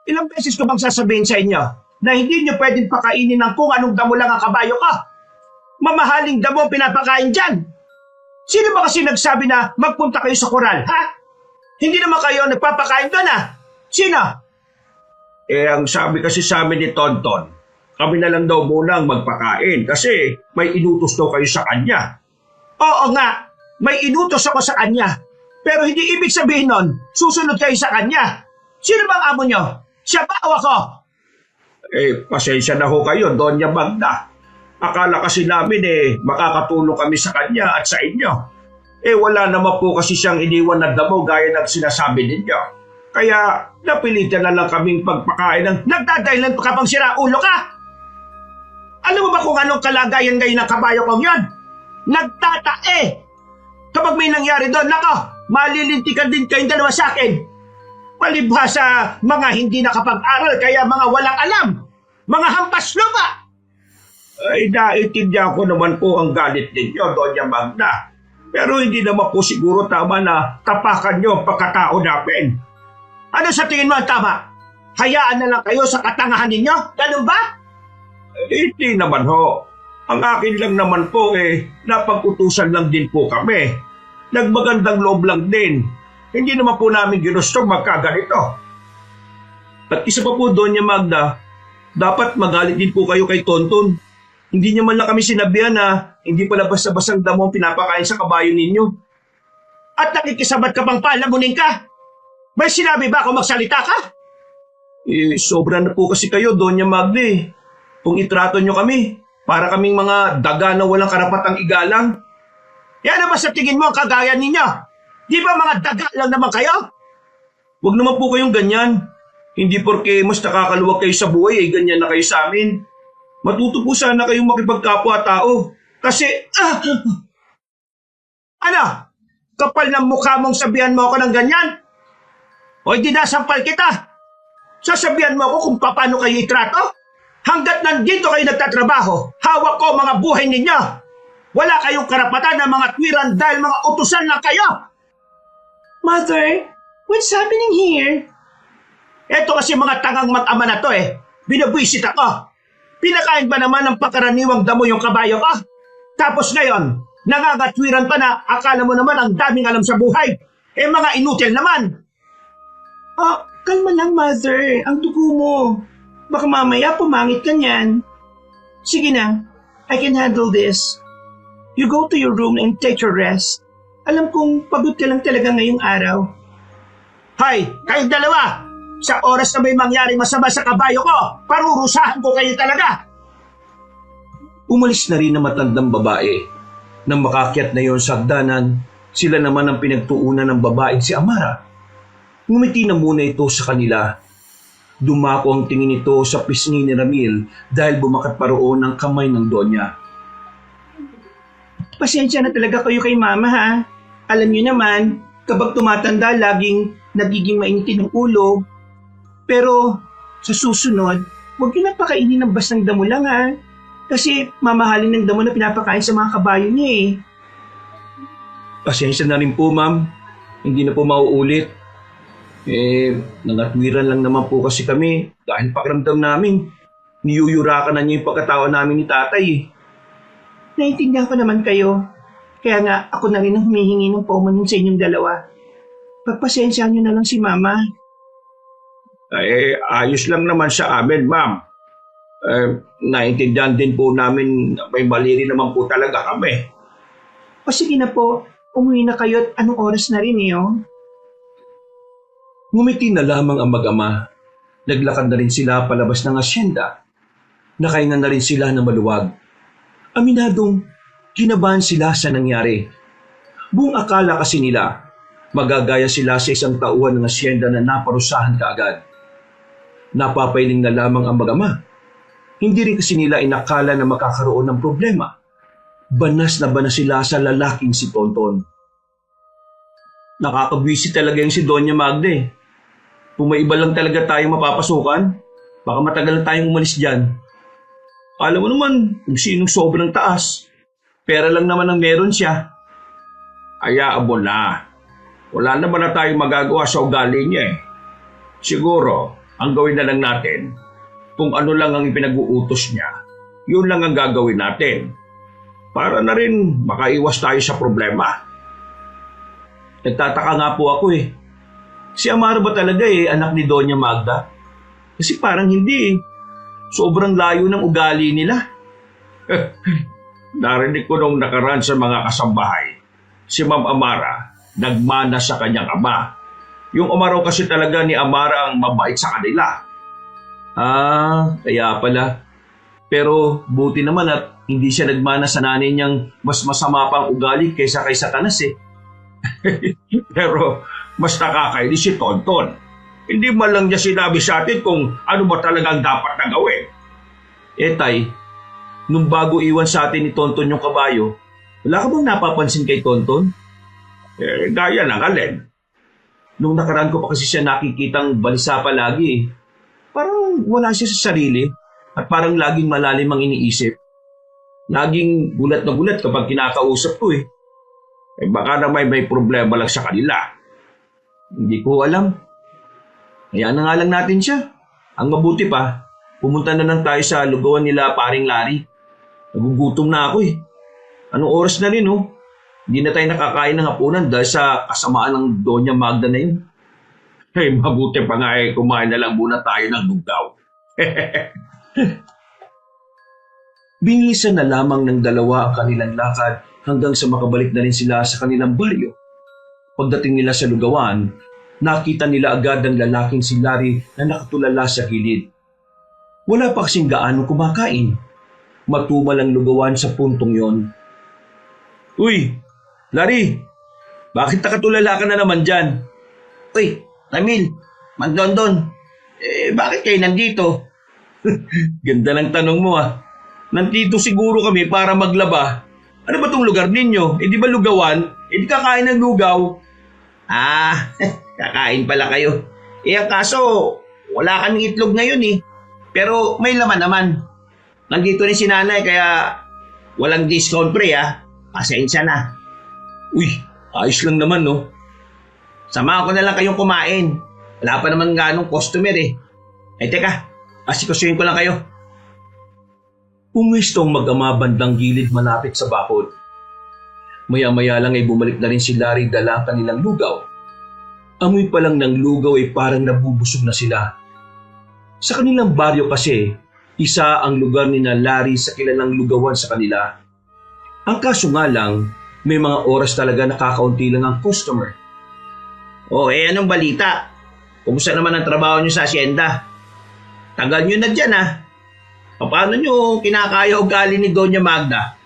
Ilang beses ko bang sasabihin sa inyo na hindi nyo pwedeng pakainin ng kung anong damo lang ang kabayo ko? Mamahaling damo ang pinapakain dyan. Sino ba kasi nagsabi na magpunta kayo sa koral, ha? Hindi naman kayo nagpapakain doon, ha? Sino? Ang sabi kasi sa amin ni Tonton, kami na lang daw muna ang magpakain kasi may inutos daw kayo sa kanya. Oo nga, may inutos ako sa kanya. Pero hindi ibig sabihin nun, susunod kayo sa kanya. Sino bang amo nyo? Siya ba o ako? Pasensya na ho kayo, Doña Magda. Akala kasi namin makakatulong kami sa kanya at sa inyo. Wala naman po kasi siyang iniwan na damo gaya ng sinasabi ninyo. Kaya napilitan na lang kaming pagpakain ng nagdadahilan pa kapang sira ulo ka. Alam mo ba kung anong kalagayan ngayon ng kabayo kong yun? Nagtatae. Kapag may nangyari doon, nako, malilintikan din kayong dalawa sa akin. Palibhasa mga hindi nakapag-aral kaya mga walang alam. Mga hampas lupa. Naiintindihan ko naman po ang galit ninyo, Doña Magda. Pero hindi naman po siguro tama na tapakan nyo ang pagkatao namin. Ano sa tingin mo ang tama? Hayaan na lang kayo sa katangahan ninyo? Ganun ba? Hindi naman ho. Ang akin lang naman po napag-utusan lang din po kami. Nagmagandang loob lang din. Hindi naman po namin ginustong magkaganito. At isa pa po, Doña Magda, dapat magalit din po kayo kay Tonton. Hindi niyo man lang kami sinabihan na hindi pala basta-basang damo ang pinapakain sa kabayo ninyo. At nakikisabat ka bang palamunin ka? May sinabi ba ako magsalita ka? Sobra na po kasi kayo, Doña Magda. Kung itrato nyo kami, para kaming mga daga na walang karapatang igalang. Ano ba sa tingin mo ang kagaya ninyo? Di ba mga daga lang naman kayo? Huwag naman po kayong ganyan. Hindi porke mas nakakaluwag kayo sa buhay ganyan na kayo sa amin. Matuto po sana kayong makipagkapwa-tao. Kasi, Ano? Kapal ng mukha mong sabihan mo ako ng ganyan? O hindi nasampal kita? Sasabihan mo ako kung paano kayo itrato? Hanggat nandito kayo nagtatrabaho, hawak ko mga buhay ninyo. Wala kayong karapatan ng mga twiran dahil mga utusan lang kayo. Mother, what's happening here? Eto kasi mga tangang mag-ama na to Binabwisit ako. Pinakain ba naman ng pagkaraniwang damo yung kabayo ko? Tapos ngayon, nangangatwiran pa na akala mo naman ang daming alam sa buhay. Mga inutil naman. Kalma lang, Mother. Ang dugo mo. Baka mamaya pumangit ka niyan. Sige na, I can handle this. You go to your room and take your rest. Alam kong pagod ka lang talaga ngayong araw. Hay, kayong dalawa! Sa oras na may mangyaring masama sa kabayo ko, parurusahan ko kayo talaga! Umalis na rin ang matandang babae. Nang makakyat na yon sa hagdanan, sila naman ang pinagtuunan ng babaeng si Amara. Ngumiti na muna ito sa kanila. Dumako ang tingin nito sa pisngi ni Ramil dahil bumakat pa roon ang kamay ng Donya. Pasensya na talaga kayo kay Mama, ha? Alam niyo naman, kapag tumatanda, laging nagiging mainitin ng ulo. Pero sa susunod, huwag niyo na pakainin ng basang damo lang, ha? Kasi mamahalin ng damo na pinapakain sa mga kabayo niya Pasensya na rin po, Ma'am. Hindi na po mauulit. Nangatwiran lang naman po kasi kami dahil pakiramdam namin. Niyuyurakan na niyo yung pagkatao namin ni Tatay Naiintindihan ko naman kayo. Kaya nga ako na rin ang humihingi ng paumanhin sa inyong dalawa. Pagpasensyahan niyo na lang si Mama. Ayos lang naman sa amin, Ma'am. Naiintindihan din po namin may mali rin naman po talaga kami. O sige na po, umuwi na kayo at anong oras na rin Ngumiti na lamang ang mag-ama. Naglakad na rin sila palabas ng asyenda. Nakahinga na rin sila ng maluwag. Aminadong, kinabahan sila sa nangyari. Buong akala kasi nila, magagaya sila sa isang tauhan ng asyenda na naparusahan kaagad. Napapailing na lamang ang mag-ama. Hindi rin kasi nila inakala na makakaroon ng problema. Banas na banas sila sa lalaking si Tonton. Nakakabwisit talaga yung si Doña Magda Kung may iba lang talaga tayong mapapasukan, baka matagal na tayong umalis dyan. Alam mo naman kung sinong sobrang taas. Pera lang naman ang meron siya. Hayaan mo na. Wala naman na tayong magagawa sa ugali niya Siguro, Ang gawin na lang natin, kung ano lang ang ipinag-uutos niya, yun lang ang gagawin natin. Para na rin makaiwas tayo sa problema. Nagtataka nga po ako eh. Si Amaro ba talaga anak ni Doña Magda? Kasi parang hindi eh. Sobrang layo ng ugali nila. Narinig ko nung nakaraan sa mga kasambahay, si Ma'am Amara nagmana sa kanyang ama. Yung Amaro kasi talaga ni Amara ang mabait sa kanila. Kaya pala. Pero buti naman at hindi siya nagmana sa nanay niyang mas masama pang ugali kaysa kay Satanas eh. Pero mas nakakainis si Tonton. Hindi man lang niya sinabi sa atin kung ano ba talagang dapat na gawin. Tay, nung bago iwan sa atin ni Tonton yung kabayo, wala ka bang napapansin kay Tonton? Gaya ng alin. Nung nakaraan ko pa kasi siya nakikitang balisa palagi eh. Parang wala siya sa sarili at parang laging malalim ang iniisip. Laging gulat na gulat kapag kinakausap ko eh. Baka na may problema lang sa kanila. Hindi ko alam. Hayaan na nga lang natin siya. Ang mabuti pa, pumunta na lang tayo sa lugawan nila Paring Larry. Nagugutom na ako eh. Anong oras na rin oh? Hindi na tayo nakakain ng hapunan dahil sa kasamaan ng Doña Magda na yun. Mabuti pa nga kumain na lang muna tayo ng lugaw. Binisan na lamang ng dalawa ang kanilang lakad hanggang sa makabalik na rin sila sa kanilang baryo. Pagdating nila sa lugawan, nakita nila agad ang lalaking si Larry na nakatulala sa gilid. Wala pa kasing gaano kumakain. Matumal ang lugawan sa puntong yon. Uy, Larry! Bakit nakatulala ka na naman dyan? Uy, Ramil, Magdondon, bakit kayo nandito? Ganda ng tanong mo ah. Nandito siguro kami para maglaba. Ano ba tong lugar ninyo? Di ba lugawan? Di kakain ng lugaw. Kakain pala kayo. Ang kaso, wala kaming itlog ngayon eh. Pero may laman naman. Nandito rin si nanay kaya walang discount pre Pasensya na. Uy, ayos lang naman no. Samahan ko na lang kayong kumain. Wala pa naman ganong customer eh. Teka, asikasuhin ko lang kayo. Pumwistong mag-ama bandang gilid malapit sa bakod. Maya-maya lang ay bumalik na rin si Larry dala ang kanilang lugaw. Amoy pa lang ng lugaw ay parang nabubusog na sila. Sa kanilang baryo kasi, isa ang lugar ni na Larry sa kilalang lugawan sa kanila. Ang kaso nga lang, may mga oras talaga nakakaunti lang ang customer. Anong balita? Kumusta naman ang trabaho nyo sa asyenda? Tagal nyo na dyan Paano nyo kinakaya ugali ni Doña Magda?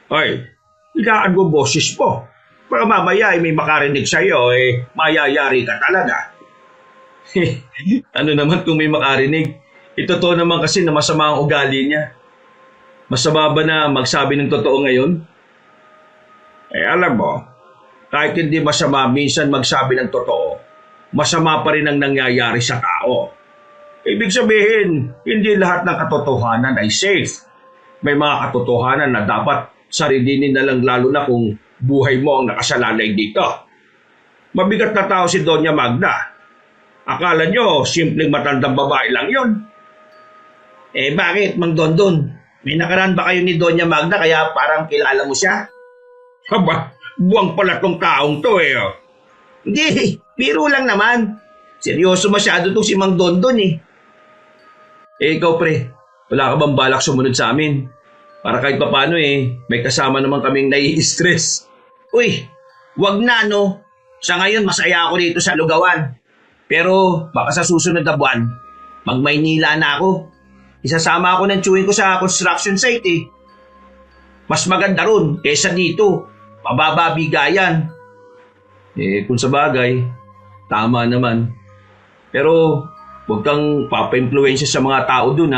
Ay, higaan mo boses po. Para mamaya may makarinig sa'yo mayayari ka talaga. Ano naman kung may makarinig? Totoo naman kasi na masama ang ugali niya. Masama ba na magsabi ng totoo ngayon? Alam mo, kahit hindi masama minsan magsabi ng totoo, masama pa rin ang nangyayari sa tao. Ibig sabihin, hindi lahat ng katotohanan ay safe. May mga katotohanan na dapat sarilinin na lang lalo na kung buhay mo ang nakasalalay dito. Mabigat na tao si Doña Magda. Akala nyo, simpleng matandang babae lang yon. Bakit, Mang Dondon? May nakaraan ba kayo ni Doña Magda kaya parang kilala mo siya? Haba, buwang pala tong taong to Hindi, biro lang naman. Seryoso masyado tong si Mang Dondon Ikaw pre, wala ka bang balak sumunod sa amin? Para kahit papaano may kasama naman kaming nai-stress. Uy, wag na Sa ngayon masaya ako dito sa lugawan. Pero baka sa susunod na buwan, mag-Maynila na ako. Isasama ako ng chewing ko sa construction site Mas maganda ron kaysa dito. Mababa bigayan. Kung sa bagay, tama naman. Pero huwag kang papa-influensya sa mga tao dun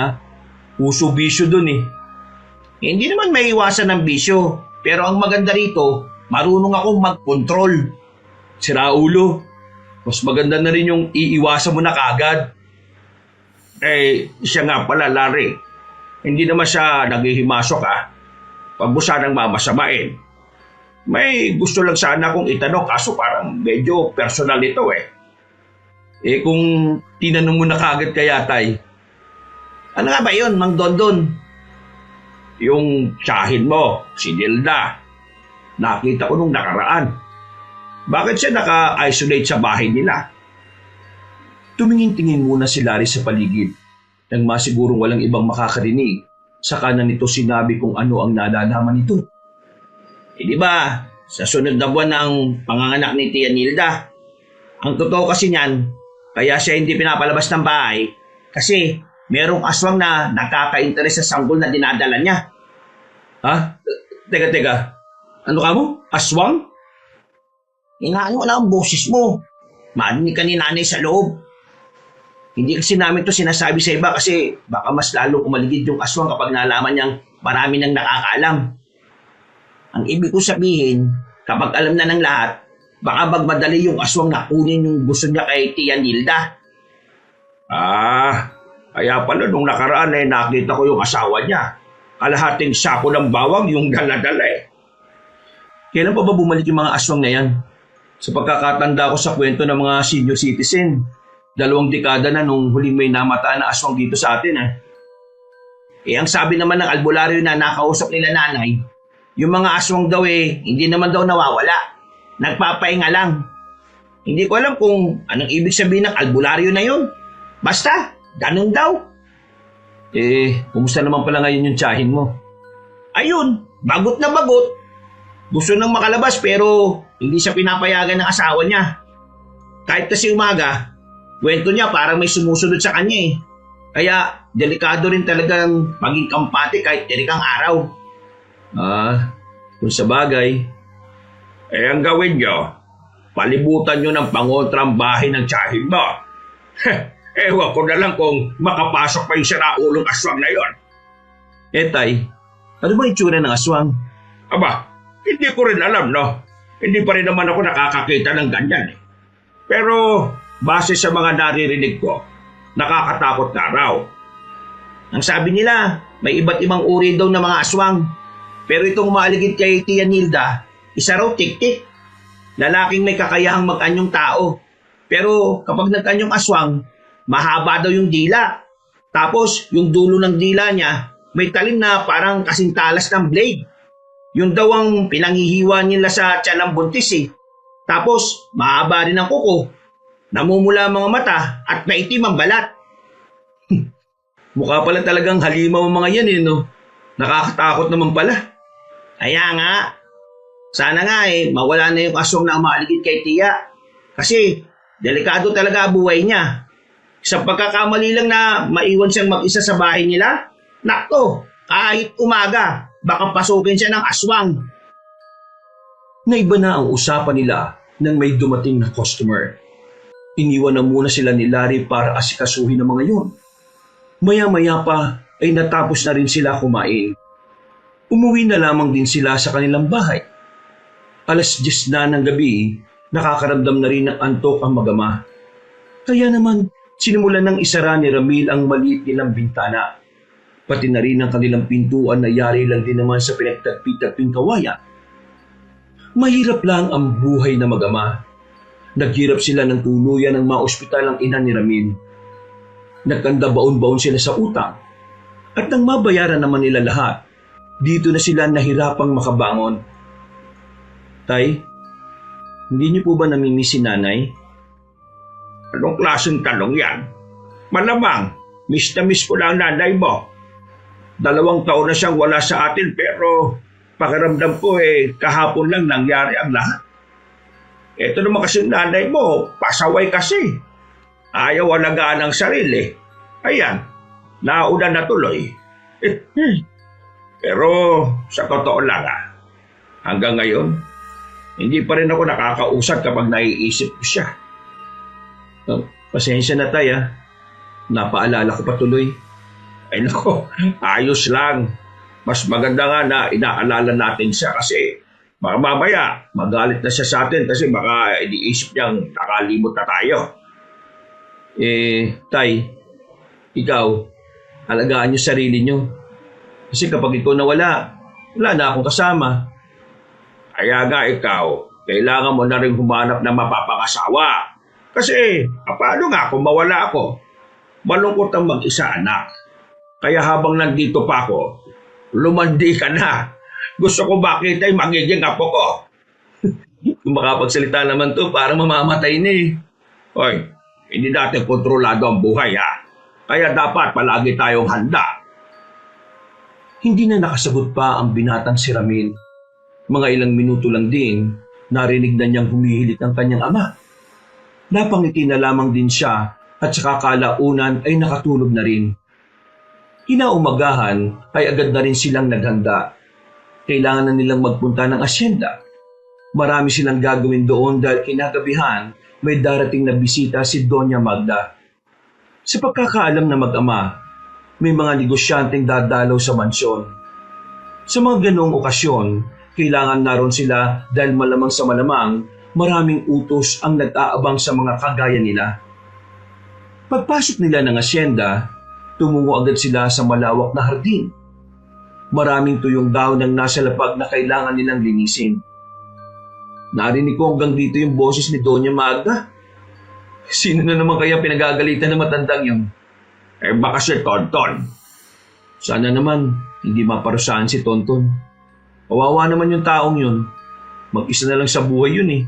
Uso-bisyo dun Hindi naman may iwasan ng bisyo. Pero ang maganda rito, marunong akong mag-control. Sira ulo. Mas maganda na rin yung iiwasan mo na kagad. Siya nga pala, Larry. Hindi naman siya naghihimasok Pag mo sanang mamasamain. May gusto lang sana akong itanong kaso parang medyo personal ito Kung tinanong mo na kagad kaya, Tay. Ano nga ba yun, Mang Dondon? Yung tsahin mo, si Nilda. Nakita ko nung nakaraan. Bakit siya naka-isolate sa bahay nila? Tumingin-tingin muna si Larry sa paligid. Nang masigurong walang ibang makakarinig, saka na nito sinabi kung ano ang nalalaman nito. Di ba, sa sunod na buwan ng panganganak ni Tia Nilda, ang totoo kasi niyan, kaya siya hindi pinapalabas ng bahay kasi merong aswang na nakaka-interes sa sanggol na dinadala niya. Ha? Teka. Ano ka mo? Aswang? Inaano wala ang boses mo. Marinig ka ni nanay sa loob. Hindi kasi namin to sinasabi sa iba kasi baka mas lalo kumaligid yung aswang kapag nalaman niyang marami nang nakakaalam. Ang ibig ko sabihin, kapag alam na ng lahat, baka magmadali yung aswang na kunin yung gusto niya kay Tia Nilda. Kaya pala nung nakaraan nakita ko yung asawa niya. Kalahating sako ng bawang yung dala-dala eh. Kailan pa ba bumalik yung mga aswang na yan? Sa pagkakatanda ko sa kwento ng mga senior citizen, 2 dekada na nung huling may namataan na aswang dito sa atin ang sabi naman ng albularyo na nakausap nila nanay, yung mga aswang daw hindi naman daw nawawala. Nagpapahinga lang. Hindi ko alam kung anong ibig sabihin ng albularyo na yun. Basta, ganun daw. Kumusta naman pala ngayon yung tsahin mo? Ayun, bagot na bagot. Gusto nang makalabas pero hindi siya pinapayagan ng asawa niya. Kahit kasi umaga, kwento niya parang may sumusunod sa kanya Kaya delikado rin talagang maging kampante kahit dirikang araw. Kung sa bagay, ang gawin nyo, palibutan nyo ng pangontrang bahay ng tsahin mo. Ewan ko na lang kung makapasok pa yung siraulong aswang na yon. Tay, ano ba itsura ng aswang? Aba, hindi ko rin alam, no? Hindi pa rin naman ako nakakakita ng ganyan Pero, base sa mga naririnig ko, nakakatakot na raw. Ang sabi nila, may iba't ibang uri daw ng mga aswang. Pero itong maaligid kay Tia Nilda, isa raw tik-tik. Lalaking may kakayahang mag-anyong tao. Pero kapag nag-anyong aswang, mahaba daw yung dila. Tapos yung dulo ng dila niya, may talim na parang kasintalas ng blade. Yun daw ang pinanghihiwa nila sa tiyan ng buntis Tapos mahaba rin ang kuko. Namumula ang mga mata at maitim ang balat. Mukha pala talagang halimaw ang mga yan no? Nakakatakot naman pala. Kaya nga, sana nga mawala na yung aswang na umaligid kay Tia. Kasi delikado talaga ang buhay niya. Sa pagkakamali lang na maiwan siyang mag-isa sa bahay nila, nakto, kahit umaga, baka pasukin siya ng aswang. Naiba na ang usapan nila nang may dumating na customer. Iniwan na muna sila ni Larry para asikasuhin ang mga yun. Maya-maya pa ay natapos na rin sila kumain. Umuwi na lamang din sila sa kanilang bahay. 10:00 na ng gabi, nakakaramdam na rin ng antok ang mag-ama. Kaya naman, sinimulan ng isara ni Ramil ang maliit nilang bintana. Pati na rin ang kanilang pintuan na yari lang din naman sa pinagtagpi-tagping kawayan. Mahirap lang ang buhay na mag-ama. Naghirap sila ng tuluyan ng maospital ang ina ni Ramil. Nagkanda baon-baon sila sa utang. At nang mabayaran naman nila lahat, dito na sila nahirapang makabangon. Tay, hindi niyo po ba namimiss si nanay? Anong klaseng tanong yan? Malamang, miss na miss ko lang nanay mo. 2 taon na siyang wala sa atin pero pakiramdam ko kahapon lang nangyari ang lahat. Ito naman kasi nanay mo, pasaway kasi. Ayaw alagaan ang sarili. Ayan, nauna na tuloy. Pero sa totoo lang hanggang ngayon, hindi pa rin ako nakakausap kapag naiisip ko siya. Pasensya na tay Napaalala ko pa tuloy. Ay nako, ayos lang. Mas maganda nga na inaalala natin siya kasi baka mamaya magalit na siya sa atin kasi baka iniisip niyang nakalimot na tayo. Tay, ikaw, alagaan niyo sarili niyo. Kasi kapag ikaw nawala, wala na akong kasama. Kaya nga ikaw, kailangan mo na rin humanap ng mapapangasawa. Kasi, paano nga kung mawala ako? Malungkot ang mag-isa, anak. Kaya habang nandito pa ako, lumandi ka na. Gusto ko makita yung magiging apo ko. Kung makapagsalita naman to, parang mamamatay na eh. Hoy, hindi natin kontrolado ang buhay ha. Kaya dapat palagi tayong handa. Hindi na nakasagot pa ang binatang si Ramil. Mga ilang minuto lang din, narinig na niyang humihilit ang kanyang ama. Napangiti na lamang din siya at saka kalaunan ay nakatulog na rin. Kinaumagahan ay agad na rin silang naghanda. Kailangan na nilang magpunta ng asyenda. Marami silang gagawin doon dahil kinagabihan may darating na bisita si Doña Magda. Sa pagkakaalam na mag-ama, may mga negosyanteng dadalaw sa mansyon. Sa mga ganong okasyon, kailangan naroon sila dahil malamang sa malamang maraming utos ang nag-aabang sa mga kagaya nila. Pagpasok nila ng asyenda, tumungo agad sila sa malawak na hardin. Maraming tuyong dahon ang nasa lapag na kailangan nilang linisin. Narinig ko hanggang dito yung boses ni Doña Magda. Sino na naman kaya pinagagalitan na matandang yun? Baka si Tonton. Sana naman hindi maparusahan si Tonton. Kawawa naman yung taong yun. Mag-isa na lang sa buhay yun eh.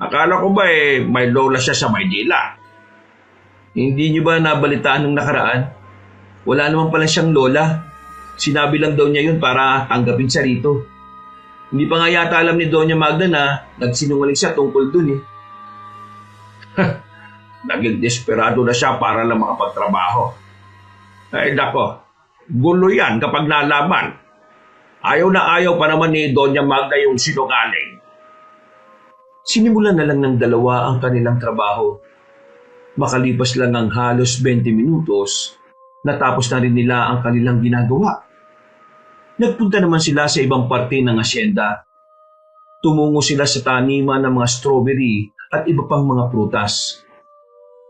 Akala ko ba may lola siya sa Maynila? Hindi niyo ba nabalitaan nung nakaraan? Wala naman pala siyang lola. Sinabi lang daw niya yun para tanggapin siya rito. Hindi pa nga yata alam ni Doña Magda na nagsinungaling siya tungkol dun eh. Naging desperado na siya para lang makapagtrabaho. Dako, gulo yan kapag nalaman. Ayaw na ayaw pa naman ni Doña Magda yung sinungaling. Sinimulan na lang ng dalawa ang kanilang trabaho. Makalipas lang ang halos 20 minutos, natapos na rin nila ang kanilang ginagawa. Nagpunta naman sila sa ibang parte ng asyenda. Tumungo sila sa taniman ng mga strawberry at iba pang mga prutas.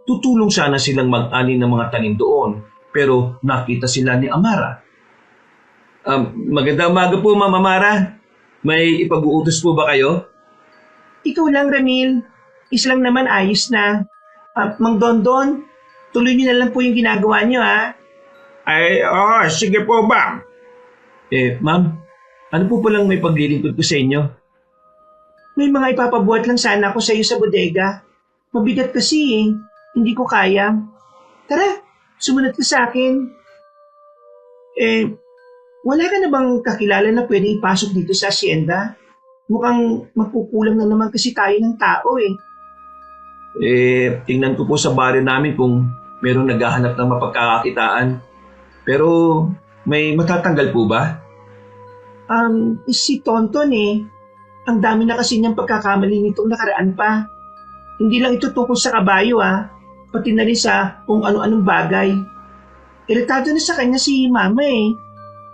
Tutulong sana silang mag-ani ng mga tanim doon, pero nakita sila ni Amara. Magandang umaga po, Ma'am Amara. May ipag-uutos po ba kayo? Ikaw lang, Ramil. Isa lang naman ayos na. Mang Dondon, tuloy niyo na lang po yung ginagawa niyo, ha? Sige po ba? Ma'am, ano po palang may paglilingkod ko sa inyo? May mga ipapabuhat lang sana ako sa iyo sa bodega. Mabigat kasi eh. Hindi ko kaya. Tara, sumunod ka sa akin. Wala ka na bang kakilala na pwede ipasok dito sa asyenda? Mukhang magkukulang na naman kasi tayo ng tao eh. Tingnan ko po sa baryo namin kung merong naghahanap ng mapagkakakitaan. Pero may matatanggal po ba? Si Tonton eh. Ang dami na kasi niyang pagkakamali nitong nakaraan pa. Hindi lang ito tungkol sa kabayo pati na rin sa kung ano-anong bagay. Iritado na sa kanya si Mama eh.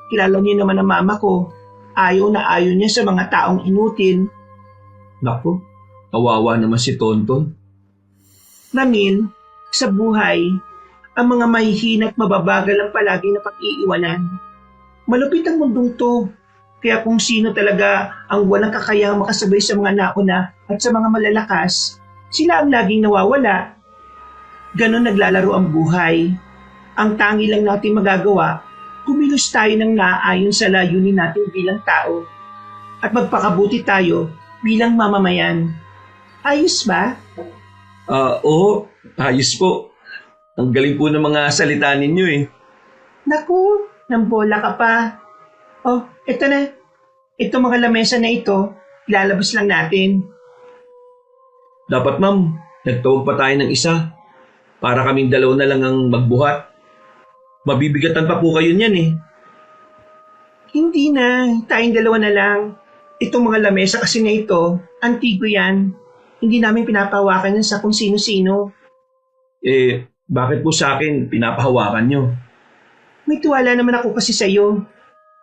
Kilala niyo naman ang mama ko. Ayaw na ayaw niya sa mga taong inutil. Naku, kawawa naman si Tonton. Ramil, sa buhay, ang mga mahihina at mababagal ang palagi na pag-iiwanan. Malupit ang mundong to, kaya kung sino talaga ang walang kakayahang makasabay sa mga nauna at sa mga malalakas, sila ang laging nawawala. Ganon naglalaro ang buhay. Ang tangi lang natin magagawa, kumilos tayo ng naaayon sa layunin natin bilang tao at magpakabuti tayo bilang mamamayan. Ayos ba? Oo, ayos po. Ang galing po ng mga salita ninyo eh. Naku, nambola ka pa. Oh, eto na. Ito mga lamesa na ito, ilalabas lang natin. Dapat ma'am, nagtawag pa tayo ng isa. Para kaming dalawa na lang ang magbuhat. Mabibigatan pa po kayo niyan eh. Hindi na, tayong dalawa na lang. Itong mga lamesa kasi na ito, antigo yan. Hindi namin pinapahawakan yan sa kung sino-sino. Bakit po sa akin pinapahawakan nyo? May tiwala naman ako kasi sa'yo.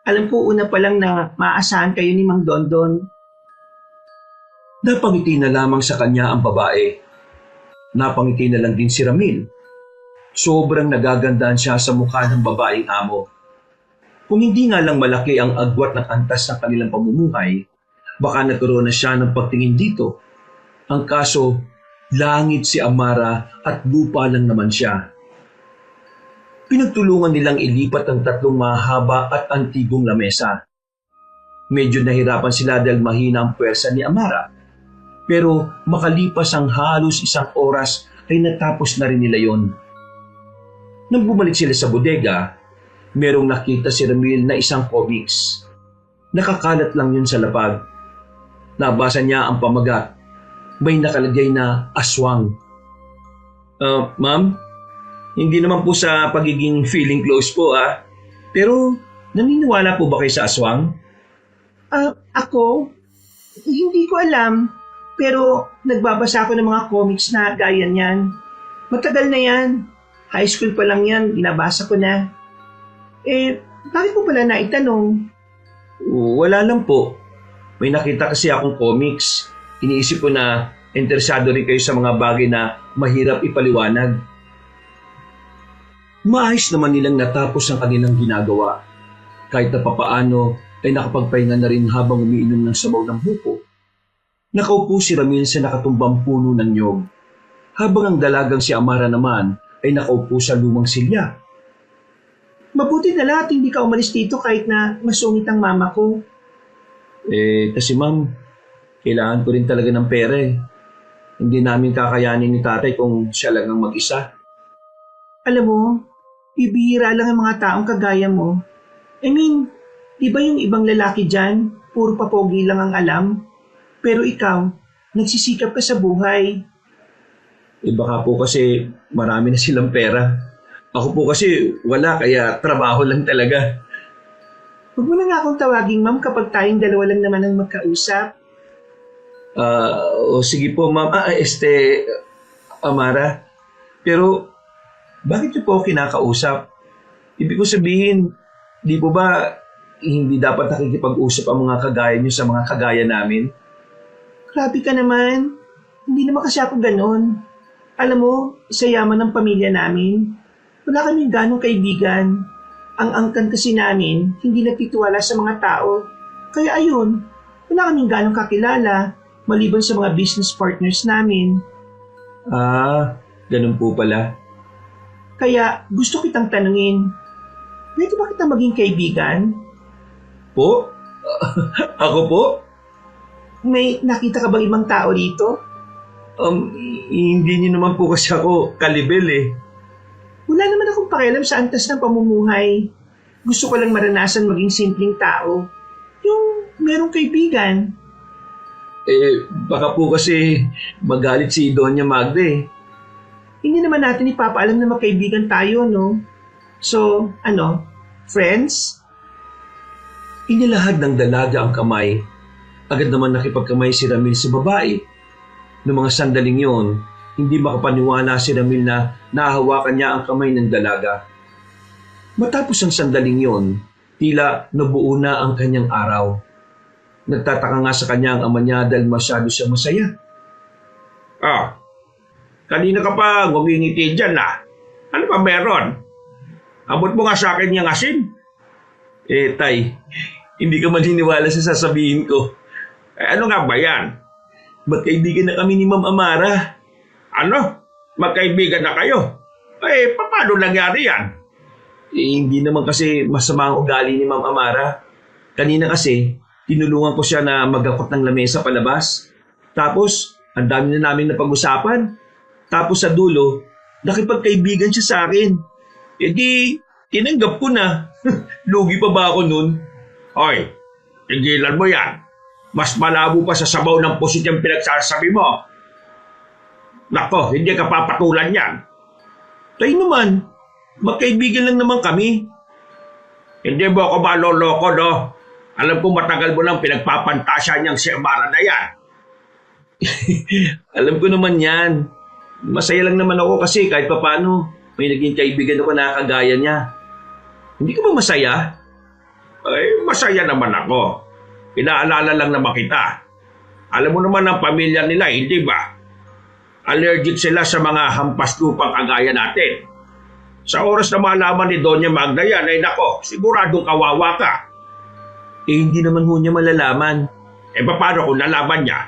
Alam ko una pa lang na maaasahan kayo ni Mang Dondon. Napangiti na lamang sa kanya ang babae. Napangiti na lang din si Ramil. Sobrang nagagandaan siya sa mukha ng babaeng amo. Kung hindi nga lang malaki ang agwat ng antas ng kanilang pamumuhay, baka nagkaroon na siya ng pagtingin dito. Ang kaso, Langit si Amara at lupa lang naman siya. Pinagtulungan nilang ilipat ang tatlong mahaba at antigong lamesa. Medyo nahirapan sila dahil mahina ang puwersa ni Amara. Pero makalipas ang halos 1 oras ay natapos na rin nila yon. Nang bumalik sila sa bodega, merong nakita si Ramil na isang comics. Nakakalat lang yun sa lapag. Nabasa niya ang pamagat. May nakalagay na aswang. Ma'am, hindi naman po sa pagiging feeling close po Pero naniniwala po ba kayo sa aswang? Ako? Hindi ko alam. Pero nagbabasa ako ng mga comics na gaya niyan. Matagal na yan. High school pa lang yan, binabasa ko na. Bakit mo pala naitanong? Wala lang po. May nakita kasi akong comics. Iniisip ko na interesado rin kayo sa mga bagay na mahirap ipaliwanag. Maayos naman nilang natapos ang kanilang ginagawa. Kahit na papaano ay nakapagpahinga na rin habang umiinom ng sabaw ng buko. Nakaupo si Ramil sa nakatumbang puno ng nyog, habang ang dalagang si Amara naman ay nakaupo sa lumang silya. Mabuti na lahat hindi ka umalis dito kahit na masungit ang mama ko. Kasi ma'am, kailangan ko rin talaga ng pera Hindi namin kakayanin ni tatay kung siya lang ang mag-isa. Alam mo, bibihira lang ang mga taong kagaya mo. Di ba yung ibang lalaki dyan, puro papogi lang ang alam? Pero ikaw, nagsisikap ka sa buhay. Baka po kasi marami na silang pera. Ako po kasi wala, kaya trabaho lang talaga. Huwag mo na nga akong tawagin, ma'am, kapag tayong dalawa lang naman ang magkausap. Sige po, ma'am. Amara. Pero, bakit niyo po ako kinakausap? Ibig ko sabihin, di po ba hindi dapat nakikipag-usap ang mga kagaya niyo sa mga kagaya namin? Grabe ka naman. Hindi naman kasi ako ganon. Alam mo, isa yaman ng pamilya namin. Wala kaming ganong kaibigan. Ang angkan kasi namin, hindi nagtitiwala sa mga tao. Kaya ayun, wala kaming ganong kakilala, maliban sa mga business partners namin. Ganun po pala. Kaya gusto kitang tanungin, pwede ba kita maging kaibigan? Po? Ako po? May nakita ka bang ibang tao dito? Hindi niyo naman po kasi ako kalibel Wala naman akong pakialam sa antas ng pamumuhay. Gusto ko lang maranasan maging simpleng tao. Yung merong kaibigan. Baka po kasi magalit si Doña Magda Hindi naman natin ipapaalam na magkaibigan tayo, no? So, friends? Inilahad ng dalaga ang kamay. Agad naman nakipagkamay si Ramil sa babae. Noong mga sandaling yon, hindi makapaniwala si Ramil na nahahawakan niya ang kamay ng dalaga. Matapos ang sandaling yon, tila nabuo na ang kanyang araw. Nagtataka nga sa kanya ang ama niya dahil masyado siyang masaya. Kanina ka pa ngumingiti dyan Ano pa meron? Abot mo nga sa akin yung asin. Tay, hindi ka maniniwala sa sasabihin ko. Ano nga ba yan? Magkaibigan na kami ni Ma'am Amara. Ano? Magkaibigan na kayo? Paano nangyari yan? Hindi naman kasi masama ang ugali ni Ma'am Amara. Kanina kasi, tinulungan ko siya na magakot ng lamesa palabas. Tapos, ang dami na namin napag-usapan. Tapos sa dulo, nakipagkaibigan siya sa akin. Tinanggap ko na. Lugi pa ba ako nun? Hoy, tigilan mo yan. Mas malabo pa sa sabaw ng pusit yung pinagsasabi mo. Nako, hindi ka papatulan yan. Tayo naman, magkaibigan lang naman kami. Hindi mo ako maloloko, no? Alam ko matagal mo nang pinagpapantasya niyang si Amara na yan. Alam ko naman yan. Masaya lang naman ako kasi kahit papano may naging kaibigan ako na kagaya niya. Hindi ka ba masaya? Masaya naman ako. Pinaalala lang naman kita. Alam mo naman ang pamilya nila, hindi ba? Allergic sila sa mga hampas lupang kagaya natin. Sa oras na malaman ni Doña Magda yan, nako, siguradong kawawa ka. Hindi naman ho niya malalaman. Paano kung nalaman niya?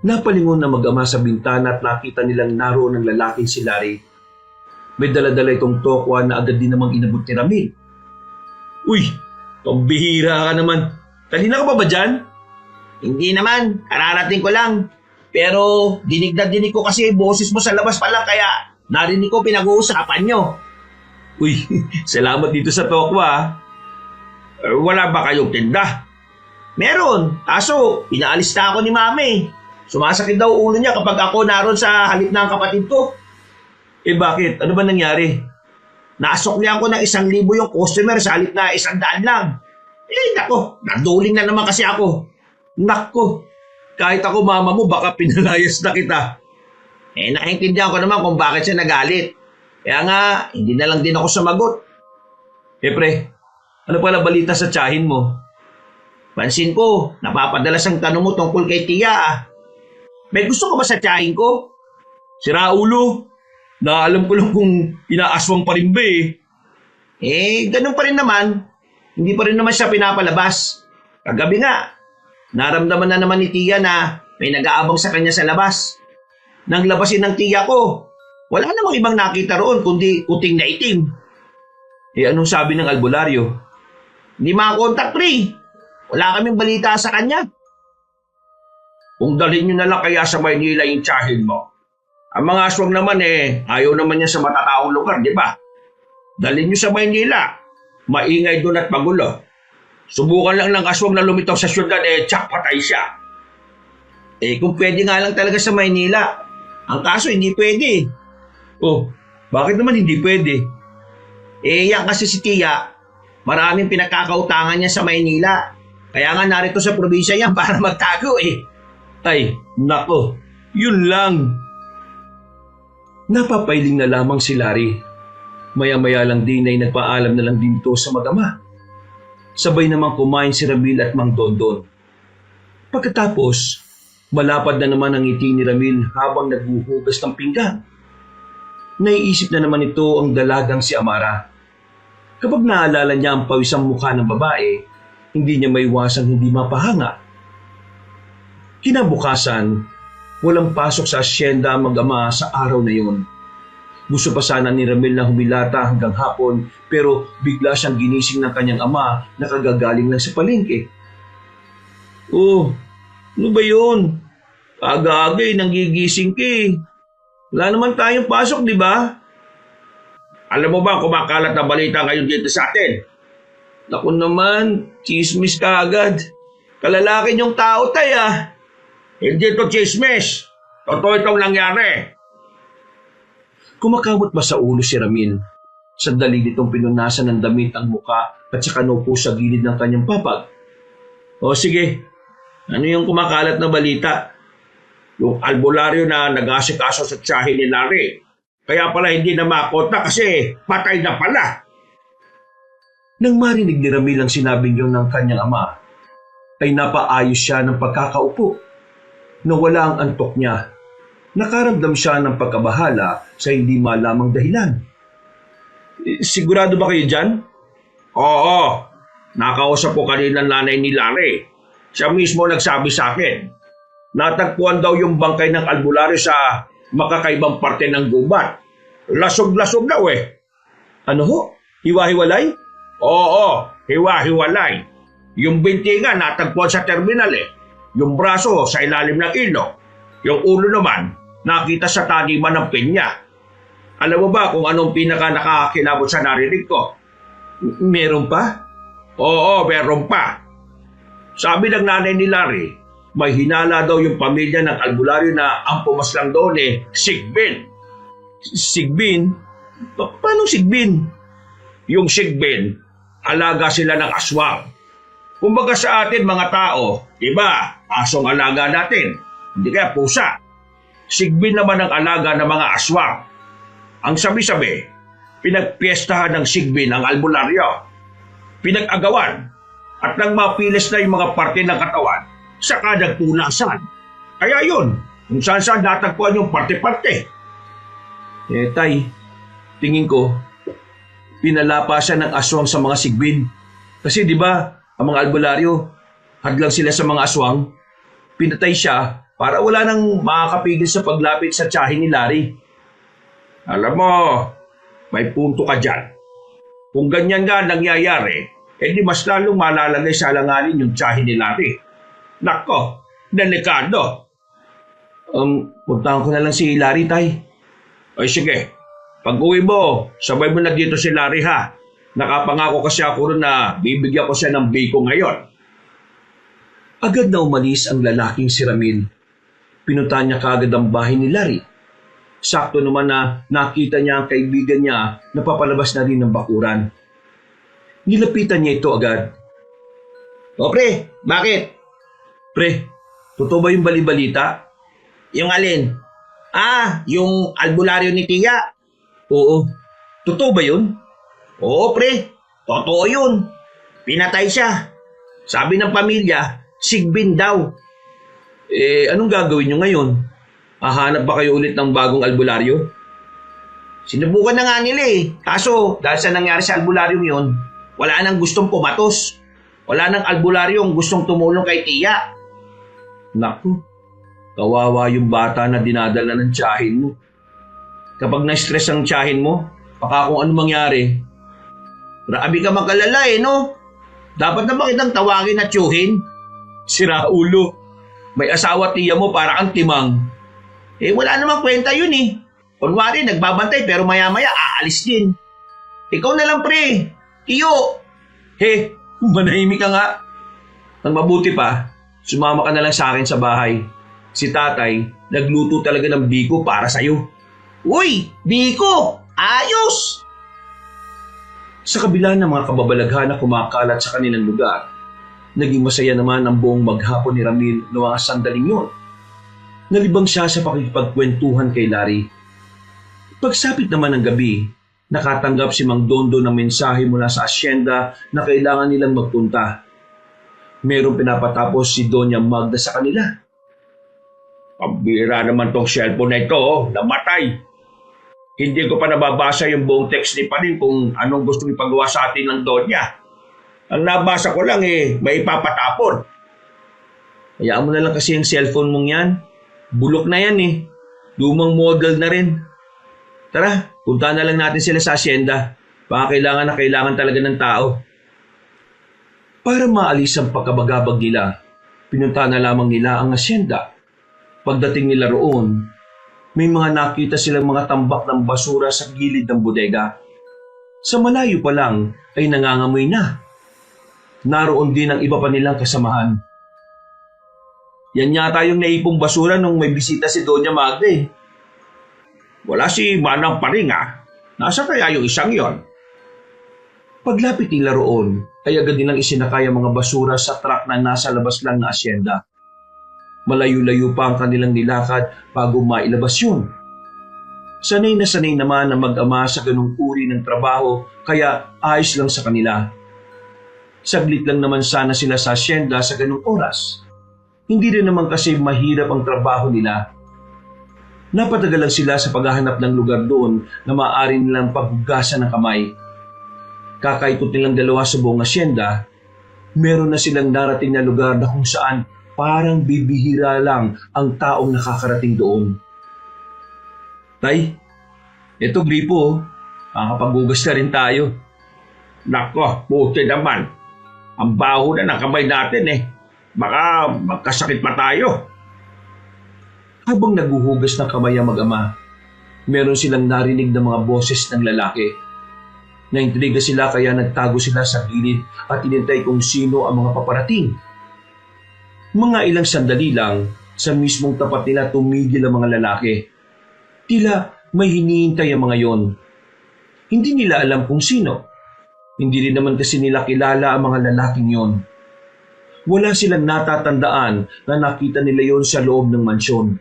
Napalingon na mag-ama sa bintana at nakita nilang naroon ng lalaking si Larry. May dala-dala itong tokwa na agad din namang inabot ni Ramil. Uy, pambihira ka naman. Kanina ka pa ba dyan? Hindi naman, kararating ko lang. Pero dinig na dinig ko kasi boses mo sa labas pa lang kaya narinig ko pinag-uusapan nyo. Uy, salamat dito sa tokwa ah. Wala ba kayong tinda? Meron, kaso pinaalis na ako ni Mami. Sumasakit daw ulo niya kapag ako naroon sa halip ng kapatid ko. Eh bakit? Ano ba nangyari? Nasuklihan ko ng 1,000 yung customer sa halip na 100 lang. Eh nako, naduling na naman kasi ako. Nako, kahit ako mama mo baka pinalayas na kita. Eh naiintindihan ko naman kung bakit siya nagalit. Kaya nga, hindi na lang din ako sumagot. Eh pre, ano pala balita sa tiyahin mo? Pansin ko, napapadalas ang tanong mo tungkol kay Tia ah. May gusto ka ba sa tiyahin ko? Sira ulo. Naalam ko lang kung inaaswang pa rin ba eh. Eh, ganun pa rin naman. Hindi pa rin naman siya pinapalabas. Kagabi nga, naramdaman na naman ni Tia na may nag-aabang sa kanya sa labas. Nang labasin ng Tia ko, wala namang ibang nakita roon kundi kuting na itim. Eh anong sabi ng albularyo? Hindi makakontak pre. Wala kaming balita sa kanya. Kung dalhin nyo na lang kaya sa Maynila yung tiyahin mo. Ang mga aswang naman ayaw naman niya sa matataong lugar, di ba? Dalhin nyo sa Maynila. Maingay doon at magulo. Subukan lang ng aswang na lumitaw sa syudad, tsak patay siya. Eh kung pwede nga lang talaga sa Maynila. Ang kaso hindi pwede. Oh, bakit naman hindi pwede? Eh yan kasi si Tia, maraming pinagkakautangan niya sa Maynila. Kaya nga narito sa probinsya yan para magtago eh. Ay, nako, yun lang. Napapailing na lamang si Larry. Maya-maya lang din ay nagpaalam na lang din to sa mag-ama. Sabay namang kumain si Ramil at Mang Dondon. Pagkatapos, malapad na naman ang ngiti ni Ramil habang naghuhugas ng pinggan. Naiisip na naman ito ang dalagang si Amara. Kapag naalala niya ang pawisang mukha ng babae, hindi niya maiwasang hindi mapahanga. Kinabukasan, walang pasok sa asyenda ang mag-ama sa araw na yun. Gusto pa sana ni Ramil na humilata hanggang hapon pero bigla siyang ginising ng kanyang ama na kagagaling lang sa palengke. Oh, ano ba yun? Aga-aga nanggigising ka eh. Wala naman tayong pasok, di ba? Alam mo ba kumakalat na balita ngayon dito sa atin? Naku naman, chismis ka agad. Kalalaki niyong tao tay. Hindi to chismis. Totoo itong nangyari. Kumakamot ba sa ulo si Ramil? Sandali nitong pinunasan ng damit ang muka at saka naupo sa gilid ng kanyang papag. O sige, ano yung kumakalat na balita? Yung albularyo na nag-asikaso sa tiyahin ni Larry. Kaya pala hindi na makonta kasi patay na pala. Nang marinig ni Ramil ang sinabing yun ng kanyang ama, ay napaayos siya ng pagkakaupo. Nawala ang antok niya. Nakaramdam siya ng pagkabahala sa hindi malamang dahilan. Sigurado ba kayo dyan? Oo, nakausap ko kanina ng nanay ni Larry. Siya mismo nagsabi sa akin. Natagpuan daw yung bangkay ng albularyo sa makakaibang parte ng gubat. Lasog-lasog daw eh. Ano ho? Hiwa-hiwalay? Oo, hiwa-hiwalay. Yung binti nga natagpuan sa terminal eh. Yung braso sa ilalim ng ilog. Yung ulo naman nakita sa taniman ng pinya. Alam mo ba kung anong pinaka nakakakilabot sa narinig ko? Meron pa? Oo, meron pa. Sabi ng nanay ni Larry, may hinala daw yung pamilya ng albularyo na ang pumaslang doon Sigbin. Sigbin? Paano Sigbin? Yung Sigbin, alaga sila ng aswang. Kumbaga sa atin mga tao, diba, asong alaga natin, hindi kaya pusa. Sigbin naman ang alaga ng mga aswang. Ang sabi-sabi, pinagpiestahan ng Sigbin ang albularyo. Pinag-agawan at nang mapilis na yung mga parte ng katawan, saka nagpunasan. Kaya yun, kung saan-saan natagpuan yung parte-parte. Tay, tingin ko, pinalapasan ng aswang sa mga Sigbin. Kasi di ba, ang mga albularyo, hadlang sila sa mga aswang, pinatay siya para wala nang makakapigil sa paglapit sa tiyahin ni Larry. Alam mo, may punto ka dyan. Kung ganyan nga nangyayari, di mas lalong malalagay sa alanganin yung tiyahin ni Larry. Nako, delikado. Puntahan ko na lang si Larry, Tay. Ay sige, pag uwi mo, sabay mo na dito si Larry ha. Nakapangako kasi ako rin na bibigyan ko siya ng biko ngayon. Agad na umalis ang lalaking si Ramil. Pinunta niya kaagad ang bahay ni Larry. Sakto naman na nakita niya ang kaibigan niya na papalabas na rin ng bakuran. Nilapitan niya ito agad. O pre, bakit? Pre, totoo ba yung balibalita? Yung alin? Yung albularyo ni Tia. Oo. Totoo ba yun? Oo pre, totoo yun. Pinatay siya. Sabi ng pamilya, sigbin daw. Anong gagawin niyo ngayon? Hahanap ba kayo ulit ng bagong albularyo? Sinubukan na nga nila Kaso, dahil sa nangyari sa albularyong yun, wala nang gustong pumatos. Wala nang albularyong gustong tumulong kay Tia. Naku, kawawa yung bata na dinadala ng tiyahin mo. Kapag na-stress ang tiyahin mo, baka kung ano mangyari. Grabe ka magalala no? Dapat na ba kitang tawagin at tiyuhin? Sira ulo. May asawa tiya mo para kang timang. Wala namang kwenta yun Kunwari, nagbabantay pero maya-maya aalis din. Ikaw na lang pre. Tiyo. Manahimik ka nga. Ang mabuti pa, sumama ka na lang sa akin sa bahay. Si tatay, nagluto talaga ng biko para sa'yo. Uy, biko! Ayos! Sa kabila ng mga kababalaghan na kumakalat sa kanilang lugar, naging masaya naman ang buong maghapon ni Ramil noong mga sandaling yun. Nalibang siya sa pakikipagkwentuhan kay Larry. Pagsapit naman ng gabi, nakatanggap si Mang Dondo ng mensahe mula sa asyenda na kailangan nilang magpunta. Merong pinapatapos si Doña Magda sa kanila. Pambira naman tong cellphone na ito, namatay. Hindi ko pa nababasa yung buong text ni Panin kung anong gusto ipagawa sa atin ng Donya. Ang nabasa ko lang may ipapatapon. Hayaan mo na lang kasi yung cellphone mong yan. Bulok na yan Lumang model na rin. Tara, punta na lang natin sila sa asyenda. Baka kailangan na kailangan talaga ng tao. Para maalis ang pagkabagabag nila, pinunta na lamang nila ang asyenda. Pagdating nila roon, may mga nakita silang mga tambak ng basura sa gilid ng bodega. Sa malayo pa lang ay nangangamoy na. Naroon din ang iba pa nilang kasamahan. Yan yata yung naipong basura nung may bisita si Doña Magda Wala si Manang Paring Nasa kaya yung isang yon? Paglapit nila roon, ay agad nilang isinakay ang mga basura sa truck na nasa labas lang na asyenda. Malayo-layo pa ang kanilang nilakad bago mailabas yun. Sanay na sanay naman ang mag-ama sa ganung uri ng trabaho kaya ayos lang sa kanila. Saglit lang naman sana sila sa asyenda sa ganung oras. Hindi rin naman kasi mahirap ang trabaho nila. Napatagal lang sila sa paghahanap ng lugar doon na maaari nilang paghugasan ng kamay. Kakaikot nilang dalawa sa buong asyenda, meron na silang narating na lugar na kung saan parang bibihira lang ang taong nakakarating doon. Tay, ito gripo, makakapaghugas na rin tayo. Nako, puti naman. Ang baho na ng kamay natin Baka magkasakit pa tayo. Habang naguhugas ng kamay ang mag-ama, meron silang narinig na mga boses ng lalaki. Naintriga sila kaya nagtago sila sa gilid at inintay kung sino ang mga paparating. Mga ilang sandali lang, sa mismong tapat nila tumigil ang mga lalaki. Tila may hinihintay ang mga yon. Hindi nila alam kung sino. Hindi rin naman kasi nila kilala ang mga lalaking yon. Wala silang natatandaan na nakita nila yon sa loob ng mansyon.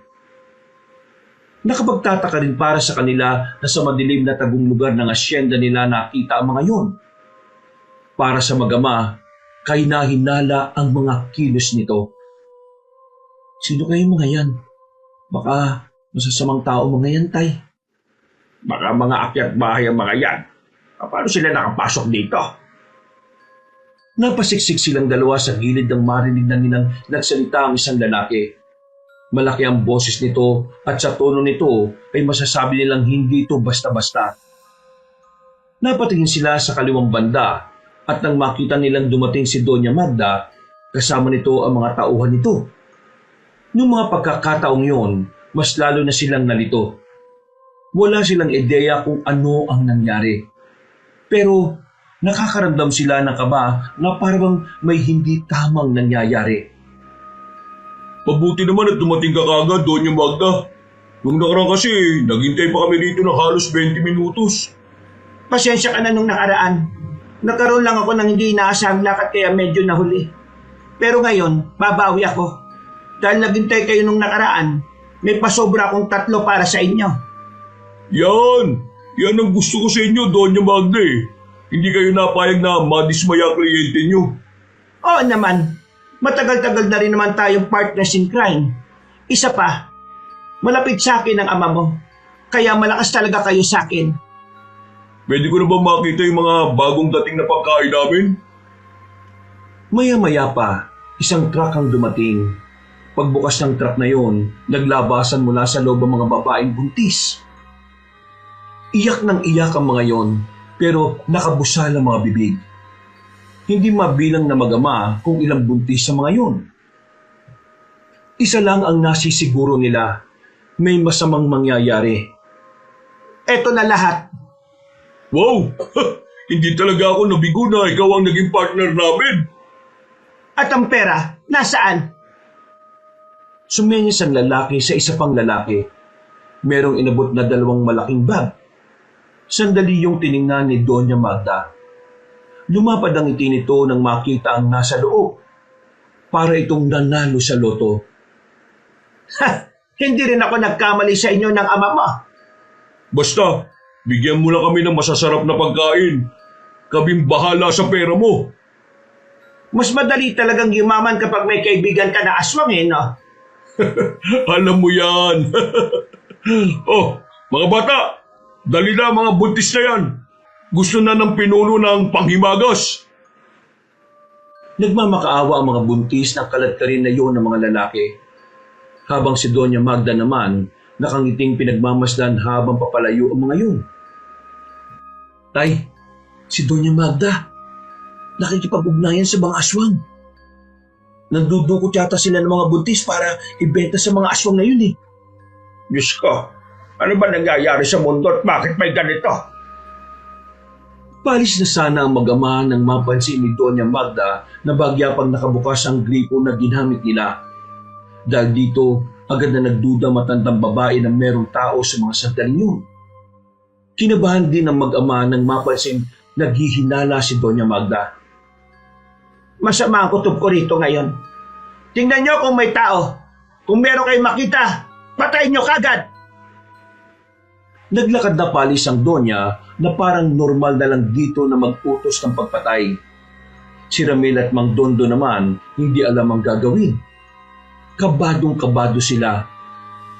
Nakapagtataka rin para sa kanila na sa madilim na tagong lugar ng asyenda nila nakita ang mga yon. Para sa mag-ama, kahinahinala ang mga kilos nito. Sino kayo mga yan? Baka masasamang tao mga yan, Tay. Baka mga akyat bahay ang mga yan. Paano sila nakapasok dito? Napasiksik silang dalawa sa gilid ng marinig na nilang nagsalita ang isang lalaki. Malaki ang boses nito at sa tono nito ay masasabi nilang hindi ito basta-basta. Napatingin sila sa kaliwang banda at nang makita nilang dumating si Doña Magda, kasama nito ang mga tauhan nito. Noong mga pagkakataong yon, mas lalo na silang nalito. Wala silang ideya kung ano ang nangyari. Pero nakakaramdam sila ng kaba na parang may hindi tamang nangyayari. Mabuti naman at dumating ka kagad, Doña Magda. Nung nakaraan kasi, naghintay pa kami rito ng halos 20 minutos. Pasensya ka na nung nakaraan. Nagkaroon lang ako ng hindi inaasahang lakad kaya medyo nahuli. Pero ngayon, babawi ako. Dahil naghintay kayo nung nakaraan, may pasobra akong 3 para sa inyo. Yan ang gusto ko sa inyo, Doña Magda eh. Hindi kayo napayag na madismaya ang kliyente nyo. Oo naman. Matagal-tagal na rin naman tayong partners in crime. Isa pa, malapit sa akin ang ama mo. Kaya malakas talaga kayo sa akin. Pwede ko na ba makita yung mga bagong dating na pagkain namin? Maya-maya pa, isang truck ang dumating. Pagbukas ng truck na yon, naglabasan mula sa loob ang mga babaeng buntis. Iyak ng iyak ang mga yon, pero nakabusal ang mga bibig. Hindi mabilang na mag-ama kung ilang buntis sa mga yon. Isa lang ang nasisiguro nila, may masamang mangyayari. Eto na lahat. Wow! Hindi talaga ako nabigo na ikaw ang naging partner namin. At ang pera, nasaan? Sumenyas ang lalaki sa isa pang lalaki. Merong inabot na 2 malaking bag. Sandali yung tiningnan ni Doña Magda. Lumapad ang ngiti nito nang makita ang nasa loob. Para itong nanalo sa loto. Hindi rin ako nagkamali sa inyo ng ama mo. Basta, bigyan mo lang kami ng masasarap na pagkain. Kaming bahala sa pera mo. Mas madali talagang yumaman kapag may kaibigan ka na aswang no? Alam mo yan. Oh, mga bata, dali na mga buntis na yan. Gusto na ng pinuno ng panghimagas. Nagmamakaawa ang mga buntis ng kaladkarin na yon ng mga lalaki. Habang si Doña Magda naman, nakangiting pinagmamasdan habang papalayo ang mga yun. Tay, si Doña Magda, nakikipag-ugnayan sa mga aswang. Nandudukot yata sila ng mga buntis para ibenta sa mga aswang na yun eh. Diyos ko, ano ba nangyayari sa mundo at bakit may ganito? Palis na sana ang mag-ama nang mapansin ni Doña Magda na bagya pang nakabukas ang gripo na ginamit nila. Dahil dito, agad na nagduda matandang babae na merong tao sa mga sandaling yun. Kinabahan din ang mag-ama nang mapansin naghihinala si Doña Magda. Masama ang kutob ko rito ngayon. Tingnan nyo kung may tao. Kung meron kayong makita, patayin nyo kagad. Naglakad na palis ang Donya na parang normal na lang dito na mag-utos ng pagpatay. Si Ramil at Mang Dondo naman hindi alam ang gagawin. Kabadong-kabado sila.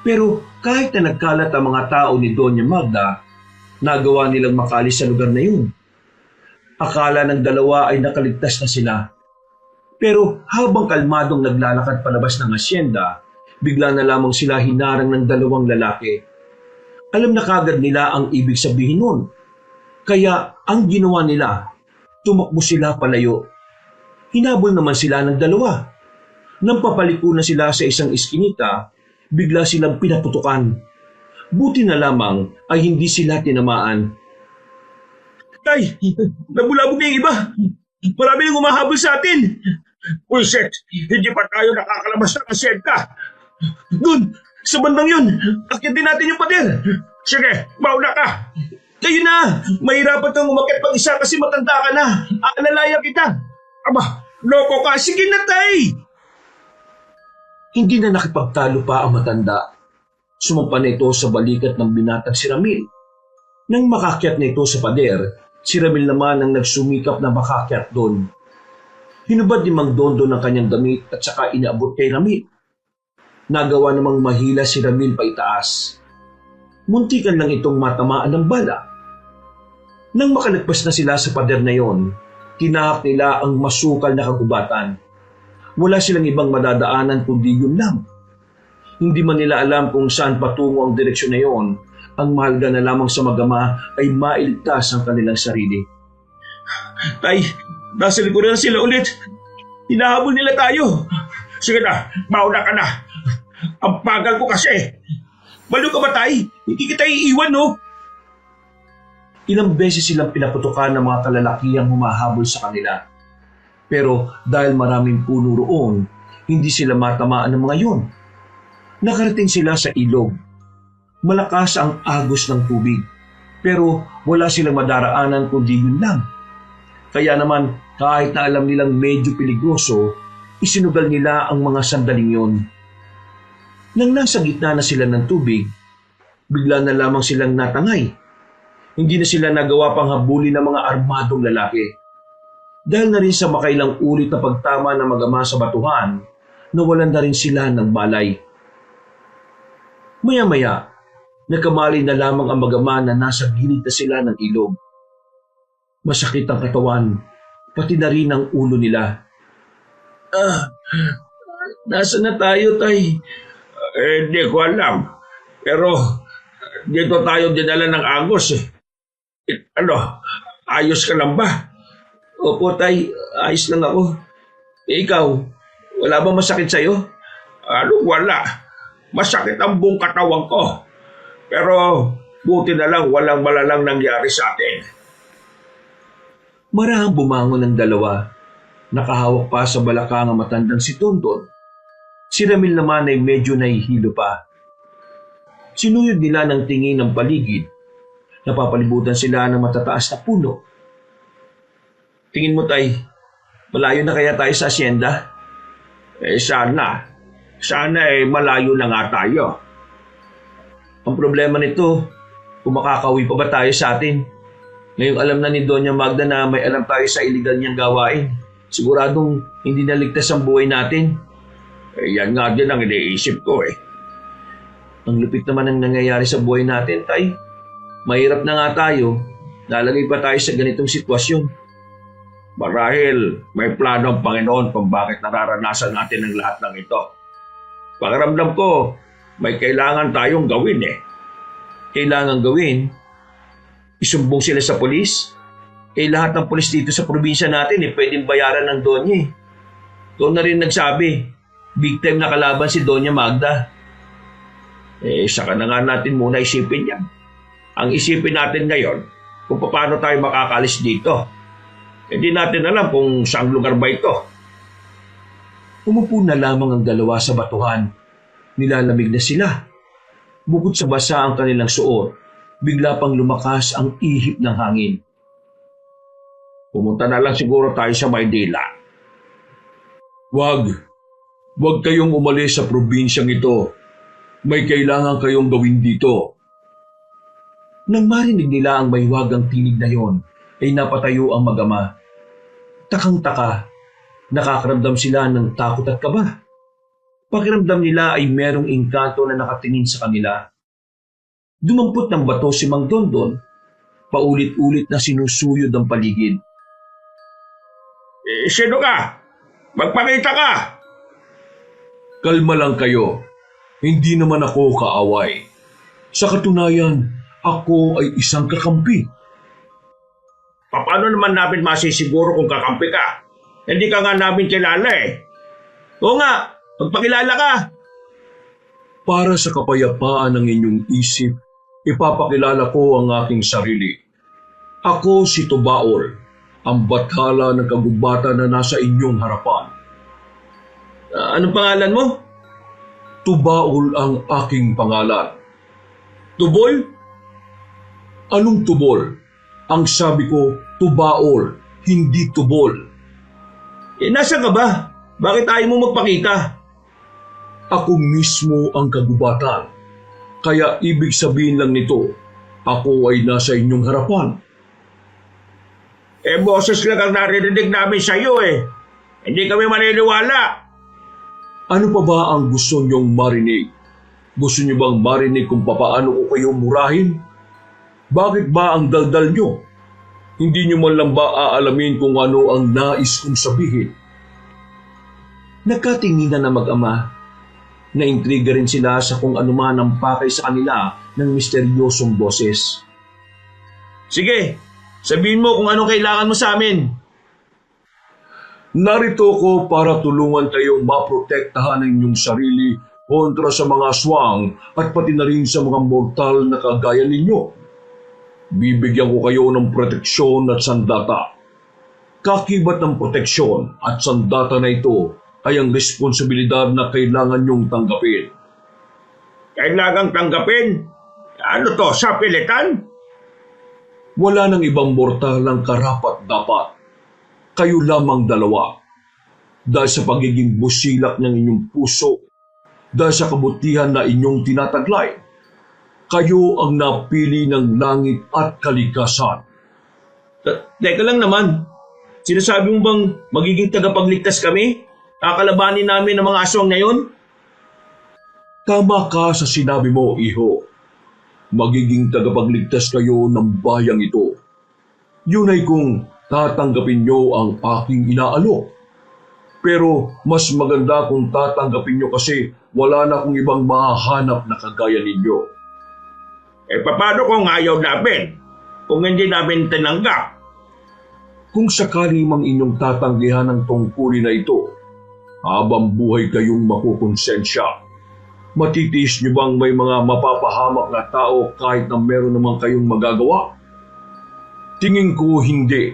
Pero kahit na nagkalat ang mga tao ni Doña Magda, nagawa nilang makalis sa lugar na yun. Akala ng dalawa ay nakaligtas na sila. Pero habang kalmadong naglalakad palabas ng asyenda, bigla na lamang sila hinarang ng 2 lalaki. Alam na kagad nila ang ibig sabihin nun. Kaya ang ginawa nila, tumakbo sila palayo. Hinabol naman sila ng 2. Nang papaliko na sila sa isang iskinita, bigla silang pinaputukan. Buti na lamang ay hindi sila tinamaan. Tay, nabulabog na yung iba. Marami nang humahabol sa atin. Pulset, hindi pa tayo nakakalabas ng asyenda. Dun, sa bandang yun, akyatin natin yung pader. Sige, mauna ka. Kayo na, mahirapan kang umakyat pag isa kasi matanda ka na. Aalalaya kita. Aba, loko ka. Sige na, tay. Hindi na nakipagtalo pa ang matanda. Sumampa na ito sa balikat ng binatang si Ramil. Nang makakyat na ito sa pader, si Ramil naman ang nagsumikap na makakyat doon. Hinubad ni Mang Dondo ng kanyang damit at saka inaabot kay Ramil. Nagawa namang mahila si Ramil pa itaas. Muntikan lang itong matamaan ng bala. Nang makalagpas na sila sa pader na yon, tinahak nila ang masukal na kagubatan. Wala silang ibang madadaanan kundi yun lang. Hindi man nila alam kung saan patungo ang direksyon na iyon, ang mahalaga na lamang sa mag-ama ay mailigtas ang kanilang sarili. Tay, nasa likuran na sila ulit. Hinahabol nila tayo. Sige na, mauna ka na. Ang bagal ko kasi. Balo ka ba, Tay? Hindi kita iiwan, no? Ilang beses silang pinaputukan ng mga kalalakihang humahabol sa kanila. Pero dahil maraming puno roon, hindi sila matamaan ng mga yon. Nakarating sila sa ilog. Malakas ang agos ng tubig, pero wala silang madaraanan kundi yun lang. Kaya naman, kahit na alam nilang medyo peligroso, isinugal nila ang mga sandaling yon. Nang nasa gitna na sila ng tubig, bigla na lamang silang natangay. Hindi na sila nagawa pang habulin ng mga armadong lalaki. Dahil na rin sa makailang ulit na pagtama ng mag-ama sa batuhan, nawalan na rin sila ng balay. Maya-maya, nakamali na lamang ang mag-ama na nasa gilid na sila ng ilog. Masakit ang katawan, pati na rin ang ulo nila. Nasa na tayo, Tay? Hindi ko alam. Pero dito tayo dinala ng Agos. Ayos ka lang ba? Opo, Tay, ayos lang ako. Ikaw, wala bang masakit sa'yo? Wala. Masakit ang buong katawan ko. Pero buti na lang walang malalang nangyari sa atin. Marahang bumangon ng dalawa. Nakahawak pa sa balakang ang matandang si Tonton. Si Ramil naman ay medyo nahihilo pa. Sinuyod nila ng tingin ng paligid. Napapalibutan sila ng matataas na puno. Tingin mo, Tay, malayo na kaya tayo sa asyenda? Sana. Sana malayo na nga tayo. Ang problema nito, kung makakauwi pa ba tayo sa atin? Ngayong alam na ni Doña Magda na may alam tayo sa iligal niyang gawain, siguradong hindi naligtas ang buhay natin. Yan nga din ang iniisip ko. Ang lupit naman ang nangyayari sa buhay natin, Tay. Mahirap na nga tayo, nalagay pa tayo sa ganitong sitwasyon. Marahil may plano ang Panginoon kung bakit nararanasan natin ang lahat ng ito. Pakiramdam ko, may kailangan tayong gawin. Kailangan gawin? Isumbong sila sa polis? Lahat ng polis dito sa probinsya natin pwedeng bayaran ng Donya. Doon na rin nagsabi, big time na kalaban si Doña Magda. Saka na nga natin muna isipin yan. Ang isipin natin ngayon, kung paano tayo makakalis dito. Hindi natin alam kung saang lugar ba ito. Umupo na lamang ang dalawa sa batuhan. Nilalamig na sila. Bukod sa basa ang kanilang suot, bigla pang lumakas ang ihip ng hangin. Pumunta na lang siguro tayo sa Maynila. Wag kayong umalis sa probinsyang ito. May kailangan kayong gawin dito. Nang marinig nila ang mahiwagang tinig na yon, ay napatayo ang mag-ama. Takang-taka, nakakaramdam sila ng takot at kaba. Pakiramdam nila ay merong engkanto na nakatingin sa kanila. Dumampot ng bato si Mang Dondon, paulit-ulit na sinusuyod ang paligid. Sino ka? Magpakita ka! Kalma lang kayo. Hindi naman ako kaaway. Sa katunayan, ako ay isang kakampi. Paano naman namin masisiguro kung kakampi ka? Hindi ka nga namin kilala Oo nga, magpakilala ka. Para sa kapayapaan ng inyong isip, ipapakilala ko ang aking sarili. Ako si Tubaol, ang bathala ng kagubatan na nasa inyong harapan. Anong pangalan mo? Tubaol ang aking pangalan. Tubol? Anong tubol? Ang sabi ko, Tubaol, hindi tubol. Nasaan ka ba? Bakit ayaw mo magpakita? Ako mismo ang kagubatan. Kaya ibig sabihin lang nito, ako ay nasa inyong harapan. Boses lang ang narinig namin sa iyo Hindi kami maniniwala. Ano pa ba ang gusto niyong marinig? Gusto niyo bang marinig kung papaano ko kayo murahin? Bakit ba ang daldal niyo? Hindi niyo man lang ba aalamin kung ano ang nais kong sabihin? Nagkatinginan na mag-ama. Naintriga rin sila sa kung anuman ang pakay sa kanila ng misteryosong boses. Sige, sabihin mo kung ano kailangan mo sa amin. Narito ko para tulungan kayong maprotektahan ang inyong sarili kontra sa mga aswang at pati na rin sa mga mortal na kagaya ninyo. Bibigyan ko kayo ng proteksyon at sandata. Kakibat ng proteksyon at sandata na ito ay ang responsibilidad na kailangan niyong tanggapin. Kailangang tanggapin? Ano to, sa pilitan? Wala nang ibang mortal ang karapat-dapat. Kayo lamang dalawa. Dahil sa pagiging busilak ng inyong puso, dahil sa kabutihan na inyong tinataglay, kayo ang napili ng langit at kalikasan. Teka lang naman, sinasabi mo bang magiging tagapagligtas kami? Kakalabanin namin ang mga aswang na yun? Tama ka sa sinabi mo, iho. Magiging tagapagligtas kayo ng bayang ito. Yun ay kung tatanggapin nyo ang aking inaalok. Pero mas maganda kung tatanggapin nyo kasi wala na akong ibang mahahanap na kagaya ninyo. Paano kung ayaw namin? Kung hindi namin tinanggap? Kung sakali mang inyong tatanggihan ang tungkulin na ito, habang buhay kayong makukonsensya, matitiis nyo bang may mga mapapahamak na tao kahit na meron naman kayong magagawa? Tingin ko hindi.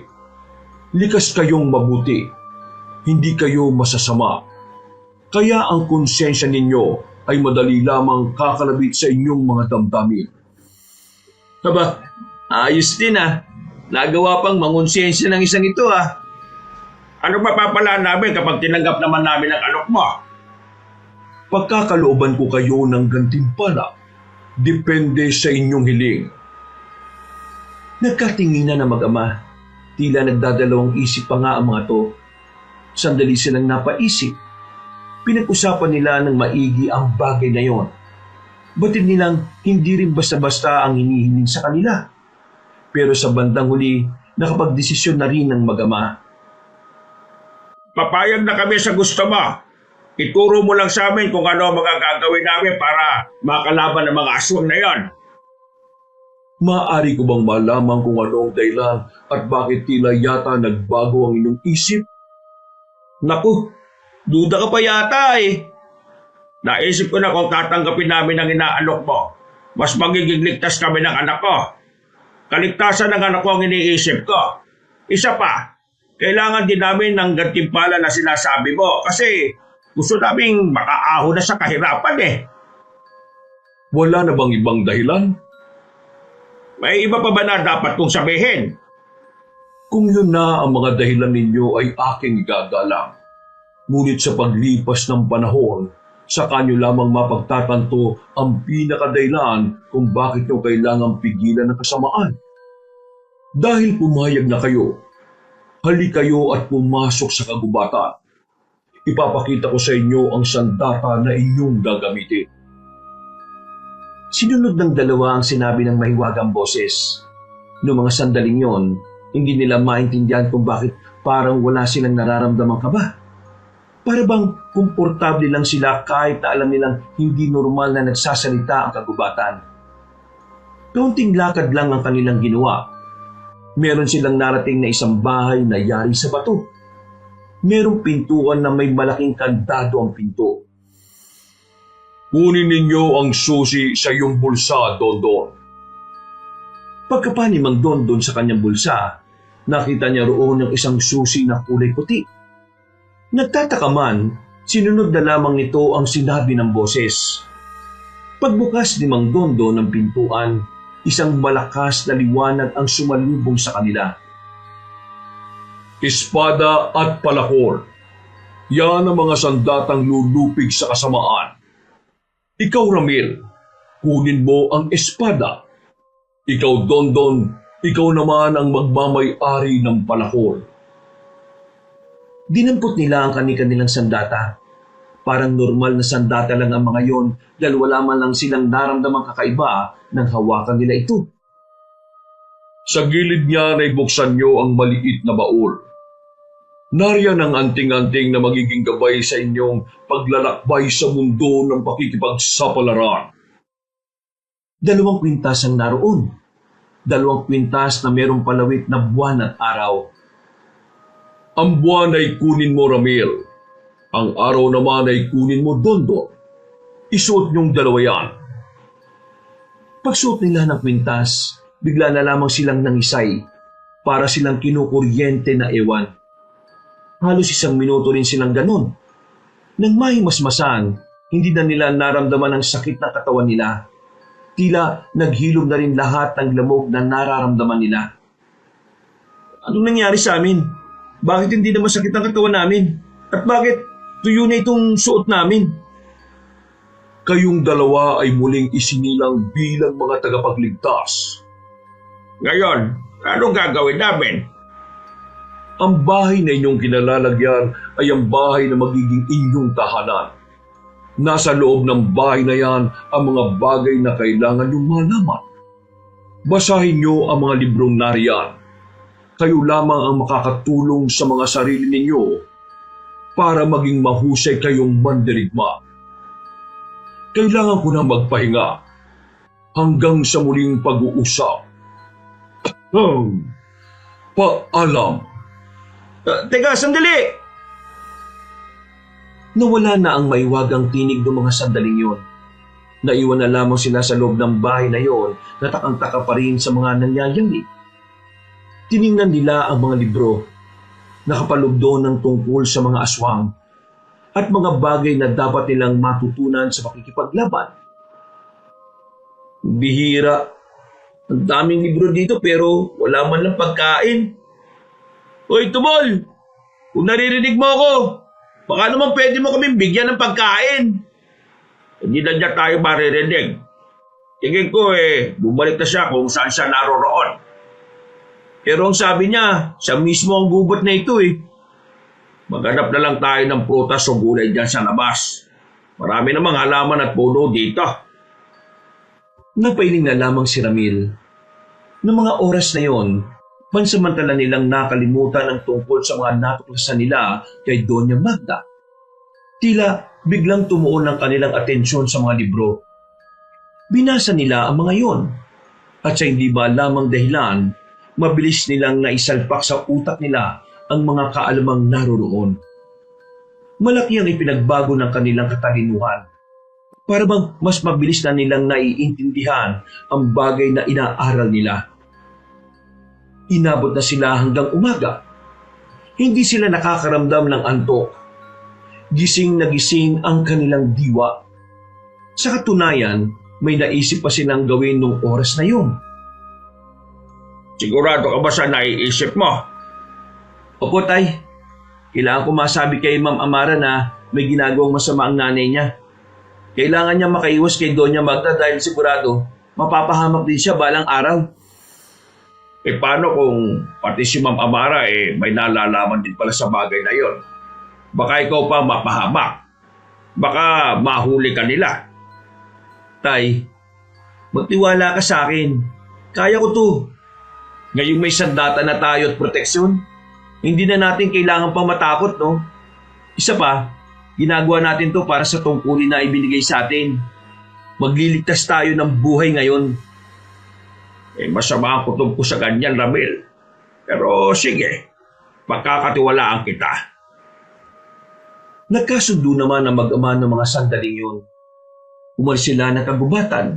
Likas kayong mabuti. Hindi kayo masasama. Kaya ang konsensya ninyo ay madali lamang kakalabit sa inyong mga damdamin. Aba, ayos din Nagawa pang mangonsensya ng isang ito Ano mapapala namin kapag tinanggap naman namin ang alok mo? Pagkakalooban ko kayo ng gantimpala, depende sa inyong hiling. Nagkatinginan na mag-ama. Tila nagdadalawang isip pa nga ang mga to. Sandali silang napaisip. Pinag-usapan nila ng maigi ang bagay na yon. Batid nilang hindi rin basta-basta ang hinihiling sa kanila. Pero sa bandang huli, nakapagdesisyon na rin ng mag-ama. Papayag na kami sa gusto mo. Ituro mo lang sa amin kung ano ang mga gagawin namin para makalaban ng mga aswang na yon. Maaari ko bang malaman kung ano ang dahilan at bakit tila yata nagbago ang inyong isip? Naku, duda ka pa yata Naisip ko na kung tatanggapin namin ang inaalok mo, mas magiging ligtas kami ng anak ko. Kaligtasan ng anak ko ang iniisip ko. Isa pa, kailangan din namin ng gantimpala na sinasabi mo kasi gusto naming makaahon na sa kahirapan Wala na bang ibang dahilan? May iba pa ba na dapat kong sabihin? Kung yun na ang mga dahilan ninyo ay aking igagalang. Ngunit sa paglipas ng panahon, saka nyo lamang mapagtatanto ang pinakadahilan kung bakit nyo kailangang pigilan ng kasamaan. Dahil pumayag na kayo, halik kayo at pumasok sa kagubatan. Ipapakita ko sa inyo ang sandata na inyong gagamitin. Sinunod ng dalawa ang sinabi ng mahiwagang boses. Noong mga sandaling yon, hindi nila maintindihan kung bakit parang wala silang nararamdamang kaba. Para bang komportable lang sila kahit na alam nilang hindi normal na nagsasalita ang kagubatan. Kaunting lakad lang ang kanilang ginawa. Meron silang narating na isang bahay na yari sa bato. Merong pintuan na may malaking kandado ang pinto. Kunin ninyo ang susi sa iyong bulsa, Dondon. Pagkapa ni Mang Dondon sa kanyang bulsa, nakita niya roon ang isang susi na kulay puti. Nagtataka man, sinunod na lamang nito ang sinabi ng boses. Pagbukas ni Mang Dondon ng pintuan, isang malakas na liwanag ang sumalubong sa kanila. Espada at palakol. Yan ang mga sandatang lulupig sa kasamaan. Ikaw, Ramil, kunin mo ang espada. Ikaw, Dondon, ikaw naman ang magmamay-ari ng palakol. Dinampot nila ang kanilang sandata. Parang normal na sandata lang ang mga yon dahil wala man lang silang naramdamang kakaiba nang hawakan nila ito. Sa gilid niya ay buksan niyo ang maliit na baul. Nariyan ang anting-anting na magiging gabay sa inyong paglalakbay sa mundo ng pakikipagsapalaran. 2 kwintas ang naroon. 2 kwintas na merong palawit na buwan at araw. Ang buwan ay kunin mo, Ramil. Ang araw naman ay kunin mo, Dondon. Isuot niyong dalawa yan. Pagsuot nila ng kwintas, bigla na lamang silang nangisay para silang kinukuryente na ewan. Halos 1 minuto rin silang ganon. Nang mahimasmasan, hindi na nila naramdaman ang sakit na katawan nila. Tila naghilom na rin lahat ng lamog na nararamdaman nila. Anong nangyari sa amin? Bakit hindi na masakit ang katawan namin? At bakit tuyo na itong suot namin? Kayong dalawa ay muling isinilang bilang mga tagapagligtas. Ngayon, anong gagawin namin? Ang bahay na inyong kinalalagyan ay ang bahay na magiging inyong tahanan. Nasa loob ng bahay na yan ang mga bagay na kailangan niyong malaman. Basahin niyo ang mga librong nariyan. Kayo lamang ang makakatulong sa mga sarili ninyo para maging mahusay kayong mandirigma. Kailangan ko na magpahinga hanggang sa muling pag-uusap. Paalam. Teka, sandali! Nawala na ang maiwagang tinig ng mga sandaling yun. Naiwan na lamang sila sa loob ng bahay na yon na takang-taka pa rin sa mga nangyayari. Tiningnan nila ang mga libro. Nakapaloob doon ng tungkol sa mga aswang at mga bagay na dapat nilang matutunan sa pakikipaglaban. Bihira. Ang daming libro dito pero wala man lang pagkain. Hoy, Tumol! Kung naririnig mo ako, baka naman pwede mo kaming bigyan ng pagkain. Hindi na niya tayo maririnig. Tingin ko bumalik na siya kung saan siya naroroon. Pero ang sabi niya, siya mismo ang gubat na ito Maghanap na lang tayo ng prutas o gulay dyan sa labas. Marami namang halaman at puno dito. Napailing na lamang si Ramil. Noong mga oras na yon, pansamantala nilang nakalimutan ang tungkol sa mga natuklasan nila kay Doña Magda. Tila biglang tumuon ang kanilang atensyon sa mga libro. Binasa nila ang mga yon at sa hindi ba lamang dahilan, mabilis nilang naisalpak sa utak nila ang mga kaalamang naroroon. Malaki ang ipinagbago ng kanilang katalinuhan. Para bang mas mabilis na nilang naiintindihan ang bagay na inaaral nila. Inabot na sila hanggang umaga. Hindi sila nakakaramdam ng antok. Gising na gising ang kanilang diwa. Sa katunayan, may naisip pa silang gawin nung oras na yun. Sigurado ka ba sa naiisip mo? Opo, Tay. Kailangan ko masabi kay Ma'am Amara na may ginagawang masama ang nanay niya. Kailangan niya makaiwas kay Doña Magda dahil sigurado mapapahamak din siya balang araw. Paano kung pati si Ma'am Amara may nalalaman din pala sa bagay na yon? Baka ikaw pa mapahamak. Baka mahuli ka nila. Tay, magtiwala ka sa akin. Kaya ko to. Ngayong may sandata na tayo at proteksyon, hindi na natin kailangan pang matakot, no? Isa pa, ginagawa natin to para sa tungkulin na ibinigay sa atin. Magliligtas tayo ng buhay ngayon. Masama ang kutob ko sa ganyan, Ramil. Pero sige, pagkakatiwalaan kita. Nagkasundo naman ang mag-ama ng mga sandaling yun. Umalis sila ng kagubatan.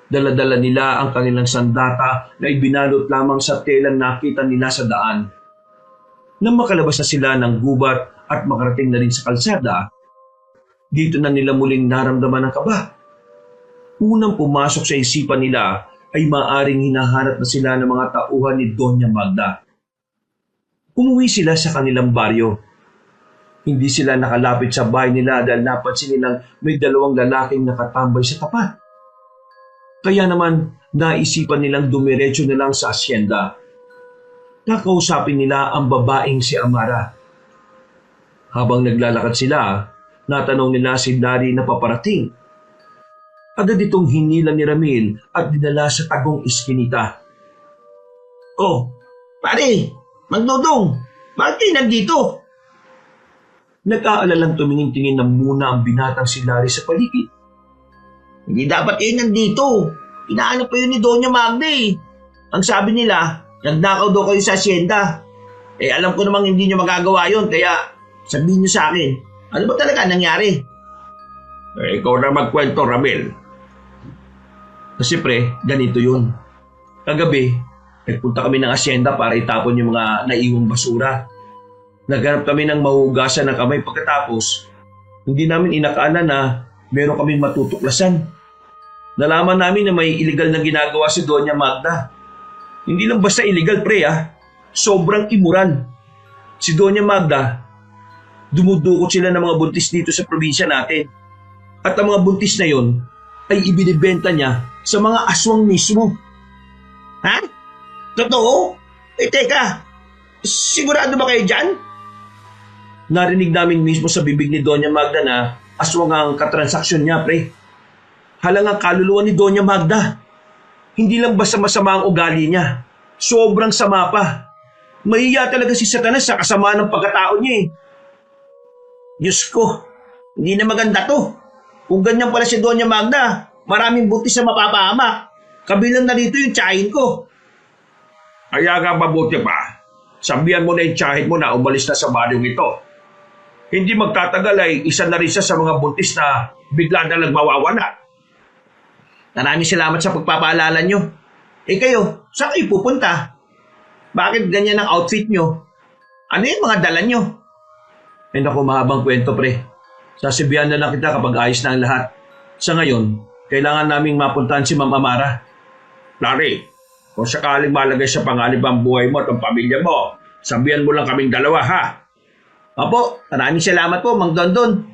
Dala-dala nila ang kanilang sandata na ibinalot lamang sa telang nakita nila sa daan. Nang makalabas na sila ng gubat at makarating na rin sa kalsada, dito na nila muling naramdaman ang kaba. Unang pumasok sa isipan nila ay maaring hinahanap na sila ng mga tauhan ni Doña Magda. Umuwi sila sa kanilang baryo. Hindi sila nakalapit sa bahay nila dahil napansin nilang may 2 lalaking nakatambay sa tapat. Kaya naman naisipan nilang dumiretso na lang sa asyenda. Nakausapin nila ang babaeng si Amara. Habang naglalakad sila, natanong nila si Dari na paparating. Agad itong hinila ni Ramil at dinala sa tagong iskinita. Oh, pare, Magdodong, Bakit kayo nandito? Nag-aalalang tumingin-tingin na muna ang binatang si Larry sa paligid. Hindi dapat kayo nandito. Inaanap pa yun ni Doña Magda eh. Ang sabi nila, nagnakaw daw kayo sa asyenda. Eh alam ko namang hindi nyo magagawa yun, kaya sabihin nyo sa akin, ano ba talaga nangyari? Ikaw na magkwento, Ramil. Kasi pre, ganito yun. Kagabi, nagpunta kami ng asyenda para itapon yung mga naiwang basura. Naghanap kami ng mahugasan ng kamay pagkatapos. Hindi namin inakala na meron kaming matutuklasan. Nalaman namin na may illegal na ginagawa si Doña Magda. Hindi lang basta illegal pre sobrang immoral. Si Doña Magda, dumudukot sila ng mga buntis dito sa probinsya natin. At ang mga buntis na yon ay ibinibenta niya sa mga aswang mismo. Ha? Totoo? Eh teka, sigurado ba kayo dyan? Narinig namin mismo sa bibig ni Doña Magda na aswang ang katransaksyon niya, pre. Halangang kaluluwa ni Doña Magda. Hindi lang basta masama ang ugali niya. Sobrang sama pa. Mahiya talaga si Satanas sa kasamaan ng pagkatao niya eh. Diyos ko, hindi na maganda to. Kung ganyan pala si Doña Magda, maraming butis na mapapahamak. Kabilang na dito yung tsahin ko. Kaya nga mabuti pa. Sabihan mo na yung tiyahit mo na umalis na sa baryong ito. Hindi magtatagal ay isa na rin siya sa mga buntis na bigla na lang mawawala. Maraming salamat sa pagpapaalala nyo. Eh kayo, saan kayo pupunta? Bakit ganyan ang outfit nyo? Ano yung mga dala nyo? Ay naku, mahabang kwento pre. Sasabihan na lang kita kapag ayos na ang lahat. Sa ngayon, kailangan naming mapuntahan si Ma'am Amara. Larry, kung sakaling malagay sa panganib ang buhay mo at ang pamilya mo, sabihan mo lang kaming dalawa, ha? Opo, maraming salamat po, Mang Dondon.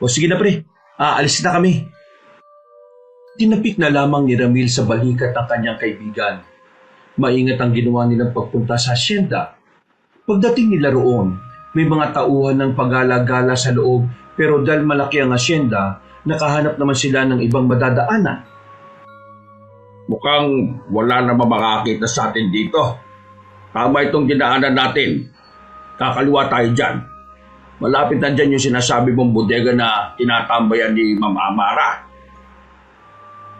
O sige na pre, aalis na kami. Tinapik na lamang ni Ramil sa balikat ng kanyang kaibigan. Maingat ang ginawa nilang pagpunta sa asyenda. Pagdating nila roon, may mga tauhan ng pagala-gala sa loob pero dahil malaki ang asyenda, nakahanap naman sila ng ibang madadaanan. Mukhang wala na makakita sa atin dito. Tama itong dinaanan natin. Kakaliwa tayo dyan. Malapit na dyan yung sinasabi mong bodega na tinatambayan ni Ma'am Amara.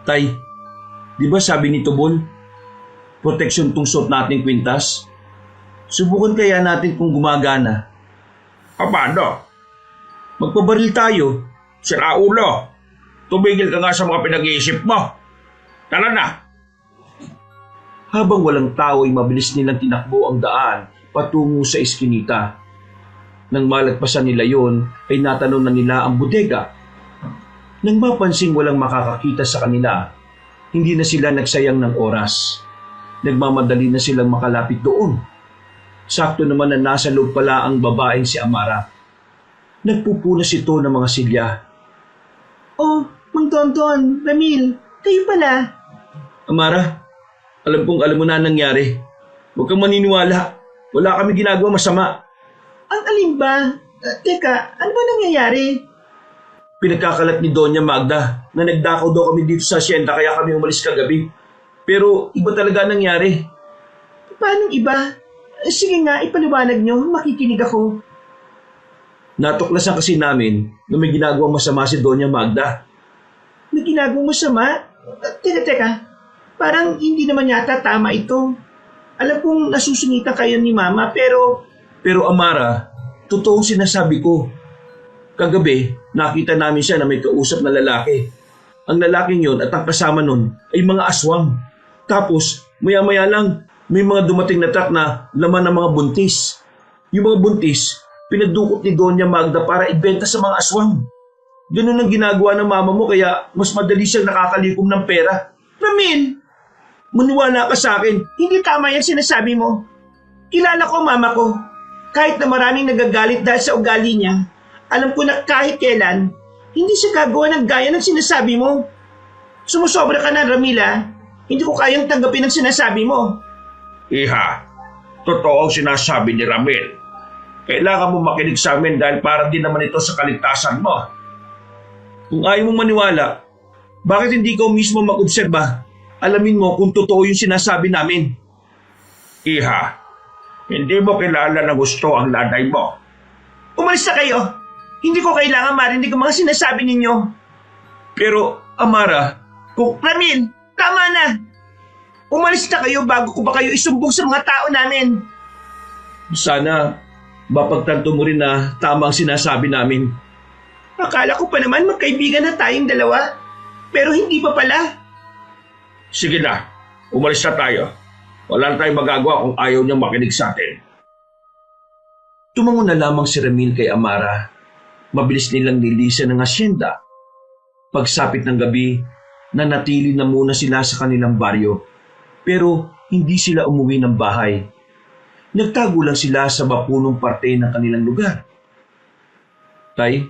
Tay, di ba sabi ni Tubol, proteksyon tong suot nating kwintas? Subukan kaya natin kung gumagana. Paano? Magpabaril tayo. Sira ulo. Tumigil ka nga sa mga pinag-iisip mo. Tara na. Habang walang tao ay mabilis nilang tinakbo ang daan patungo sa iskinita. Nang malagpasan nila yon, ay natanong na nila ang bodega. Nang mapansing walang makakakita sa kanila, hindi na sila nagsayang ng oras. Nagmamadali na silang makalapit doon. Sakto naman na nasa loob pala ang babaeng si Amara. Nagpupunas ito ng mga silya. Oh, Mang Dondon, Ramil, kayo pala. Amara, alam kong alam mo na ang nangyari. Huwag kang maniniwala. Wala kami ginagawa masama. Ang alin ba? Teka, ano ba nangyayari? Pinagkakalat ni Doña Magda na nagdakaw daw kami dito sa asyenda kaya kami umalis kagabi. Pero iba talaga nangyari. Paano iba? Sige nga, ipaliwanag nyo, makikinig ako. Natuklasan kasi namin na may ginagawang masama si Doña Magda. May ginagawang masama? Teka, parang hindi naman yata tama ito. Alam kong nasusungitan kayo ni Mama pero... Pero Amara, totoong sinasabi ko. Kagabi, nakita namin siya na may kausap na lalaki. Ang lalaking yon at ang kasama nun ay mga aswang. Tapos, maya-maya lang, may mga dumating na truck na laman ng mga buntis. Yung mga buntis, pinadukot ni Doña Magda para ibenta sa mga aswang. Ganun ang ginagawa ng mama mo kaya mas madali siyang nakakalikom ng pera. Ramil, Maniwala ka sa akin. hindi tama yan sinasabi mo. Kilala ko ang mama ko. Kahit na maraming nagagalit dahil sa ugali niya, alam ko na kahit kailan, hindi siya gagawa ng gaya ng sinasabi mo. Sumusobra ka na, Ramila. Hindi ko kayang tanggapin ang sinasabi mo. Iha, totoo ang sinasabi ni Ramil. Kailangan mo makinig sa amin dahil para din naman ito sa kaligtasan mo. Kung ayaw mong maniwala, bakit hindi ka mismo mag-obserba? Alamin mo kung totoo yung sinasabi namin. Iha, Hindi mo kilala na gusto ang nanay mo. Umalis na kayo. Hindi ko kailangan marinig ang mga sinasabi ninyo. Pero, Amara, Ramil, tama na. Umalis na kayo bago ko ba kayo isumbong sa mga tao namin. sana mapagtanto mo rin na tama ang sinasabi namin. Akala ko pa naman magkaibigan na tayong dalawa. Pero hindi pa pala. Sige na, umalis na tayo. Wala na tayong magagawa kung ayaw niyang makinig sa atin. Tumango na lamang si Ramil kay Amara. Mabilis nilang nilisan ng asyenda. Pagsapit ng gabi, nanatili na muna sila sa kanilang baryo. Pero hindi sila umuwi ng bahay. Nagtago lang sila sa bapunong parte ng kanilang lugar. Tay,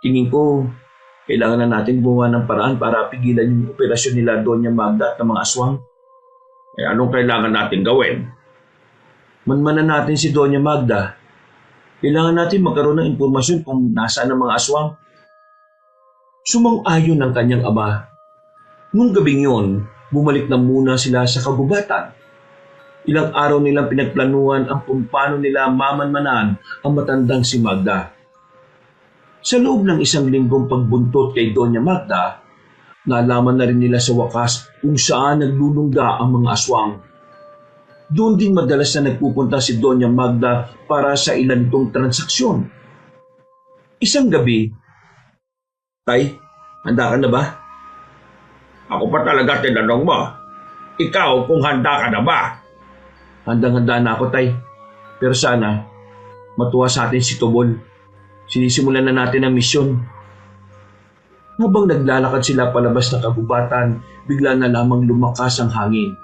tingin ko, kailangan na natin gumawa ng paraan para pigilan yung operasyon nila Doña Magda at ng mga aswang. Eh anong kailangan natin gawin? Manmanan natin si Doña Magda. Kailangan natin magkaroon ng impormasyon kung nasaan ang mga aswang. Sumang-ayon ng kanyang ama. Nung gabing yun, bumalik na muna sila sa kagubatan. Ilang araw nilang pinagplanuhan ang kung paano nila mamanmanan ang matandang si Magda. Sa loob ng 1 linggong pagbuntot kay Doña Magda, nalaman na rin nila sa wakas kung saan naglulungga ang mga aswang. Doon din madalas na nagpupunta si Doña Magda para sa ilantong transaksyon. Isang gabi, Tay, handa ka na ba? Ako pa talaga tinanong mo. Ikaw kung handa ka na ba? Handang-handa na ako, Tay. Pero sana, matuwa sa atin si Tobol. Sinisimulan na natin ang misyon. Habang naglalakad sila palabas ng kagubatan, bigla na lamang lumakas ang hangin.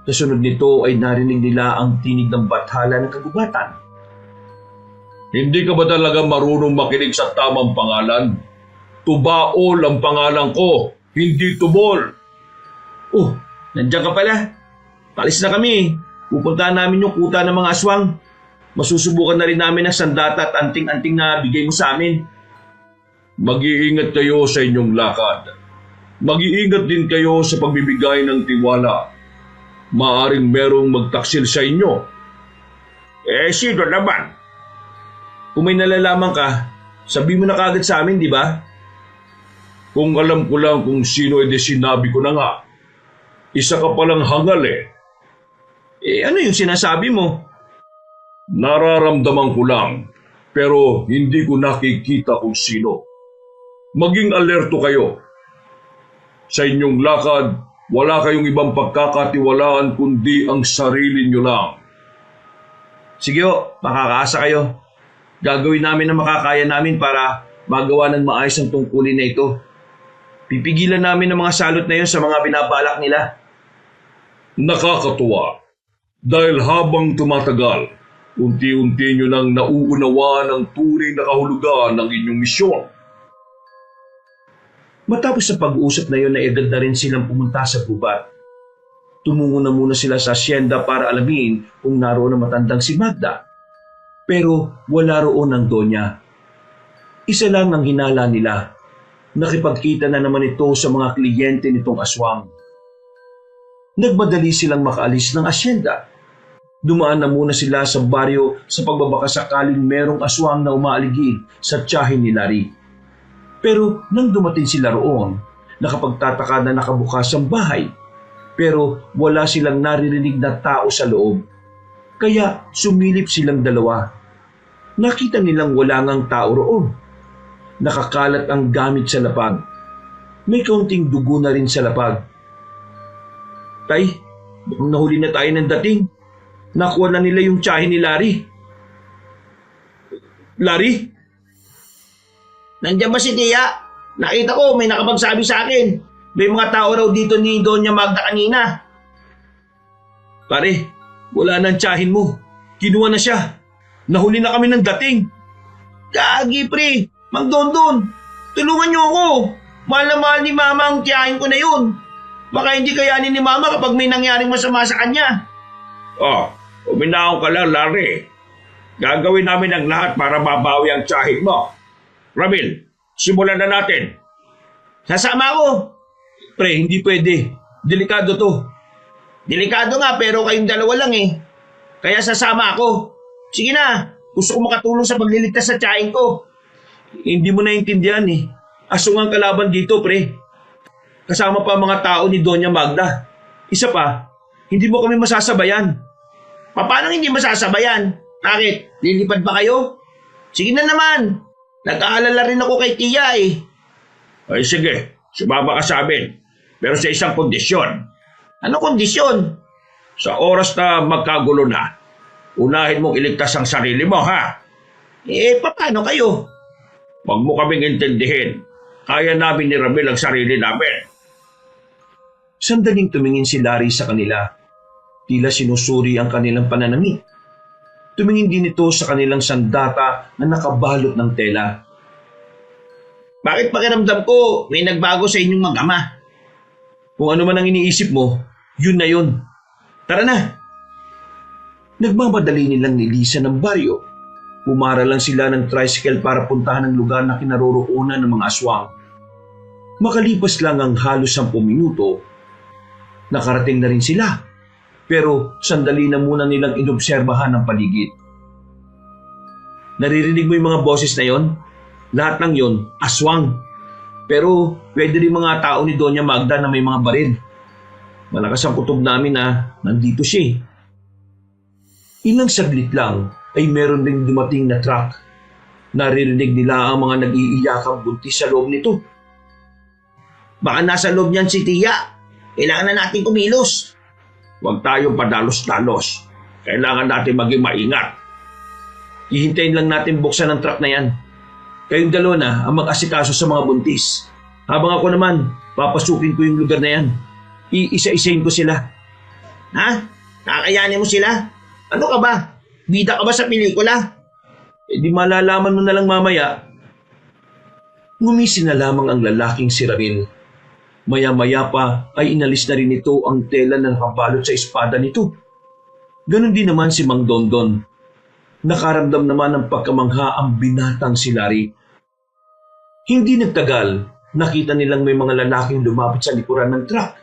Kasunod nito ay narinig nila ang tinig ng bathala ng kagubatan. Hindi ka ba talaga marunong makinig sa tamang pangalan? Tubaol ang pangalan ko, hindi Tubol. Oh, nandiyan ka pala. Palis na kami. Pupuntahan namin yung kuta ng mga aswang. Masusubukan na rin namin ang sandata at anting-anting na bigay mo sa amin. Mag-iingat kayo sa inyong lakad. Mag-iingat din kayo sa pagbibigay ng tiwala. Maaring merong magtaksil sa inyo. Eh sino naman? Kung may nalalaman ka, sabi mo na kagad sa amin, di ba? Kung alam ko lang kung sino edi sinabi ko na nga. Isa ka palang hangal eh. Eh ano yung sinasabi mo? Nararamdaman ko lang, pero hindi ko nakikita kung sino. Maging alerto kayo. Sa inyong lakad, wala kayong ibang pagkakatiwalaan kundi ang sarili nyo lang. Sige ho, makakaasa kayo. Gagawin namin ang makakaya namin para magawa ng maayos ang tungkulin na ito. Pipigilan namin ang mga salot na yun sa mga binabalak nila. Nakakatuwa. Dahil habang tumatagal, unti-unti nyo nang nauunawaan ang tunay na kahulugan ng inyong misyon. Matapos sa pag-uusap na yun, naedad na rin silang pumunta sa gubat. Tumungo na muna sila sa asyenda para alamin kung naroon ang matandang si Magda. Pero wala roon ang Donya. Isa lang ang hinala nila. Nakipagkita na naman ito sa mga kliyente nitong aswang. Nagmadali silang makaalis ng asyenda. Dumaan na muna sila sa baryo sa pagbabaka sakaling merong aswang na umaaligid sa tiyahin ni Larry. Pero nang dumating sila roon, nakapagtataka na nakabukas ang bahay. Pero wala silang naririnig na tao sa loob. Kaya sumilip silang dalawa. Nakita nilang wala ngang tao roon. Nakakalat ang gamit sa lapag. May kaunting dugo na rin sa lapag. Tay, mukhang nahuli na tayo ng dating. Nakuha na nila yung tiyahin ni Larry. Larry? Nandiyan ba si Tia? Nakita ko, may nakapagsabi sa akin. May mga tao raw dito ni Doña Magda kanina. Pare, wala na ang tiyahin mo. Kinuha na siya. Nahuli na kami ng dating. Gagi pre, Mang Dondon, tulungan niyo ako. Mahal na mahal ni Mama ang tiyahin ko na yun. Baka hindi kayanin ni Mama kapag may nangyaring masama sa kanya. Oh, uminahon ka lang, Larry. Gagawin namin ang lahat para mabawi ang tiyahin mo. Ramil, simulan na natin. Sasama ako. Pre, hindi pwede. Delikado to. Delikado nga pero kayong dalawa lang eh. Kaya sasama ako. Sige na, gusto ko makatulong sa pagliligtas sa tiyahin ko. Hindi mo naintindihan eh. Aswang ang kalaban dito, pre. Kasama pa ang mga tao ni Doña Magda. Isa pa, hindi mo kami masasabayan. Paano hindi masasabayan? Bakit? Lilipad ba kayo? Sige na naman. Nag-aalala rin ako kay Tia eh. Ay sige, sumama ka sa amin. Pero sa isang kondisyon. Ano kondisyon? Sa oras na magkagulo na, unahin mong iligtas ang sarili mo, ha? Paano kayo? Huwag mo kaming intindihin. Kaya namin ni Ramil ang sarili namin. Sandaling tumingin si Larry sa kanila. Tila sinusuri ang kanilang pananamit. Tumingin din ito sa kanilang sandata na nakabalot ng tela. Bakit pakiramdam ko may nagbago sa inyong mag-ama? Kung ano man ang iniisip mo, yun na yun. Tara na! Nagmamadali nilang nilisan ng baryo. Pumara lang sila ng tricycle para puntahan ang lugar na kinaroroonan ng mga aswang. Makalipas lang ang halos 10 minuto, nakarating na rin sila. Pero sandali na muna nilang inobserbahan ang paligid. Naririnig mo yung mga boses na yon? Lahat ng yon, aswang. Pero pwede rin mga tao ni Doña Magda na may mga baril. Malakas ang kutob namin na nandito siya. Ilang saglit lang ay meron ring dumating na truck. Naririnig nila ang mga nag-iiyakang buntis sa loob nito. Baka nasa loob niyan si Tia. Kailangan na natin kumilos. Huwag tayong padalos-dalos. Kailangan natin maging maingat. Hihintayin lang natin buksan ng truck na yan. Kayong dalawa na ang mag-asikaso sa mga buntis. Habang ako naman, papasukin ko yung lugar na yan. Iisa-isahin ko sila. Ha? Nakakayanin mo sila? Ano ka ba? Bida ka ba sa pelikula? Di malalaman mo na lang mamaya. Ngumisi na lamang ang lalaking si Ramil. Maya-maya pa ay inalis na rin ito ang tela na nakabalot sa espada nito. Ganon din naman si Mang Dondon. Nakaramdam naman ng pagkamangha ang binatang si Larry. Hindi nagtagal, nakita nilang may mga lalaking lumapit sa likuran ng truck.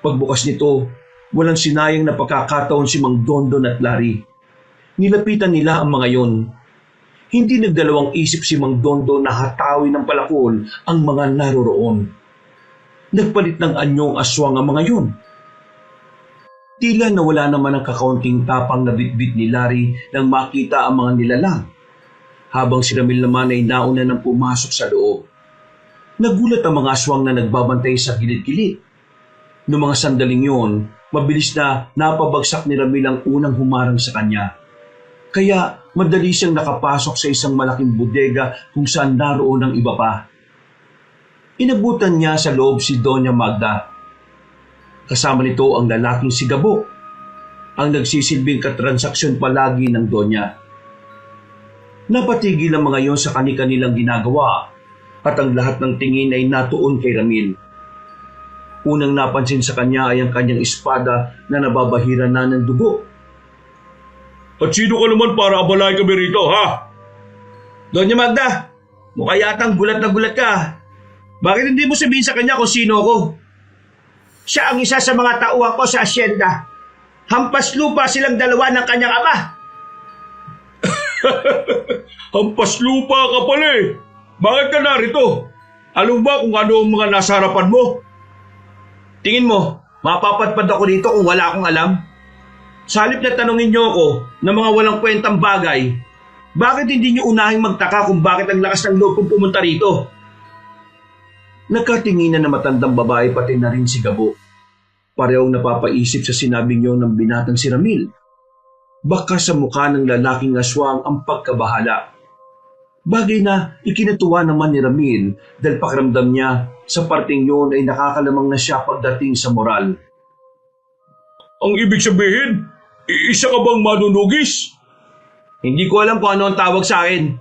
Pagbukas nito, walang sinayang na pagkakataon si Mang Dondon at Larry. Nilapitan nila ang mga yon. Hindi nagdalawang isip si Mang Dondon na hatawin ng palakol ang mga naroroon. Nagpalit ng anyong aswang ang mga yon. Tila nawala naman ang kakaunting tapang na bitbit ni Larry nang makita ang mga nilalang. Habang si Ramil naman ay nauna nang pumasok sa loob. Nagulat ang mga aswang na nagbabantay sa gilid-gilid. Noong mga sandaling yon, mabilis na napabagsak ni Ramil ang unang humarang sa kanya. Kaya madali siyang nakapasok sa isang malaking bodega kung saan naroon ang iba pa. Inabutan niya sa loob si Doña Magda. Kasama nito ang lalaking si Gabo, ang nagsisilbing katransaksyon palagi ng Donya. Napatigil ang mga yon sa kani-kanilang ginagawa at ang lahat ng tingin ay natuon kay Ramil. Unang napansin sa kanya ay ang kanyang espada na nababahiran na ng dugo. At sino ka naman para abalay kami rito, ha? Doña Magda, mukha yatang gulat na gulat ka. Bakit hindi mo sabihin sa kanya kung sino ako? Siya ang isa sa mga tauhan ko sa asyenda. Hampas lupa silang dalawa ng kanyang ama. Hampas lupa ka pala eh. Bakit ka narito? Alam ba kung ano ang mga nasa harapan mo? Tingin mo, mapapadpad ako dito kung wala akong alam? Sa halip na tanongin niyo ako ng mga walang kwentang bagay, bakit hindi niyo unahing magtaka kung bakit ang lakas ng loob kong pumunta rito? Nakatinginan na matandang babae pati na rin si Gabo. Parehong napapaisip sa sinabi niyo ng binatang si Ramil. Baka sa mukha ng lalaking aswang ang pagkabahala. Bagay na ikinatuwa naman ni Ramil dahil pakiramdam niya sa parting yon ay nakakalamang na siya pagdating sa moral. Ang ibig sabihin, isa ka bang manunugis? Hindi ko alam kung ano ang tawag sa akin.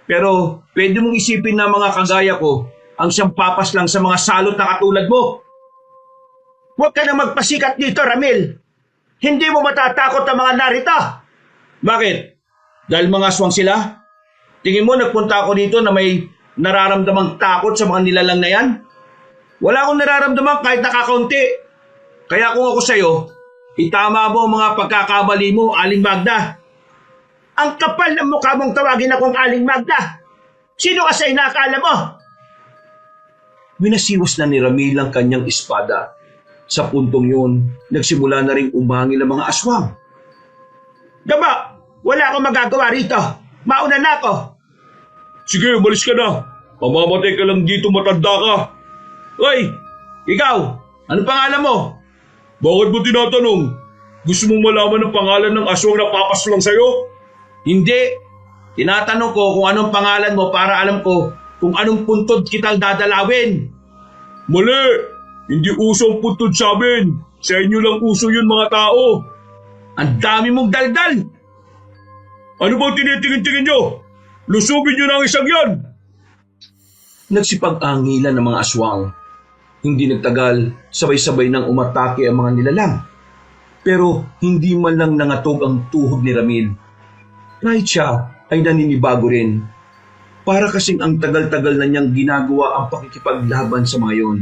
Pero pwede mong isipin na mga kagaya ko ang siyang papas lang sa mga salot na katulad mo. Huwag ka na magpasikat dito, Ramil. Hindi mo matatakot ang mga narito. Bakit? Dahil mga aswang sila? Tingin mo nagpunta ako dito na may nararamdamang takot sa mga nilalang na yan? Wala akong nararamdaman kahit nakakaunti. Kaya kung ako sa'yo, Itama mo ang mga pagkakamali mo, Aling Magda. Ang kapal ng mukha mong tawagin akong Aling Magda. Sino ka sa inakala mo? Winasiwas na ni Ramil ang kanyang espada. Sa puntong yun, nagsimula na ring umangil ang mga aswang. Gabo, wala akong magagawa rito. Mauna na ako. Sige, umalis ka na. Mamamatay ka lang dito, matanda ka. Hoy, ikaw, ano pangalan mo? Bakit mo tinatanong? Gusto mong malaman ang pangalan ng aswang na papaslang sa'yo? Hindi. Tinatanong ko kung anong pangalan mo para alam ko kung anong puntod kitang dadalawin. Mali! Hindi uso ang puntod sa amin. Sa inyo lang uso yun, mga tao. Ang dami mong daldal. Ano bang tinitingin-tingin nyo? Lusubin nyo na ang isang yan! Nagsipag-angilan ng mga aswang. Hindi nagtagal, sabay-sabay nang umatake ang mga nilalang. Pero hindi man lang nangatog ang tuhod ni Ramil. Kahit siya ay naninibago rin. Para kasing ang tagal-tagal na niyang ginagawa ang pakikipaglaban sa mga yon.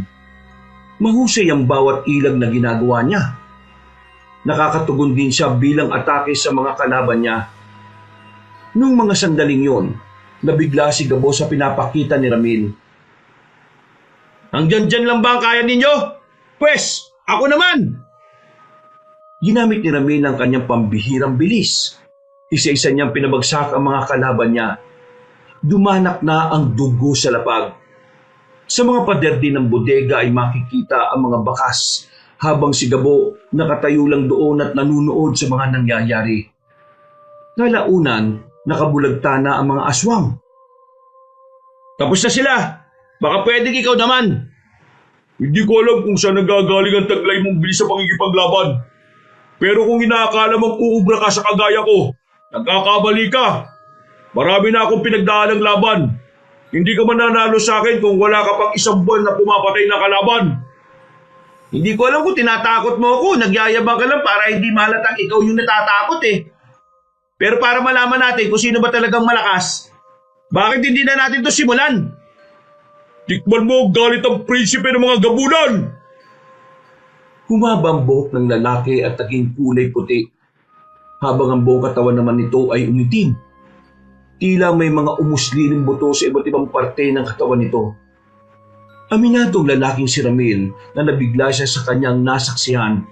Mahusay ang bawat ilag na ginagawa niya. Nakakatugon din siya bilang atake sa mga kalaban niya. Noong mga sandaling yon, nabigla si Gabo sa pinapakita ni Ramil. Hanggang dyan lang ba ang kaya ninyo? Pwes, ako naman! Ginamit ni Ramil ang kanyang pambihirang bilis. Isa-isa niyang pinabagsak ang mga kalaban niya. Dumanak na ang dugo sa lapag. Sa mga pader din ng bodega ay makikita ang mga bakas habang si Gabo nakatayo lang doon at nanunood sa mga nangyayari. Kalaunan, nakabulagta na ang mga aswang. Tapos na sila. Baka pwedeng ikaw naman. Hindi ko alam kung saan nagagaling ang taglay mong bilis sa pangikipaglaban. Pero kung inaakala mong uubra ka sa kagaya ko, nagkakamali ka. Marami na akong pinagdaan ng laban. Hindi ka mananalo sa akin kung wala ka pang isang buwan na pumapatay na kalaban. Hindi ko alam kung tinatakot mo ako. Nagyayabang ka lang para hindi mahalatang ikaw yung natatakot eh. Pero para malaman natin kung sino ba talagang malakas, bakit hindi na natin to simulan? Tikman mo ang galit ang prinsipe ng mga gabunan! Humaba ang buhok ng lalaki at naging kulay puti, habang ang buong katawan naman nito ay umitim. Tila may mga umusliling buto sa iba't ibang parte ng katawan nito. Aminadong lalaking si Ramil na nabigla siya sa kanyang nasaksihan.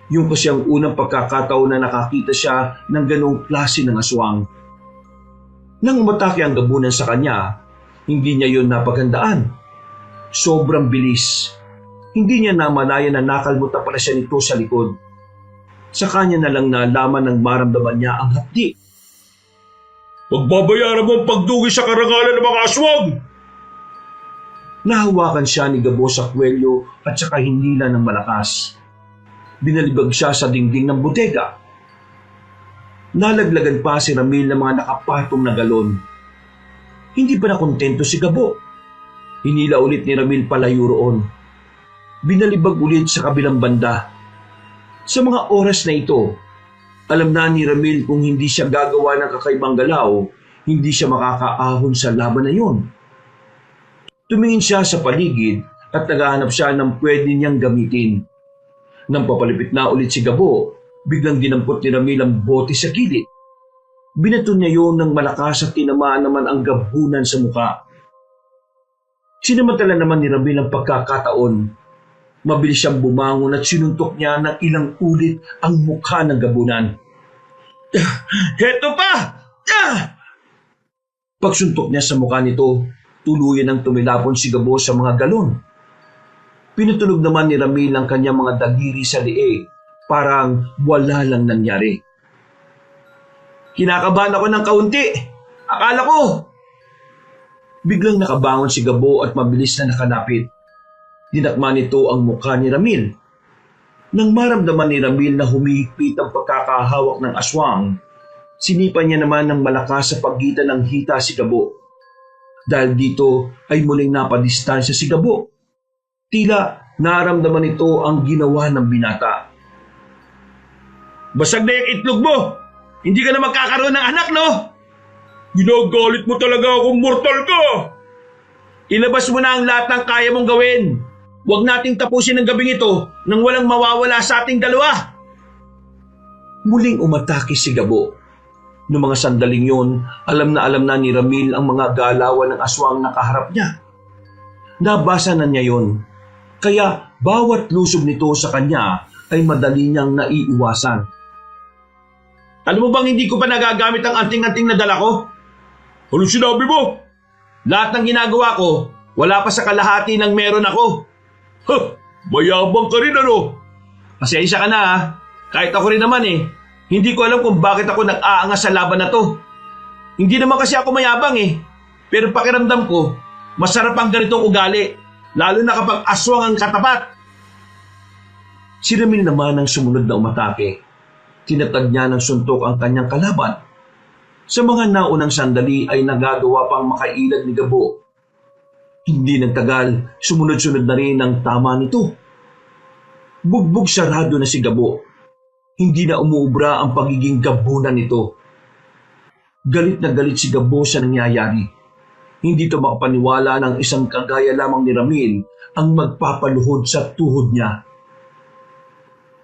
Yung kasi ang unang pagkakataon na nakakita siya ng ganong klase ng aswang. Nang umatake ang gabunan sa kanya, hindi niya yon napaghandaan. Sobrang bilis. Hindi niya namalaya na nakalmutan pala siya nito sa likod. Sa kanya na lang nalaman ng maramdaman niya ang hapdi. Pagbabayaran mo ang pagdugi sa karangalan ng mga aswang! Nahawakan siya ni Gabo sa kwelyo at saka hinila ng malakas. Binalibag siya sa dingding ng bodega. Nalaglagan pa si Ramil ng mga nakapatong na galon. Hindi pa nakontento si Gabo. Hinila ulit ni Ramil palayo roon. Binalibag ulit sa kabilang banda. Sa mga oras na ito, alam na ni Ramil kung hindi siya gagawa ng kakaibang galaw, hindi siya makakaahon sa laban na yun. Tumingin siya sa paligid at naghahanap siya ng pwede niyang gamitin. Nang papalipit na ulit si Gabo, biglang dinampot ni Ramil ang bote sa gilid. Binato niya yun ng malakas at tinamaan naman ang gabunan sa muka. Sinamantala naman ni Ramil ang pagkakataon. Mabilis siyang bumangon at sinuntok niya ng ilang ulit ang mukha ng gabunan. Heto pa! Pagsuntok niya sa mukha nito, tuluyan ang tumilapon si Gabo sa mga galon. Pinutulog naman ni Ramil ang kanyang mga dagiri sa lee, parang wala lang nangyari. Kinakabahan ako ng kaunti. Akala ko. Biglang nakabangon si Gabo at mabilis na nakalapit. Dinakma nito ang mukha ni Ramil. Nang maramdaman ni Ramil na humihigpit ang pagkakahawak ng aswang, sinipa niya naman ng malakas sa pagitan ng hita si Gabo. Dahil dito ay muling napadistansya si Gabo. Tila naramdaman nito ang ginawa ng binata. Basag na yung itlog mo. Hindi ka na magkakaroon ng anak, no? Ginagalit mo talaga akong mortal ka! Ilabas mo na ang lahat ng kaya mong gawin. Huwag nating tapusin ang gabing ito nang walang mawawala sa ating dalawa. Muling umatake si Gabo. Noong mga sandaling yon, alam na ni Ramil ang mga galawan ng aswang nakaharap niya. Nabasa na niya yon, kaya bawat lusob nito sa kanya ay madali niyang naiiwasan. Alam mo bang hindi ko pa nagagamit ang anting-anting na dala ko? Ano sinabi mo? Lahat ng ginagawa ko, wala pa sa kalahati ng meron ako. Ha! Mayabang ka rin ano? Pasensya ka na ha. Kahit ako rin naman eh. Hindi ko alam kung bakit ako nag-aangas sa laban na to. Hindi naman kasi ako mayabang eh. Pero pakiramdam ko, masarap ang ganitong ugali. Lalo na kapag aswang ang katapat. Si Ramil naman ang sumunod na umatake. Tinatag niya ng suntok ang kanyang kalaban. Sa mga naunang sandali ay nagagawa pang makailag ni Gabo. Hindi nagtagal, sumunod-sunod na rin ang tama nito. Bugbog sarado na si Gabo. Hindi na umuubra ang pagiging gabunan nito. Galit na galit si Gabo sa nangyayari. Hindi ito makapaniwala ng isang kagaya lamang ni Ramil ang magpapaluhod sa tuhod niya.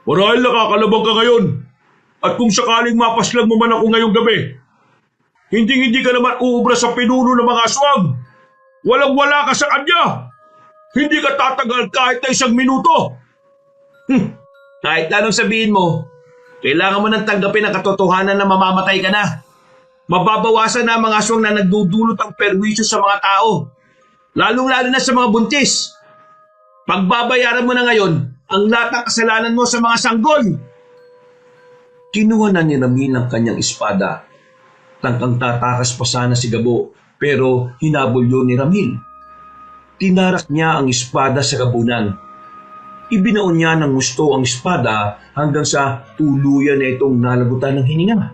Marahil nakakalabang ka ngayon. At kung sakaling mapaslang mo man ako ngayong gabi, hindi ka naman uubra sa pinuno ng mga aswang. Walang-wala ka sa kanya. Hindi ka tatagal kahit na 1 minuto. Kahit anong sabihin mo, kailangan mo nang tanggapin ang katotohanan na mamamatay ka na. Mababawasan na ang mga aswang na nagdudulot ang perwisyo sa mga tao. Lalong-lalo na sa mga buntis. Pagbabayaran mo na ngayon ang lahat ng kasalanan mo sa mga sanggol. Kinuha na ni Ramil ang kanyang espada. Tangkang tatakas pa sana si Gabo, pero hinabol yun ni Ramil. Tinarak niya ang espada sa gabunan. Ibinaon niya ng gusto ang espada hanggang sa tuluyan na itong nalagutan ng hininga.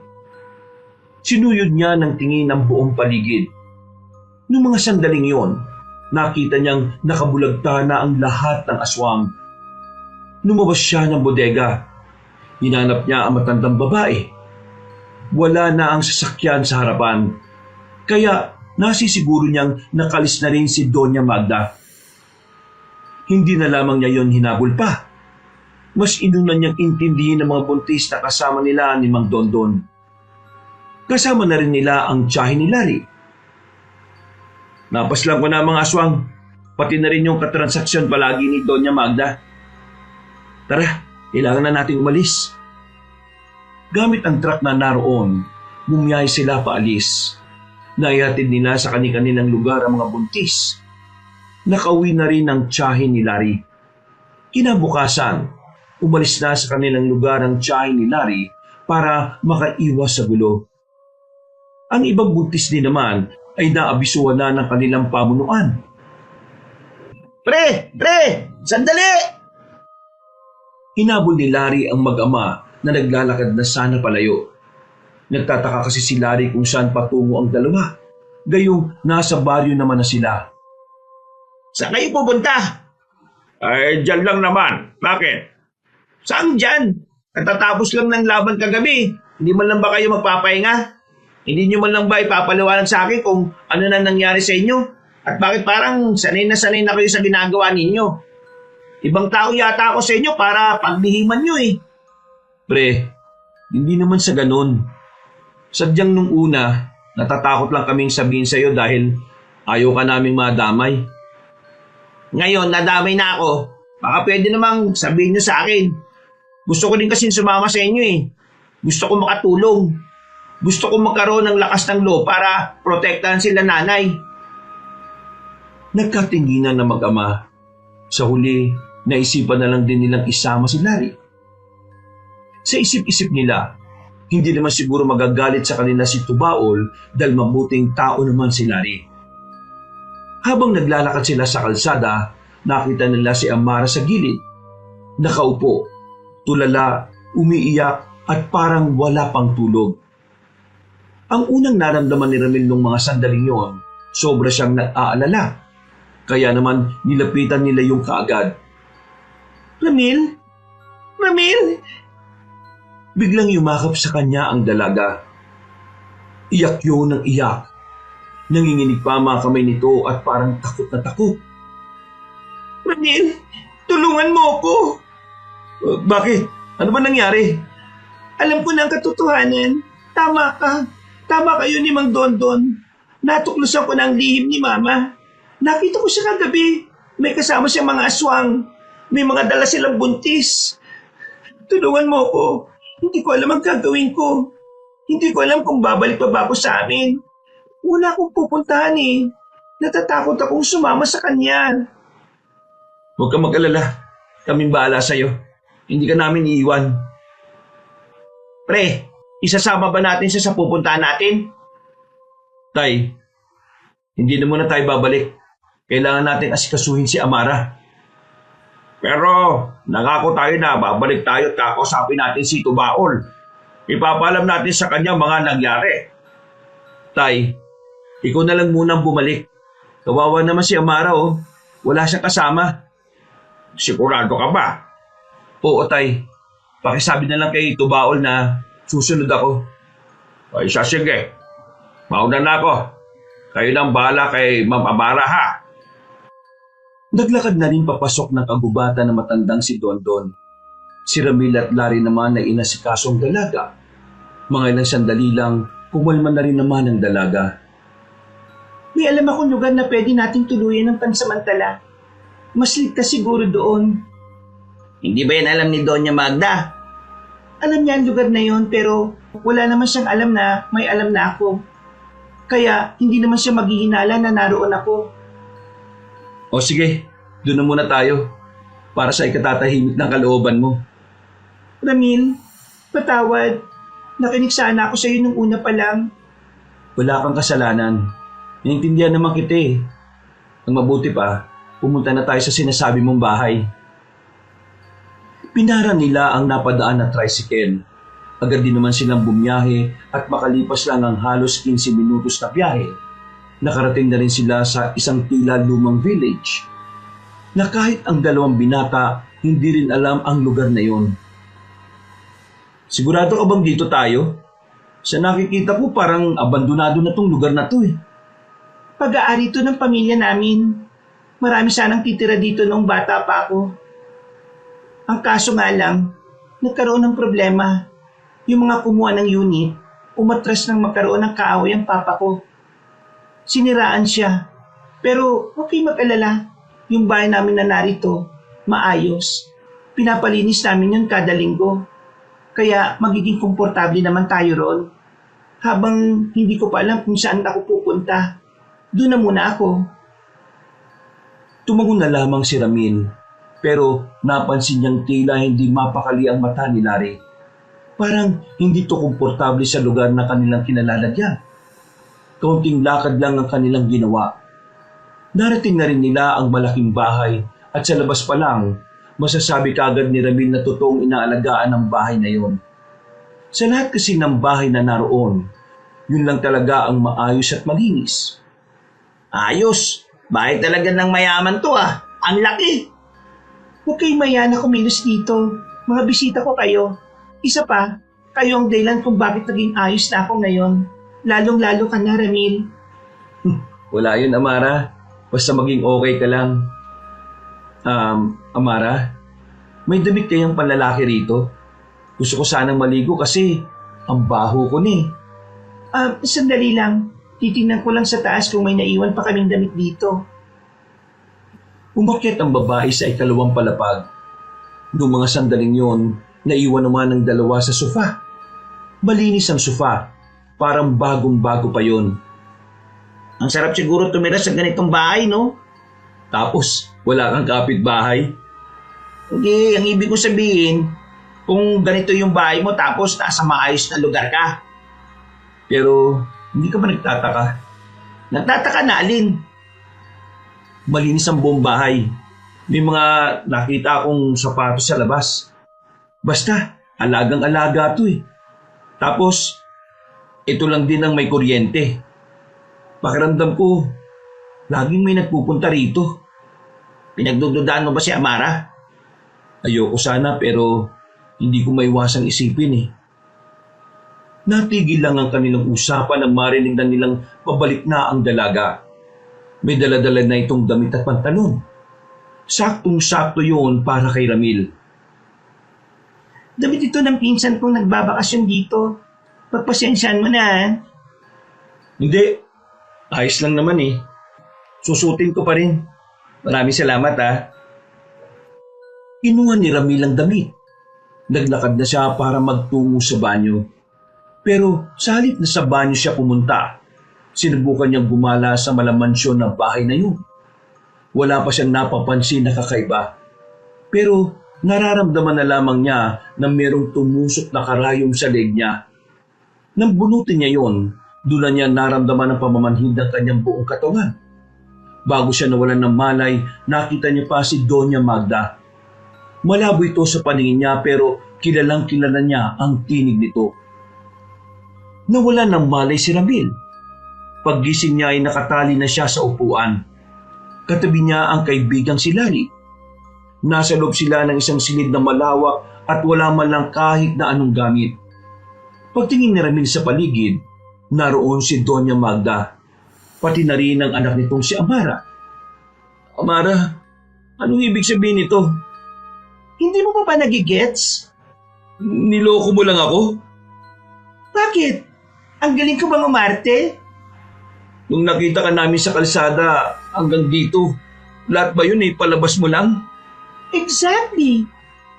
Sinuyod niya ng tingin ang buong paligid. Noong mga sandaling yon, nakita niyang nakabulagta na ang lahat ng aswang. Lumabas siya ng bodega. Hinanap niya ang matandang babae. Wala na ang sasakyan sa harapan, kaya nasisiguro niyang nakalis na rin si Doña Magda. Hindi na lamang niya yon hinabol pa. Mas inunan niyang intindihin ng mga buntis na kasama nila ni Mang Dondon. Kasama na rin nila ang tiyahin ni Larry. Napaslang ko na mga aswang, pati na rin yung katransaksyon palagi ni Doña Magda. Tara, kailangan na nating umalis. Gamit ang truck na naroon, bumiyay sila paalis. Naihatid nila sa kani-kanilang lugar ang mga buntis. Nakauwi na rin ang tiyahin ni Larry. Kinabukasan, umalis na sa kanilang lugar ang tiyahin ni Larry para makaiwas sa gulo. Ang ibang buntis din naman ay naabisuhan na ng kanilang pamunuan. Pre! Sandali! Hinabol ni Larry ang mag-ama na naglalakad na sana palayo. Nagtataka kasi si Larry kung saan patungo ang dalawa. Gayong nasa baryo naman na sila. Saan kayo pupunta? Ay, dyan lang naman. Bakit? Saan dyan? Katatapos lang ng laban kagabi. Hindi man lang ba kayo magpapahinga? Hindi nyo man lang ba ipapaliwanag sa akin kung ano na nangyari sa inyo? At bakit parang sanay na kayo sa ginagawa ninyo? Ibang tao yata ako sa inyo para paglihiman nyo eh. Pre, hindi naman sa ganun. Sadyang nung una, natatakot lang kaming sabihin sa'yo dahil ayaw ka naming madamay. Ngayon, nadamay na ako. Baka pwede namang sabihin nyo sa akin. Gusto ko din kasi sumama sa inyo eh. Gusto ko makatulong. Gusto ko magkaroon ng lakas ng loob para protektahan sila nanay. Nagkatinginan na mag-ama. Sa huli, naisipan na lang din nilang isama si Larry. Sa isip-isip nila, hindi naman siguro magagalit sa kanila si Tubaol dahil mabuting tao naman si Larry. Habang naglalakad sila sa kalsada, nakita nila si Amara sa gilid. Nakaupo, tulala, umiiyak at parang wala pang tulog. Ang unang naramdaman ni Ramil nung mga sandaling yon, sobra siyang nag-aalala. Kaya naman nilapitan nila yung kaagad. Ramil? Biglang yumakap sa kanya ang dalaga. Iyak yun ng iyak. Nanginginig pa ang mga kamay nito at parang takot na takot. Ramil, tulungan mo ako. Bakit? Ano ba nangyari? Alam ko na ang katotohanan. Tama ka. Tama kayo ni Mang Dondon. Natuklusan ko na ang lihim ni Mama. Nakita ko siya kagabi. May kasama siyang mga aswang. May mga dala silang buntis. Tulungan mo ko. Hindi ko alam ang gagawin ko. Hindi ko alam kung babalik pa ba ako sa amin. Wala akong pupuntahan eh. Natatakot akong sumama sa kanya. Huwag kang mag-alala. Kaming bahala sa'yo. Hindi ka namin iiwan. Pre, isasama ba natin siya sa pupuntahan natin? Tay, hindi na muna tayo babalik. Kailangan natin asikasuhin si Amara. Pero nangako tayo na babalik tayo at kakausapin natin si Tubaol. Ipapaalam natin sa kanya mga nangyari. Tay, ikaw na lang munang bumalik. Kawawa naman si Amara oh. Wala siyang kasama. Sigurado ka ba? Oo, Tay. Pakisabi na lang kay Tubaol na susunod ako. Ay siya, sige. Mauna na ako. Kayo nang bahala kay Ma'am Amara ha. Naglakad na rin papasok ng kagubatan na matandang si Dondon. Si Ramil at Larry naman ay inasikasong dalaga. Mga ilang sandali lang, kumalma na rin naman ang dalaga. May alam akong lugar na pwede nating tuluyan ng pansamantala. Mas ligtas siguro doon. Hindi ba yan alam ni Doña Magda? Alam niya ang lugar na yon pero wala naman siyang alam na may alam na ako. Kaya hindi naman siya maghihinala na naroon ako. O sige, doon na muna tayo. Para sa ikatatahimik ng kalooban mo. Ramil, patawad. Nakinig sana ako sa iyo nung una pa lang. Wala kang kasalanan. Naiintindihan naman kita eh. Ang mabuti pa, pumunta na tayo sa sinasabi mong bahay. Pinara nila ang napadaan na tricycle. Agad din naman silang bumiyahe at makalipas lang ang halos 15 minutos na biyahe. Nakarating na rin sila sa isang tila lumang village na kahit ang dalawang binata hindi rin alam ang lugar na yon. Sigurado ka bang dito tayo? Sa nakikita ko parang abandonado na tong lugar na to eh. Pag-aari ito ng pamilya namin. Marami sanang titira dito noong bata pa ako. Ang kaso nga lang, nagkaroon ng problema. Yung mga kumuha ng unit, umatras nang magkaroon ng kaaway ang papa ko. Siniraan siya. Pero huwag kayong mag-alala. Yung bahay namin na narito, maayos. Pinapalinis namin yun kada linggo. Kaya magiging komportable naman tayo ron. Habang hindi ko pa alam kung saan ako pupunta. Doon na muna ako. Tumagon na lamang si Ramin, pero napansin niyang tila hindi mapakali ang mata ni Larry. Parang hindi to komportable sa lugar na kanilang kinalalagyan. Kaunting lakad lang ang kanilang ginawa. Narating na rin nila ang malaking bahay at sa labas pa lang, masasabi kagad ni Ramil na totoong inaalagaan ang bahay na yon. Sa lahat kasi ng bahay na naroon, yun lang talaga ang maayos at malinis. Ayos! Bahay talaga ng mayaman to ah. Ang laki! Huwag kayong maya na kumilos dito. Mga bisita ko kayo. Isa pa, kayo ang dahilan kung bakit naging ayos na ako ngayon. Lalong-lalo ka na, Ramil. Wala yun, Amara. Basta maging okay ka lang. Amara, may damit kayang panlalaki rito? Gusto ko sanang maligo kasi ang baho ko ni. Sandali lang. Titingnan ko lang sa taas kung may naiwan pa kaming damit dito. Umakyat ang babae sa ikalawang palapag. Noong mga sandaling yon, naiwan naman ng dalawa sa sofa. Malinis ang sofa. Parang bagong-bago pa yon. Ang sarap siguro tumira sa ganitong bahay, no? Tapos, wala kang kapitbahay. Hindi, ang ibig ko sabihin, kung ganito yung bahay mo tapos nasa maayos na lugar ka. Pero, hindi ka ba nagtataka? Nagtataka na alin? Malinis ang buong bahay. May mga nakita akong sapatos sa labas. Basta, alagang-alaga to eh. Tapos, ito lang din ang may kuryente. Pakiramdam ko, laging may nagpupunta rito. Pinagdududaan mo ba si Amara? Ayoko sana pero hindi ko maiwasang isipin eh. Natigil lang ang kanilang usapan nang marinig na nilang pabalik na ang dalaga. May daladala na itong damit at pantalon. Saktong-sakto yun para kay Ramil. Damit ito ng pinsan kong nagbabakasyon dito. Pagpasensyaan mo na, ha? Hindi. Ayos lang naman eh. Susutin ko pa rin. Maraming salamat Kinuha ni Ramil ang damit. Naglakad na siya para magtungo sa banyo. Pero sa halip na sa banyo siya pumunta, sinubukan niyang gumala sa malamansyon na bahay na yun. Wala pa siyang napapansin na kakaiba. Pero nararamdaman na lamang niya na merong tumusok na karayom sa leg niya. Nang bunutin niya yon, doon na niya naramdaman ang pamamanhid ng kanyang buong katawan. Bago siya nawalan ng malay, nakita niya pa si Doña Magda. Malabo ito sa paningin niya pero kilalang kilala niya ang tinig nito. Nawalan ng malay si Ramil. Paggising niya ay nakatali na siya sa upuan. Katabi niya ang kaibigang si Lali. Nasa loob sila ng isang silid na malawak at wala man lang kahit na anong gamit. Pagtingin ni Ramil sa paligid, naroon si Doña Magda, pati na rin ang anak nitong si Amara. Amara, anong ibig sabihin nito? Hindi mo pa ba nagigets? Niloko mo lang ako? Bakit? Ang galing ko bang umarte? Nung nakita ka namin sa kalsada hanggang dito, lahat ba yun palabas mo lang? Exactly.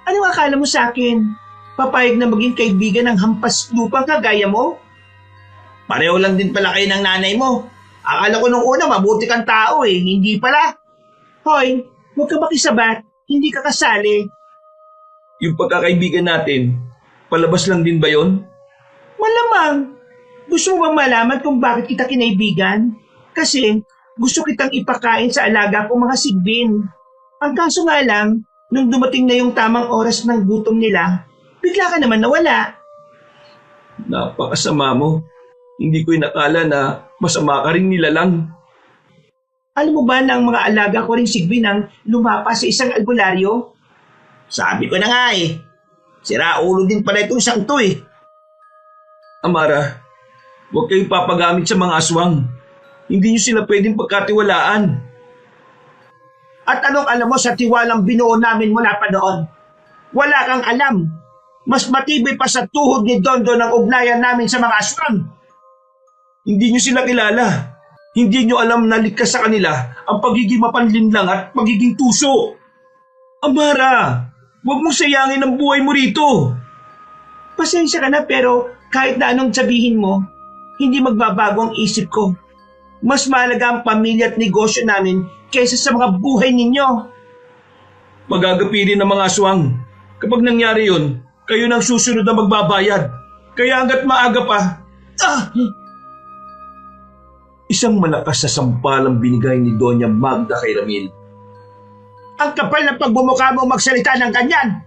Ano akala mo sa akin? Papayag na maging kaibigan ng hampas lupang kagaya mo? Pareho lang din pala kayo ng nanay mo. Akala ko nung una mabuti kang tao hindi pala. Hoy, huwag ka makisabat. Hindi ka kasali. Yung pagkakaibigan natin, palabas lang din ba yon? Malamang. Gusto mo bang malaman kung bakit kita kinaibigan? Kasi gusto kitang ipakain sa alaga kong mga sigbin. Ang kaso nga lang, nung dumating na yung tamang oras ng gutom nila, bigla ka naman nawala. Napakasama mo. Hindi ko inakala na masama ka rin nilalang. Alam mo ba na ang mga alaga ko rin sigbin ang lumapa sa isang albularyo? Sabi ko na nga sira ulo din pala itong isang to Amara, huwag kayong papagamit sa mga aswang. Hindi niyo sila pwedeng pagkatiwalaan. At anong alam mo sa tiwalang binuo namin mula pa noon? Wala kang alam. Mas matibay pa sa tuhod ni Dondo ng ugnayan namin sa mga aswang. Hindi niyo sila kilala. Hindi niyo alam na likas sa kanila ang pagiging mapanlinlang at pagiging tuso. Amara, huwag mong sayangin ang buhay mo rito. Pasensya ka na pero kahit na anong sabihin mo, hindi magbabago ang isip ko. Mas mahalaga ang pamilya at negosyo namin kaysa sa mga buhay ninyo. Magagapirin ng mga aswang. Kapag nangyari yun, kayo nang susunod na magbabayad. Kaya hanggat maaga pa. Isang malakas na sampalang binigay ni Doña Magda kay Ramil. Ang kapal ng pagbumukha mo magsalita ng ganyan.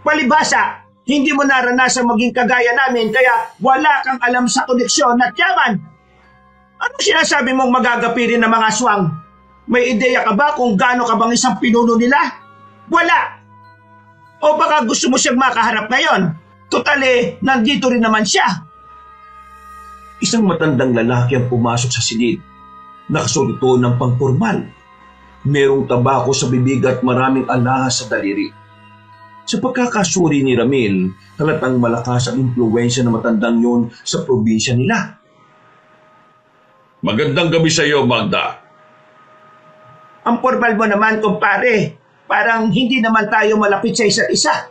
Palibhasa, hindi mo naranasan maging kagaya namin kaya wala kang alam sa koneksyon at yaman. Anong sinasabi mong magagapirin ng mga aswang? May ideya ka ba kung gaano ka bang isang pinuno nila? Wala! O baka gusto mo siyang makaharap ngayon? Totale, nandito rin naman siya. Isang matandang lalaki ang pumasok sa silid. Nakasuot ito ng pangpormal. Merong tabako sa bibig at maraming alahas sa daliri. Sa pagkakasuri ni Ramil, halatang malakas ang impluwensya ng matandang yun sa probinsya nila. Magandang gabi sa iyo, Magda. Ang formal mo naman, kumpare. Parang hindi naman tayo malapit sa isa't isa.